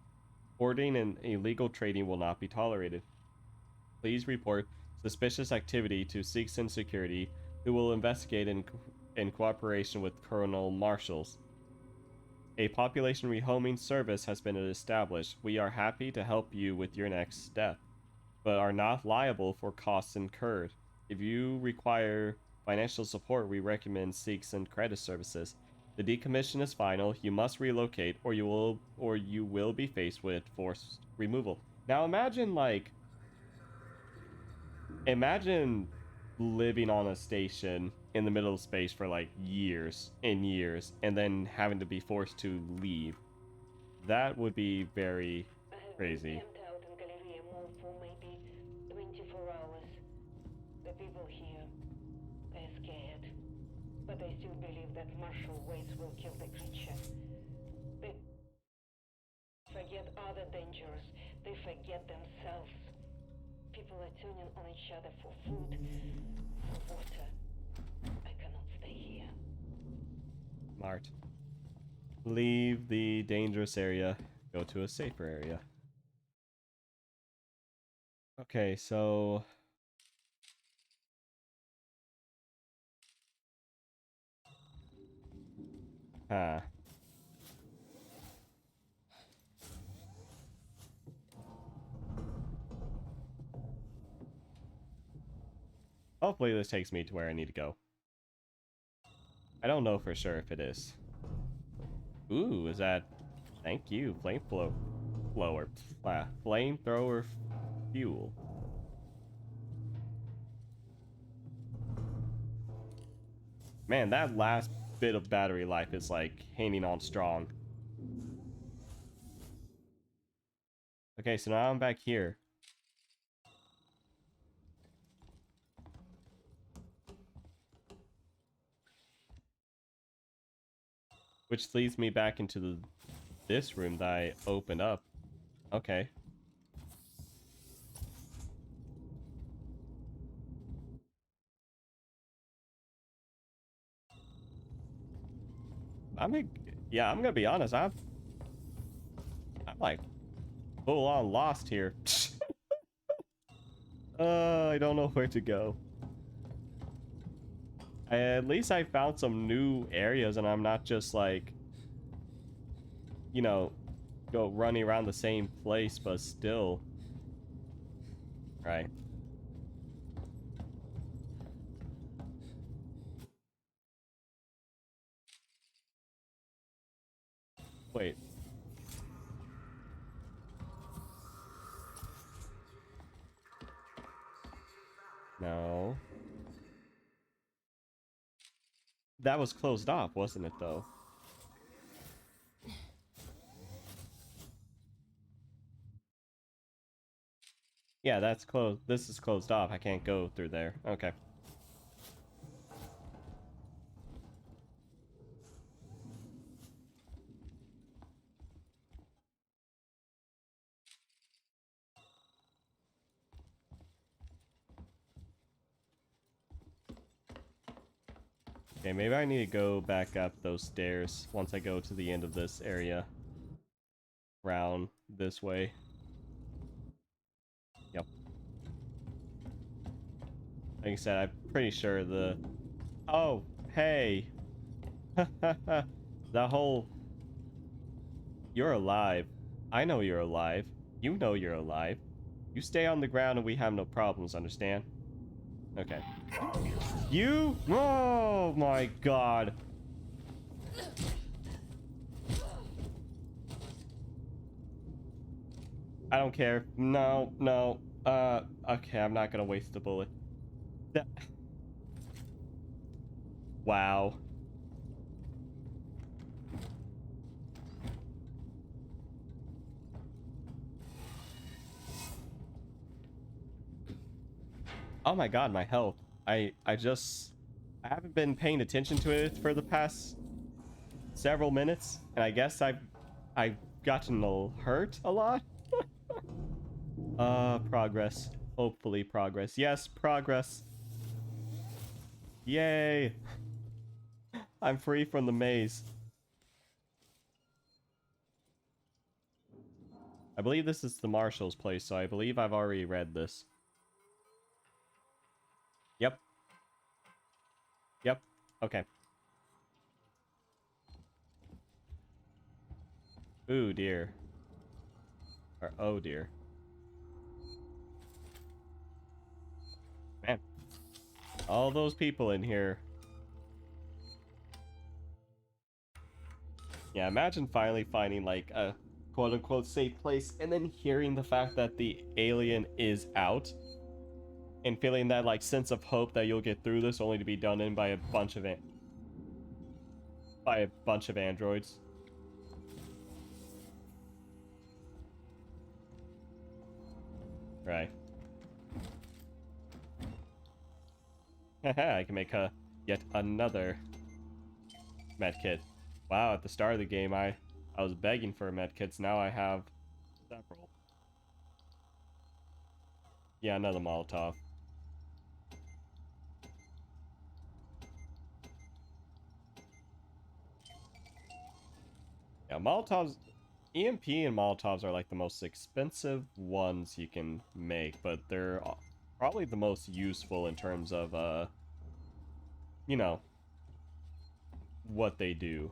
Hoarding and illegal trading will not be tolerated. Please report suspicious activity to Seegson Security, who will investigate in cooperation with Colonel Marshals. A population rehoming service has been established. We are happy to help you with your next step, but are not liable for costs incurred. If you require financial support, we recommend Seegson Credit Services. The decommission is final. You must relocate, or you will be faced with forced removal. Now imagine living on a station in the middle of space for like years and years, and then having to be forced to leave. That would be very crazy. Camped out in Galleria Mall for maybe 24 hours. The people here, they're scared, but they still believe that Marshal Waits will kill the creature. They forget other dangers. They forget themselves. People are turning on each other for food, for water. I cannot stay here. Mart. Leave the dangerous area. Go to a safer area. Okay, so... Hopefully this takes me to where I need to go. I don't know for sure if it is. Ooh, is that... Thank you, flamethrower fuel. Man, that last bit of battery life is like hanging on strong. Okay, so now I'm back here. Which leads me back into this room that I opened up. Okay. Yeah, I'm gonna be honest. I'm like full on lost here. I don't know where to go. At least I found some new areas, and I'm not just like, you know, go running around the same place, but still. Right. Wait. No. That was closed off, wasn't it, though? Yeah, that's closed. This is closed off. I can't go through there. Okay. Okay, maybe I need to go back up those stairs once I go to the end of this area. Round this way. Yep. Like I said, I'm pretty sure the... Oh, hey! The whole... You're alive. I know you're alive. You know you're alive. You stay on the ground and we have no problems, understand? Okay. You? Oh my god. I don't care. No, no. Okay, I'm not gonna waste the bullet. Wow. Oh my god, my health. I haven't been paying attention to it for the past several minutes, and I guess I've gotten hurt a lot. Progress. Hopefully progress. Yes, progress. Yay. I'm free from the maze. I believe this is the Marshal's place, so I believe I've already read this. Yep. Yep. Okay. Ooh, dear. Or, oh, dear. Man. All those people in here. Yeah, imagine finally finding, like, a quote-unquote safe place, and then hearing the fact that the alien is out. And feeling that, like, sense of hope that you'll get through this, only to be done in by a bunch of androids. Right. I can make yet another medkit. Wow, at the start of the game, I was begging for medkits. Now I have several. Yeah, another Molotov. Yeah, Molotovs, EMP and Molotovs are like the most expensive ones you can make, but they're probably the most useful in terms of, you know, what they do.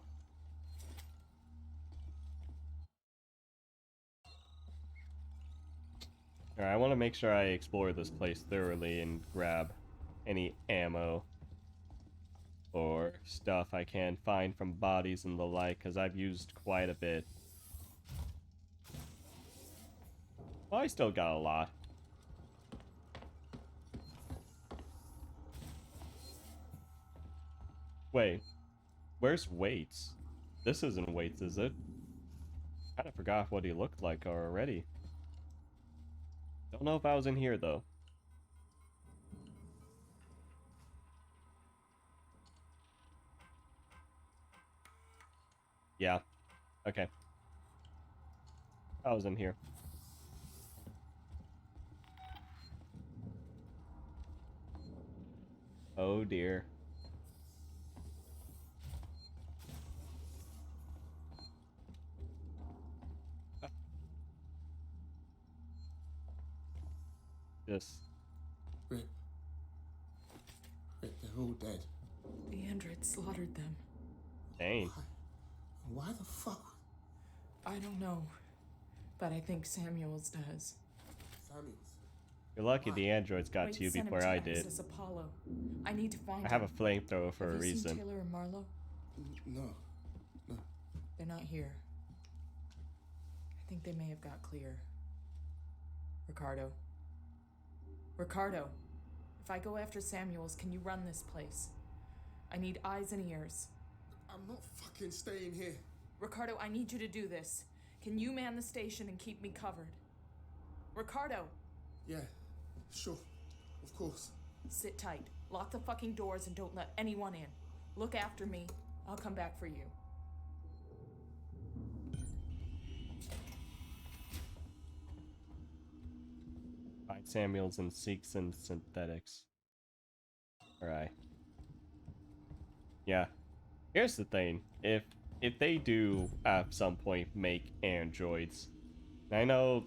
Alright, I want to make sure I explore this place thoroughly and grab any ammo or stuff I can find from bodies and the like, because I've used quite a bit. Well, I still got a lot. Wait, where's Waits? This isn't Waits, is it? Kind of forgot what he looked like already. Don't know if I was in here though. Yeah. Okay. I was in here. Oh dear. Just Rip, they're all dead. The android slaughtered them. dang. Why the fuck? I don't know, but I think Samuels does. Samuels? You're lucky the androids got Wait, to you sent him before to I did. Access Apollo. I need to find I have a him. flamethrower for Have a you reason. seen Taylor and Marlo? No. They're not here. I think they may have got clear. Ricardo. Ricardo, if I go after Samuels, can you run this place? I need eyes and ears. I'm not fucking staying here. Ricardo, I need you to do this. Can you man the station and keep me covered? Ricardo! Yeah, sure. Of course. Sit tight. Lock the fucking doors and don't let anyone in. Look after me. I'll come back for you. Find Samuels and Seeks and Synthetics. Alright. Yeah. Here's the thing. If they do at some point make androids, I know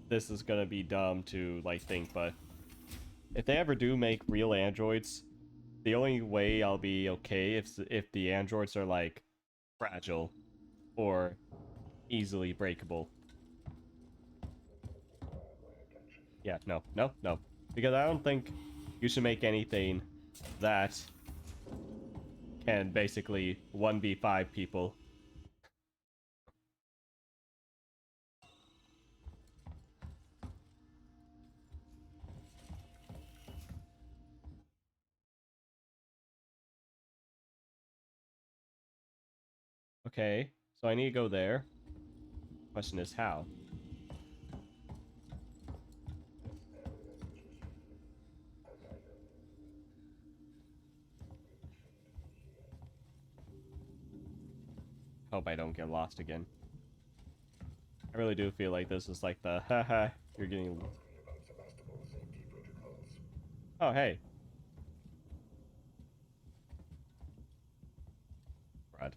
this is gonna be dumb to like think, but if they ever do make real androids, the only way I'll be okay if the androids are like fragile or easily breakable. Yeah, no. Because I don't think you should make anything that can basically 1v5 people. Okay, so I need to go there. Question is how? Hope I don't get lost again. I really do feel like this is like the haha, you're getting... Oh, hey. Brad.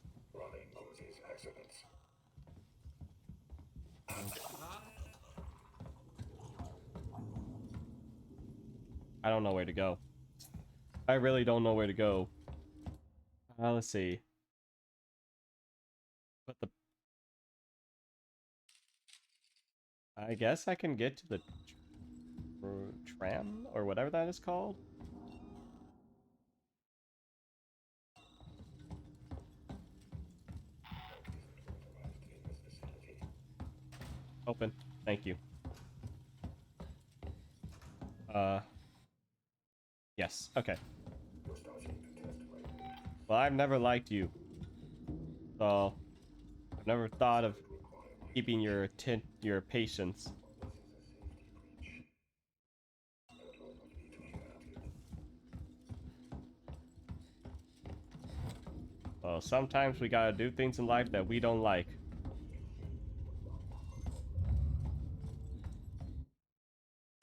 I don't know where to go. I really don't know where to go. Let's see. But I guess I can get to the tram or whatever that is called. Open. Thank you. Yes. Okay. Well, I've never liked you. So I've never thought of keeping your patience. Well, sometimes we gotta do things in life that we don't like.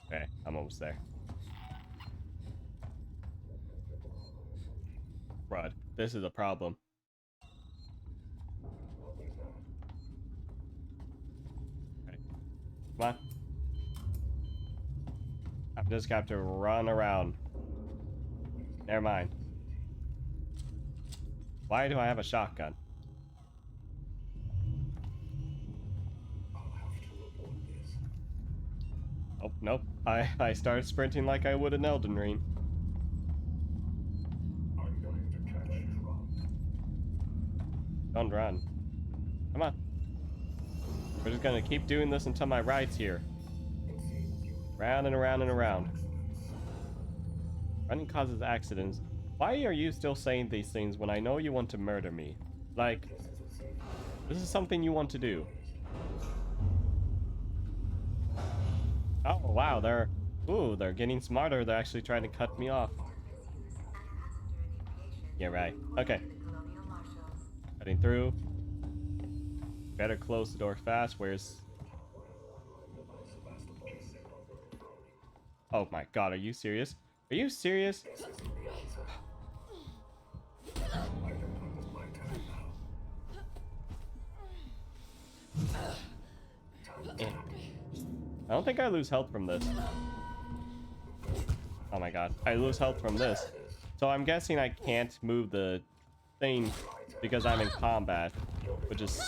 Okay, I'm almost there. Rod, this is a problem. Okay. Come on. I've just got to run around. Never mind. Why do I have a shotgun? Oh, nope. I started sprinting like I would in Elden Ring. Don't run. Come on. We're just gonna keep doing this until my ride's here. Round and around and around. Running causes accidents. Why are you still saying these things when I know you want to murder me? Like, this is something you want to do. Oh wow, they're getting smarter. They're actually trying to cut me off. Yeah, right. Okay. Cutting through. Better close the door fast. Where's... Oh my god, are you serious? Are you serious? I don't think I lose health from this. Oh my god, I lose health from this. So I'm guessing I can't move the thing because I'm in combat, which is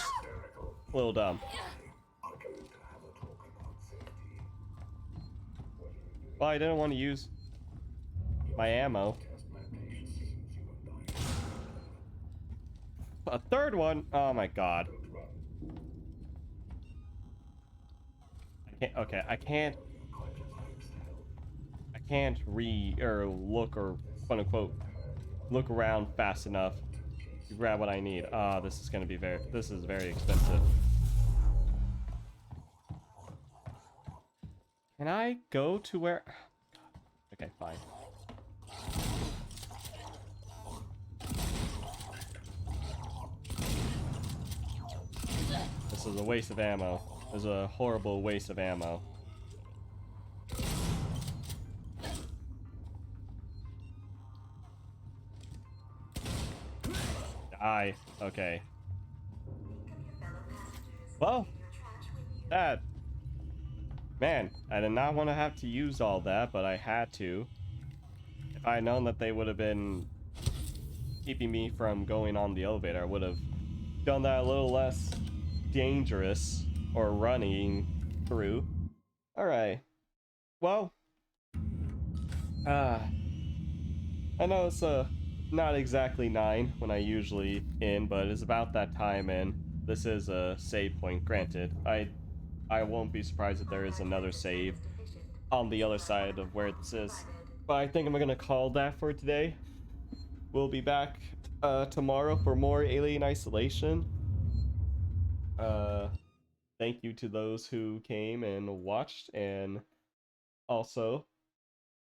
a little dumb. Well, I didn't want to use my ammo. A third one? Oh my god. Okay, I can't look or quote unquote look around fast enough to grab what I need. This is gonna be this is very expensive. Can I go to where... Okay, fine. This is a waste of ammo. This is a horrible waste of ammo. Die. Okay. Well, that... Man, I did not want to have to use all that, but I had to. If I had known that they would have been keeping me from going on the elevator, I would have done that a little less dangerous or running through. Alright. Well, I know it's not exactly 9 when I usually end, but it's about that time, and this is a save point. Granted, I won't be surprised if there is another save on the other side of where this is. But I think I'm gonna call that for today. We'll be back tomorrow for more Alien Isolation. Thank you to those who came and watched, and also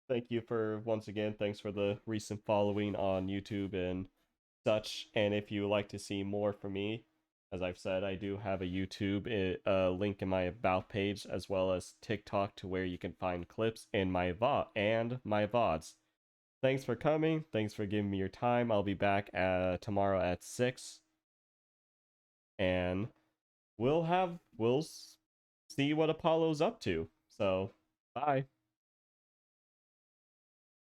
thank you for, once again, thanks for the recent following on YouTube and such. And if you would like to see more from me, as I've said, I do have a YouTube link in my about page, as well as TikTok, to where you can find clips in my VODs. Thanks for coming. Thanks for giving me your time. I'll be back tomorrow at 6. And we'll see what Apollo's up to. So, bye.